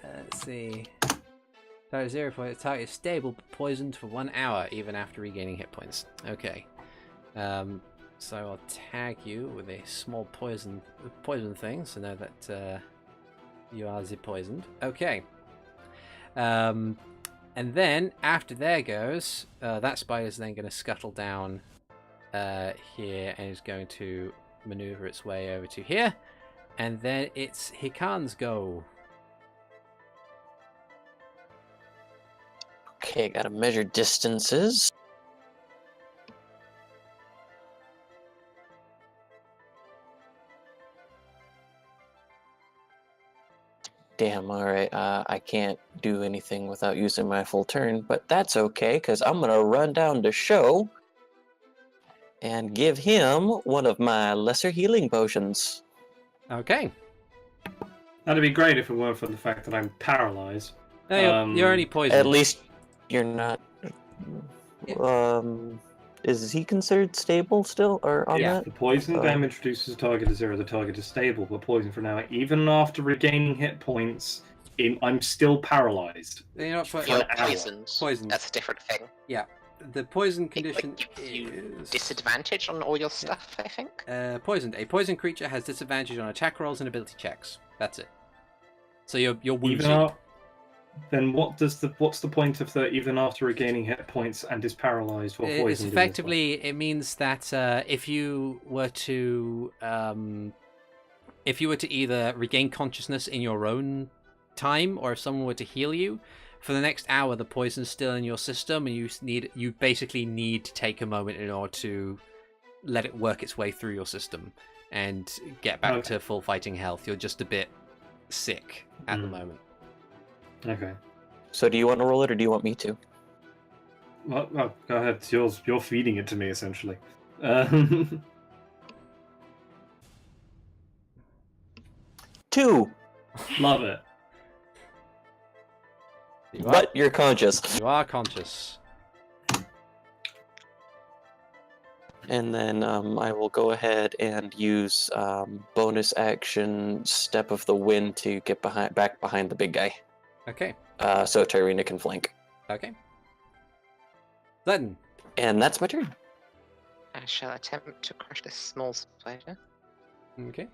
Let's see. Target 0 point. Target is stable but poisoned for 1 hour, even after regaining hit points. Okay. So I'll tag you with a small poison thing, so know that you are poisoned. Okay. And then after there goes, that spider's then going to scuttle down here and is going to maneuver its way over to here, and then it's Hikan's go. Okay, gotta measure distances. Damn, alright, I can't do anything without using my full turn, but that's okay, because I'm gonna run down to Sho and give him one of my lesser healing potions. Okay. That'd be great if it weren't for the fact that I'm paralyzed. No, you're only poisoned. At least you're not... Is he considered stable still, or on that? The poison damage reduces the target to 0. The target is stable, but poison for now. Even after regaining hit points, I'm still paralyzed. You're not You're poisoned. That's a different thing. Yeah. The poison condition is... Disadvantage on all your stuff, I think? Poisoned. A poisoned creature has disadvantage on attack rolls and ability checks. That's it. So you're wounded. Then what's the point of the even after regaining hit points and is paralyzed or poisoned? It's effectively, it means that if you were to either regain consciousness in your own time, or if someone were to heal you, for the next hour the poison's still in your system, and you basically need to take a moment in order to let it work its way through your system and get back to full fighting health. You're just a bit sick at the moment. Okay. So do you want to roll it, or do you want me to? Well, go ahead. It's yours. You're feeding it to me, essentially. 2! Love it. But you're conscious. You are conscious. And then I will go ahead and use bonus action Step of the Wind to get back behind the big guy. Okay. So Tyrina can flank. Okay. Ziden. And that's my turn. I shall attempt to crush this small spider. Okay.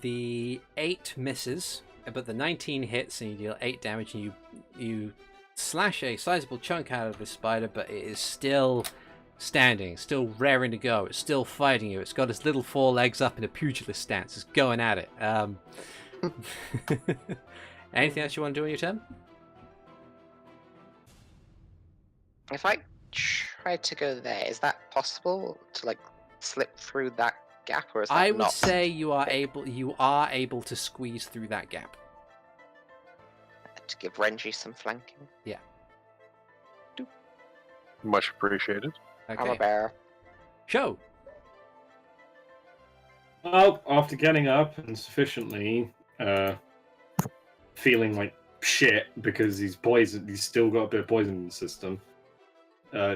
The 8 misses, but the 19 hits, and you deal 8 damage, and you slash a sizable chunk out of this spider, but it is still standing, still raring to go. It's still fighting you. It's got its little 4 legs up in a pugilist stance. It's going at it. Anything else you want to do on your turn? If I try to go there, is that possible to slip through that gap, or is that I would not? say you are able to squeeze through that gap. To give Renji some flanking. Yeah. Much appreciated. Okay. I'm a bear. Sho. Well, after getting up and sufficiently feeling like shit because he's poisoned, he's still got a bit of poison in the system.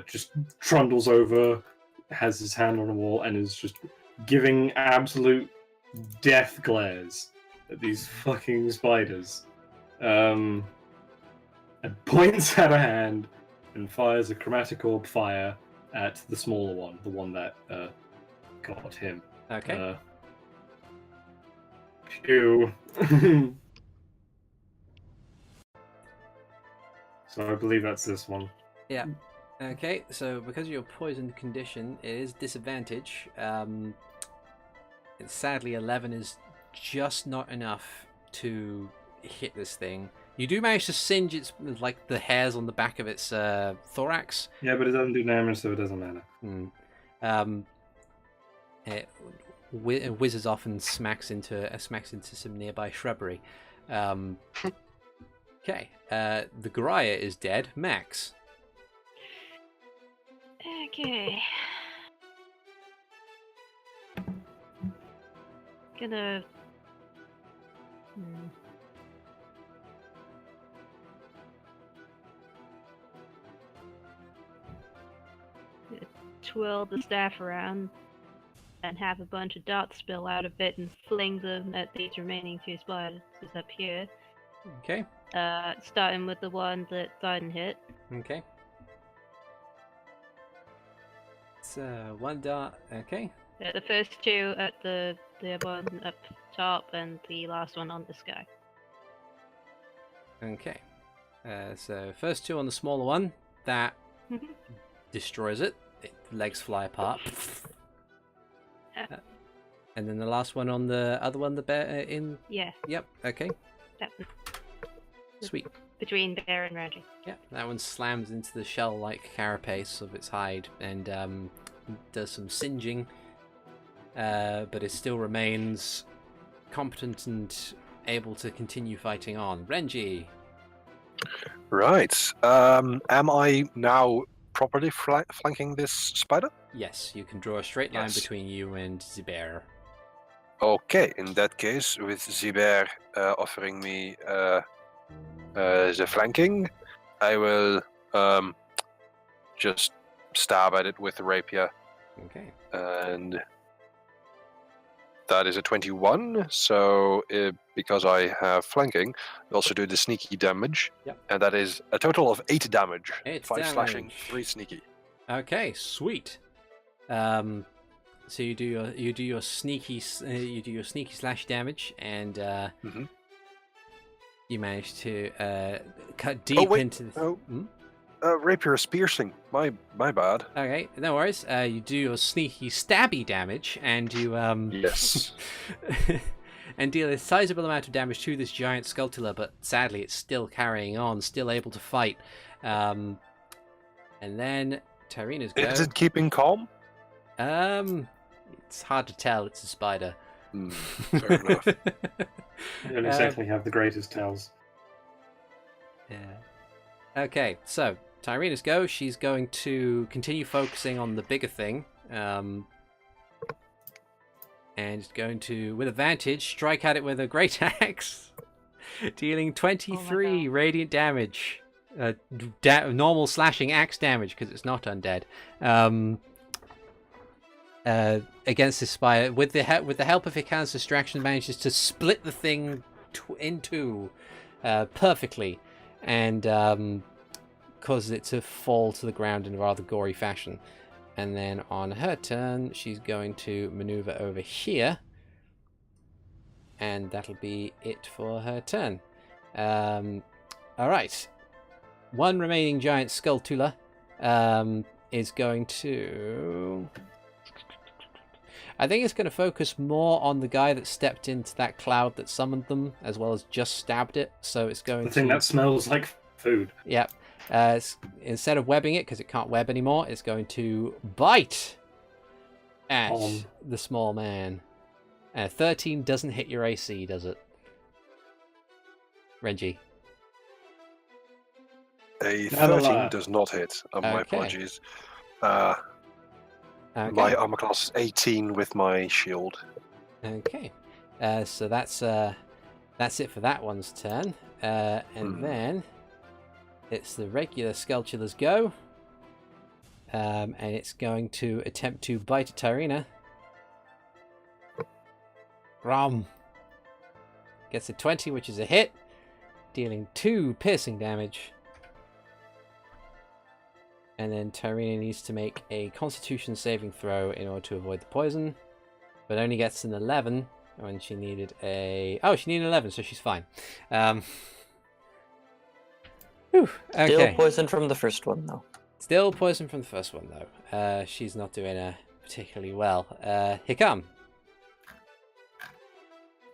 just trundles over, has his hand on the wall, and is just giving absolute death glares at these fucking spiders. And points at a hand and fires a chromatic orb fire at the smaller one, the one that got him. Okay. Pew. So I believe that's this one. Yeah. Okay, so because of your poisoned condition, it is disadvantage. Sadly, 11 is just not enough to hit this thing. You do manage to singe its, like, the hairs on the back of its thorax. Yeah, but it doesn't do damage, so it doesn't matter. It whizzes off and smacks into some nearby shrubbery. Okay, the Goriah is dead. Max. Okay. Gonna. Twirl the staff around and have a bunch of darts spill out of it and fling them at these remaining 2 spiders up here. Okay. Starting with the one that Ziden hit. Okay. It's 1 dart. Okay. The first 2 at the one up top and the last one on this guy. Okay. So first 2 on the smaller one, that destroys it. Legs fly apart. And then the last one on the other one, the bear in. Yeah. Yep. Okay. That one. Sweet. Between Bear and Renji. Yeah. That one slams into the shell-like carapace of its hide and does some singeing, but it still remains competent and able to continue fighting on. Renji. Right. Am I now properly flanking this spider? Yes, you can draw a straight line Yes. between you and the bear. Okay, in that case, with Ziber offering me the flanking, I will just stab at it with the rapier, Okay. and that is a 21. So because I have flanking, I also do the sneaky damage, Yep. and that is a total of 8 damage. 8 5 slashing, damage. 3 sneaky. Okay, sweet. So you do your sneaky slash damage, and you manage to cut deep into. Oh. Rapier is piercing. My bad. Okay, no worries. You do your sneaky stabby damage, and you Yes. and deal a sizable amount of damage to this giant Skulltula, but sadly it's still carrying on, still able to fight. And then Tyreena's go. Is it keeping calm? It's hard to tell. It's a spider. Fair enough. They don't exactly have the greatest tails. Yeah. Okay, so Tyreena's go. She's going to continue focusing on the bigger thing, and is going to, with advantage, strike at it with a great axe, dealing 23 radiant damage. Normal slashing axe damage because it's not undead. Against this spider, with the help of Hikan's distraction, manages to split the thing in two perfectly, and causes it to fall to the ground in a rather gory fashion. And then on her turn, she's going to maneuver over here, and that'll be it for her turn. All right. One remaining giant Skulltula is going to... I think it's going to focus more on the guy that stepped into that cloud that summoned them, as well as just stabbed it. So it's going The thing to... that smells like food. Yep. Instead of webbing it, because it can't web anymore, it's going to bite at the small man. 13 doesn't hit your AC, does it? Renji. A Netherlad. 13 does not hit. My Okay. apologies. Okay. My armor class is 18 with my shield. Okay. So that's it for that one's turn. And then it's the regular Skulltula's go. and it's going to attempt to bite at Tyrina. Rom gets a 20, which is a hit, dealing 2 piercing damage. And then Tyrina needs to make a Constitution saving throw in order to avoid the poison, but only gets an 11 when she needed a... Oh, she needed an 11, so she's fine. Whew, okay. Still poison from the first one, though. Still poison from the first one, though. She's not doing particularly well. Hikan.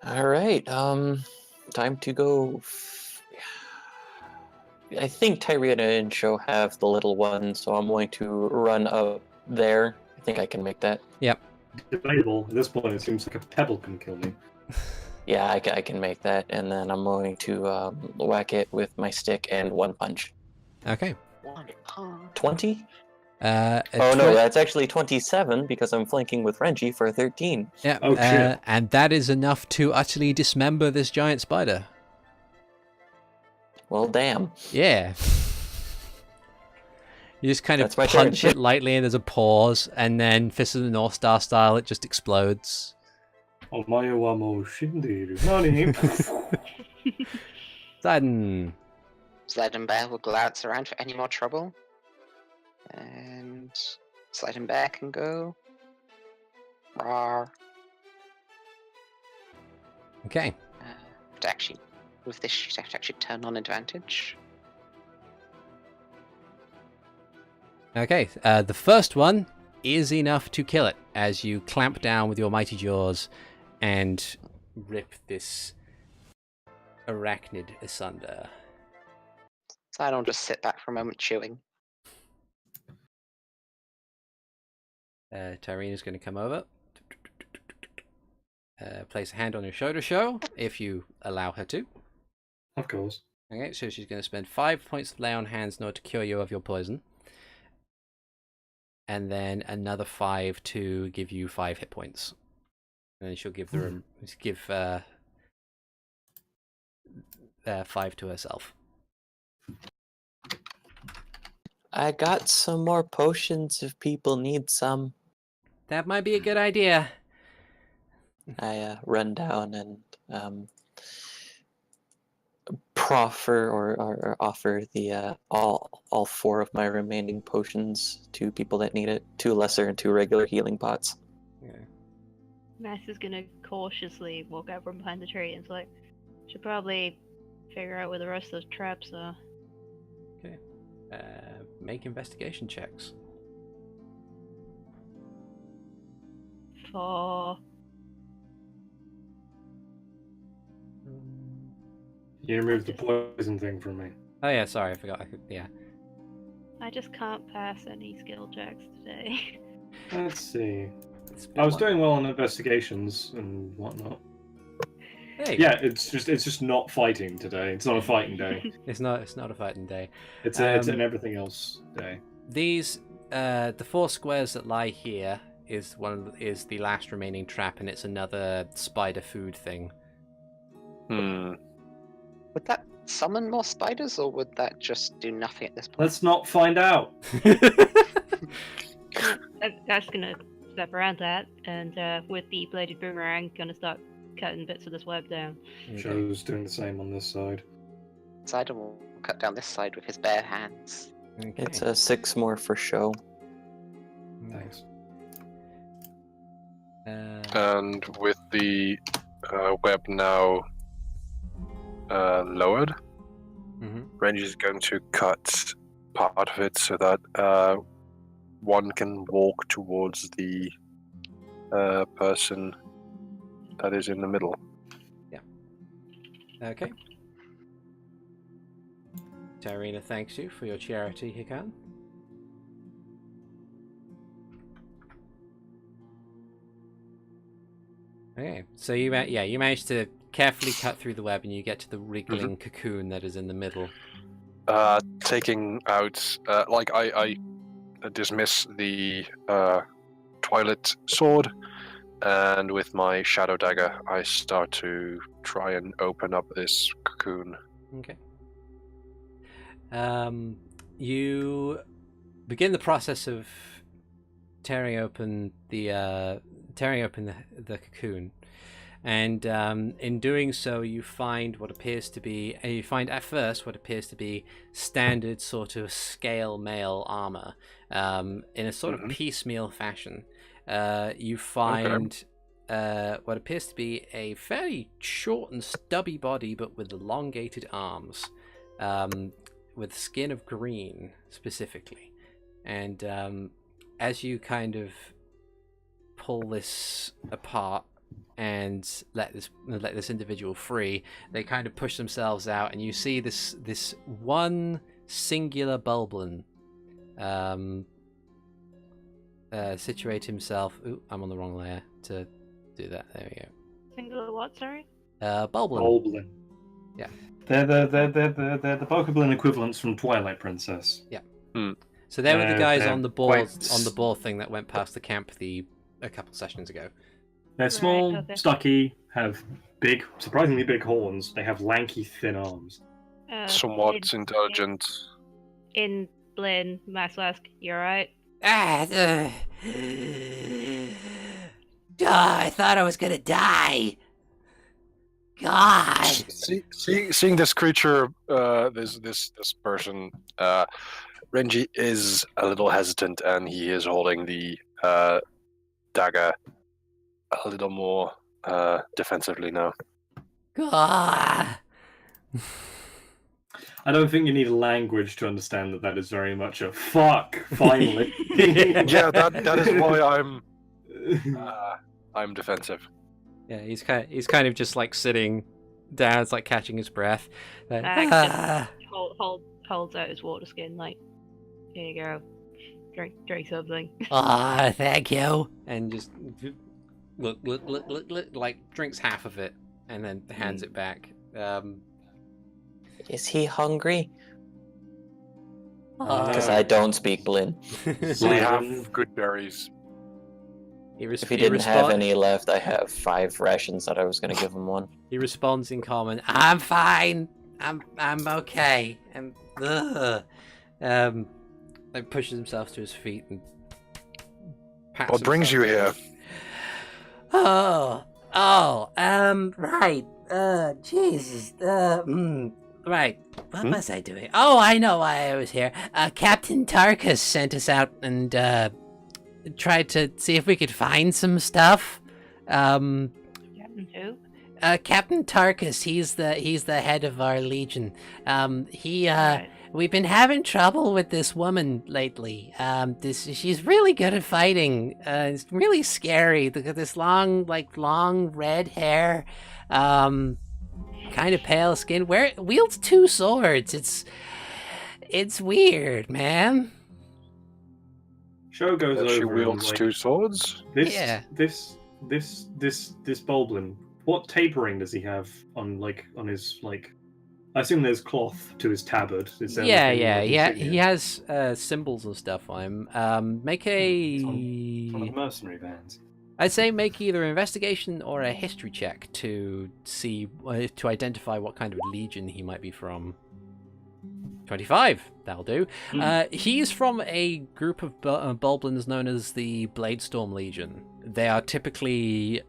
All right. Time to go. I think Tyrina and Sho have the little one, so I'm going to run up there. I think I can make that. Yep. Debatable. At this point, it seems like a pebble can kill me. Yeah, I can make that, and then I'm going to whack it with my stick and one punch. Okay. 20? Oh No, that's actually 27 because I'm flanking with Renji for 13. Yeah. Oh, shit. And that is enough to utterly dismember this giant spider. Well, damn. Yeah. You just kind of That's my punch turn. it lightly, and there's a pause, and then Fist of the North Star style, it just explodes. Omae wa mou shinderu. Nani? Ziden. Ziden Bear will glance around for any more trouble. And Ziden Bear can go. Rawr. Okay. With this, she'd have to actually turn on advantage. Okay, the first one is enough to kill it as you clamp down with your mighty jaws and rip this arachnid asunder. So I don't just sit back for a moment chewing. Tyrina's going to come over. Place a hand on your shoulder, Sho, if you allow her to. Of course. Okay, so she's going to spend 5 points of lay on hands in order to cure you of your poison. And then another 5 to give you 5 hit points. And then she'll give the 5 to herself. I got some more potions if people need some. That might be a good idea. I run down and proffer or offer the all 4 of my remaining potions to people that need it. 2 lesser and 2 regular healing pots. Yeah. Max is gonna cautiously walk out from behind the tree and it's like, should probably figure out where the rest of those traps are. Okay. Make investigation checks. For You removed the poison thing from me. Oh yeah, sorry, I forgot. Yeah. I just can't pass any skill checks today. Let's see. It's I was one. doing well on investigations and whatnot. Hey, Yeah, it's just not fighting today. It's not a fighting day. It's not a fighting day. It's an everything else day. These the 4 squares that lie here is the last remaining trap, and it's another spider food thing. Would that summon more spiders, or would that just do nothing at this point? Let's not find out. That's gonna step around that, and with the bladed boomerang, gonna start cutting bits of this web down. Joe's doing the same on this side. Ziden will cut down this side with his bare hands. Okay. It's a 6 more for Sho. Thanks. And with the web now lowered, Renji is going to cut part of it so that one can walk towards the person that is in the middle. Okay. Tyrina thanks you for your charity, Hikan. Okay, so you managed to carefully cut through the web, and you get to the wriggling cocoon that is in the middle. Taking out, I dismiss the Twilight sword, and with my shadow dagger, I start to try and open up this cocoon. Okay. You begin the process of tearing open the cocoon, and in doing so, you find at first what appears to be standard sort of scale mail armor, in a sort of piecemeal fashion. You find what appears to be a fairly short and stubby body, but with elongated arms, with skin of green specifically. And as you kind of pull this apart and let this individual free, they kind of push themselves out, and you see this one singular Bulblin situate himself. Ooh, I'm on the wrong layer to do that. There we go. Singular what? Sorry. Bulblin. Bulblin. Yeah. They're the Bokoblin equivalents from Twilight Princess. Yeah. So they were the guys they're on the board quite thing that went past the camp a couple sessions ago. They're small, okay. stocky, have big, surprisingly big horns. They have lanky, thin arms. Somewhat intelligent. In Blinn, Maslask, you alright? I thought I was gonna die. God. Seeing this creature, this person, Renji is a little hesitant, and he is holding the dagger a little more defensively now. God. I don't think you need language to understand that is very much a fuck. Finally. Yeah, that is why I'm defensive. Yeah, he's kind of just like sitting down, it's like catching his breath. Holds out his water skin, like, here you go, drink something. Oh, thank you. And just look, like drinks half of it and then hands it back. Is he hungry? Uh, Because I don't speak Blinn. We have good berries. If he didn't have any left, I have 5 rations that I was going to give him one. He responds in common. I'm fine. I'm okay. Like pushes himself to his feet and pats What brings you himself. here? Right. Jesus. Right. What was I doing? Oh, I know why I was here. Captain Tarkus sent us out and, tried to see if we could find some stuff. Captain who? Captain Tarkus, he's the head of our legion. Right. We've been having trouble with this woman lately. She's really good at fighting. It's really scary. Look at this long red hair, kind of pale skin. Wields 2 swords. It's weird, man. Sho goes That over. she and, wields like, 2 swords? Yeah. This Bulblin. What tapering does he have on his like? I assume there's cloth to his tabard. Is there anything like Yeah. insignia? He has symbols and stuff on him. Make It's one of a. the mercenary bands. I'd say make either an investigation or a history check to see to identify what kind of legion he might be from. 25. That'll do. He's from a group of Bulblins known as the Bladestorm Legion. They are typically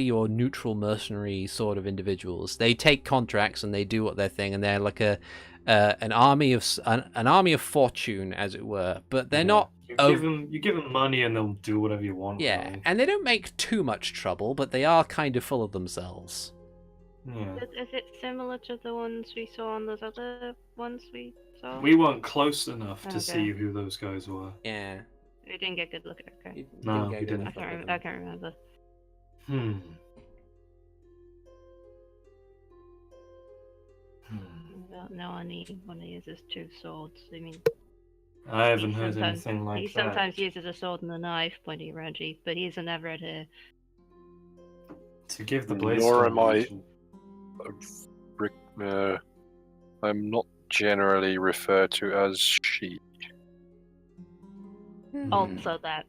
your neutral mercenary sort of individuals. They take contracts and they do what their thing, and they're like an army of fortune, as it were. But they're not. You give them money and they'll do whatever you want. Yeah, really. and they don't make too much trouble, but they are kind of full of themselves. Yeah. Is it similar to the ones we saw on those other ones we saw? We weren't close enough to Okay. see who those guys were. Yeah. We didn't get a good look at it. Okay. No, get we a good didn't. look at them. I can't remember. I don't know anyone who uses 2 swords. I mean, I haven't heard sometimes- anything like he that. sometimes uses a sword and a knife, pointing at Renji, but he's never had a. To give the Blaze. Nor am I. I'm not generally referred to as she. Also that.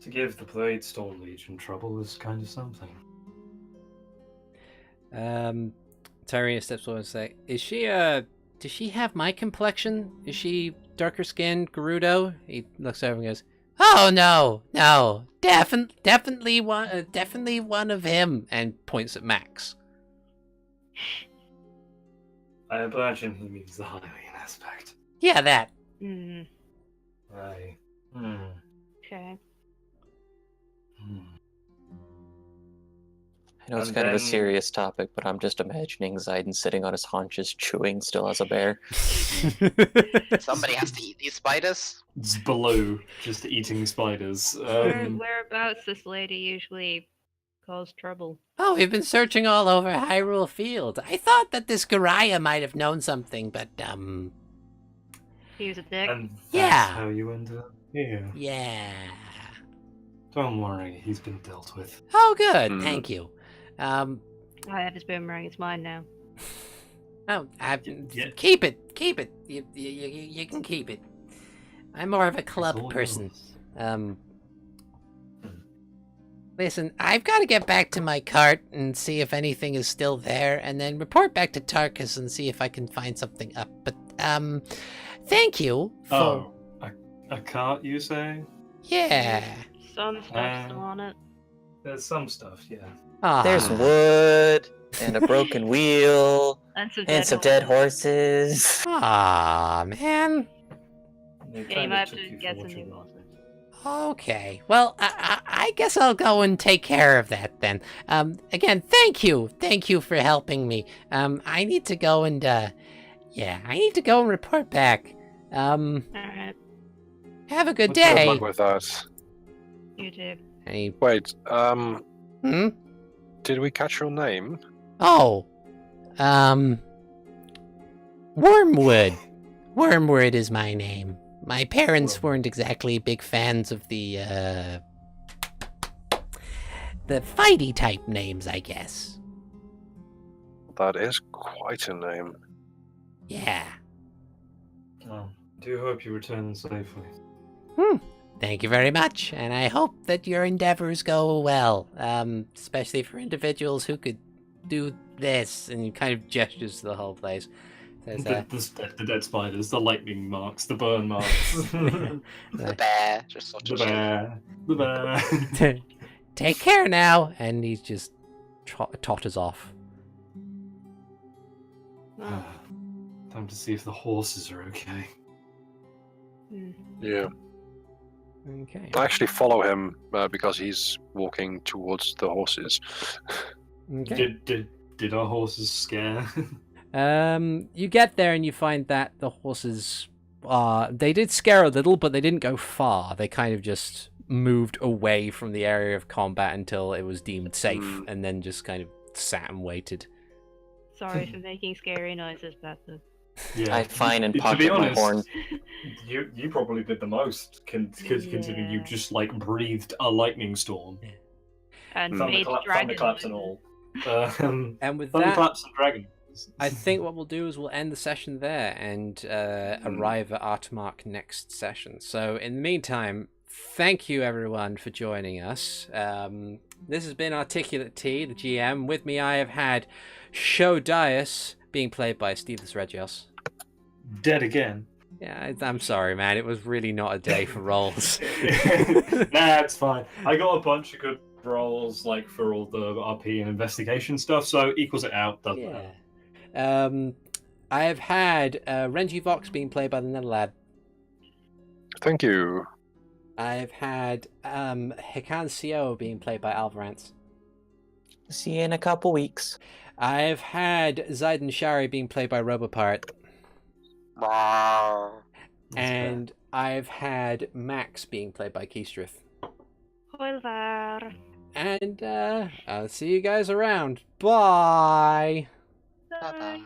To give the Bladestorm Legion trouble is kind of something. Tyrion steps forward and say, "Is she a does she have my complexion? Is she darker skinned, Gerudo? He looks over and goes, "Oh no, definitely one of him," and points at Max. I imagine he means the Hylian aspect. Yeah, that. Mm, Right. okay. I know it's And kind of a then- serious topic, but I'm just imagining Ziden sitting on his haunches, chewing still as a bear. Somebody has to eat these spiders. It's below just eating spiders. Whereabouts this lady usually cause trouble? Oh, we've been searching all over Hyrule Field. I thought that this Garaya might have known something, but, He was a dick. And that's Yeah. how you end up here. yeah. Don't worry, he's been dealt with. Oh, good, thank you. I have his boomerang. It's mine now. Yeah. Keep it. You can keep it. I'm more of a club person. Listen, I've got to get back to my cart and see if anything is still there, and then report back to Tarkus and see if I can find something up. But, thank you for... Oh, a cart, you say? Yeah. Some stuff still on it. There's some stuff, yeah. Aw. There's wood, and a broken wheel, And and some dead horses. Aw, man. They Yeah, you might have took to you for get what some you new wanted. Okay. Well, I guess I'll go and take care of that then. Again, thank you. Thank you for helping me. I need to go and, I need to go and report back. Alright, Have a good Good day. luck with that. you do. And he, Wait, hmm? did we catch your name? Oh, Wormwood. Wormwood is my name. My parents weren't exactly big fans of the fighty type names, I guess. That is quite a name. Yeah. Oh, do hope you return safely. Thank you very much, and I hope that your endeavors go well, especially for individuals who could do this, and he kind of gestures to the whole place. Says, The dead spiders, the lightning marks, the burn marks. The bear just sort The of chilling. bear. The bear. take care now, and he just totters off. Oh, Time to see if the horses are okay. Yeah. Okay. I actually follow him because he's walking towards the horses. Okay. Did our horses scare? You get there and you find that the horses they did scare a little, but they didn't go far. They kind of just moved away from the area of combat until it was deemed safe, and then just kind of sat and waited. sorry for making scary noises, Bethany. Yeah. I find and To be pocket my honest, horn. you probably did the most, considering you Yeah. just like breathed a lightning storm, And made dragon thunderclaps and all. And with that, Thunderclaps and dragons. I think what we'll do is we'll end the session there and arrive at Artermark next session. So in the meantime, thank you everyone for joining us. This has been ArticulateT, the GM. With me I have had Sho Daius, being played by SteveTheSeregios. Dead again. Yeah, I'm sorry, man. It was really not a day for rolls. Nah, it's fine. I got a bunch of good rolls, like for all the RP and investigation stuff, so equals it out. Doesn't matter. Yeah. I have had Renji Vox being played by TheNetherlad. Thank you. I've had Hikan Sio being played by Alvarance. See you in a couple weeks. I've had Ziden Shari being played by Robopart. And I've had Max being played by Keastreth. Holvar. And I'll see you guys around. Bye! Bye-bye.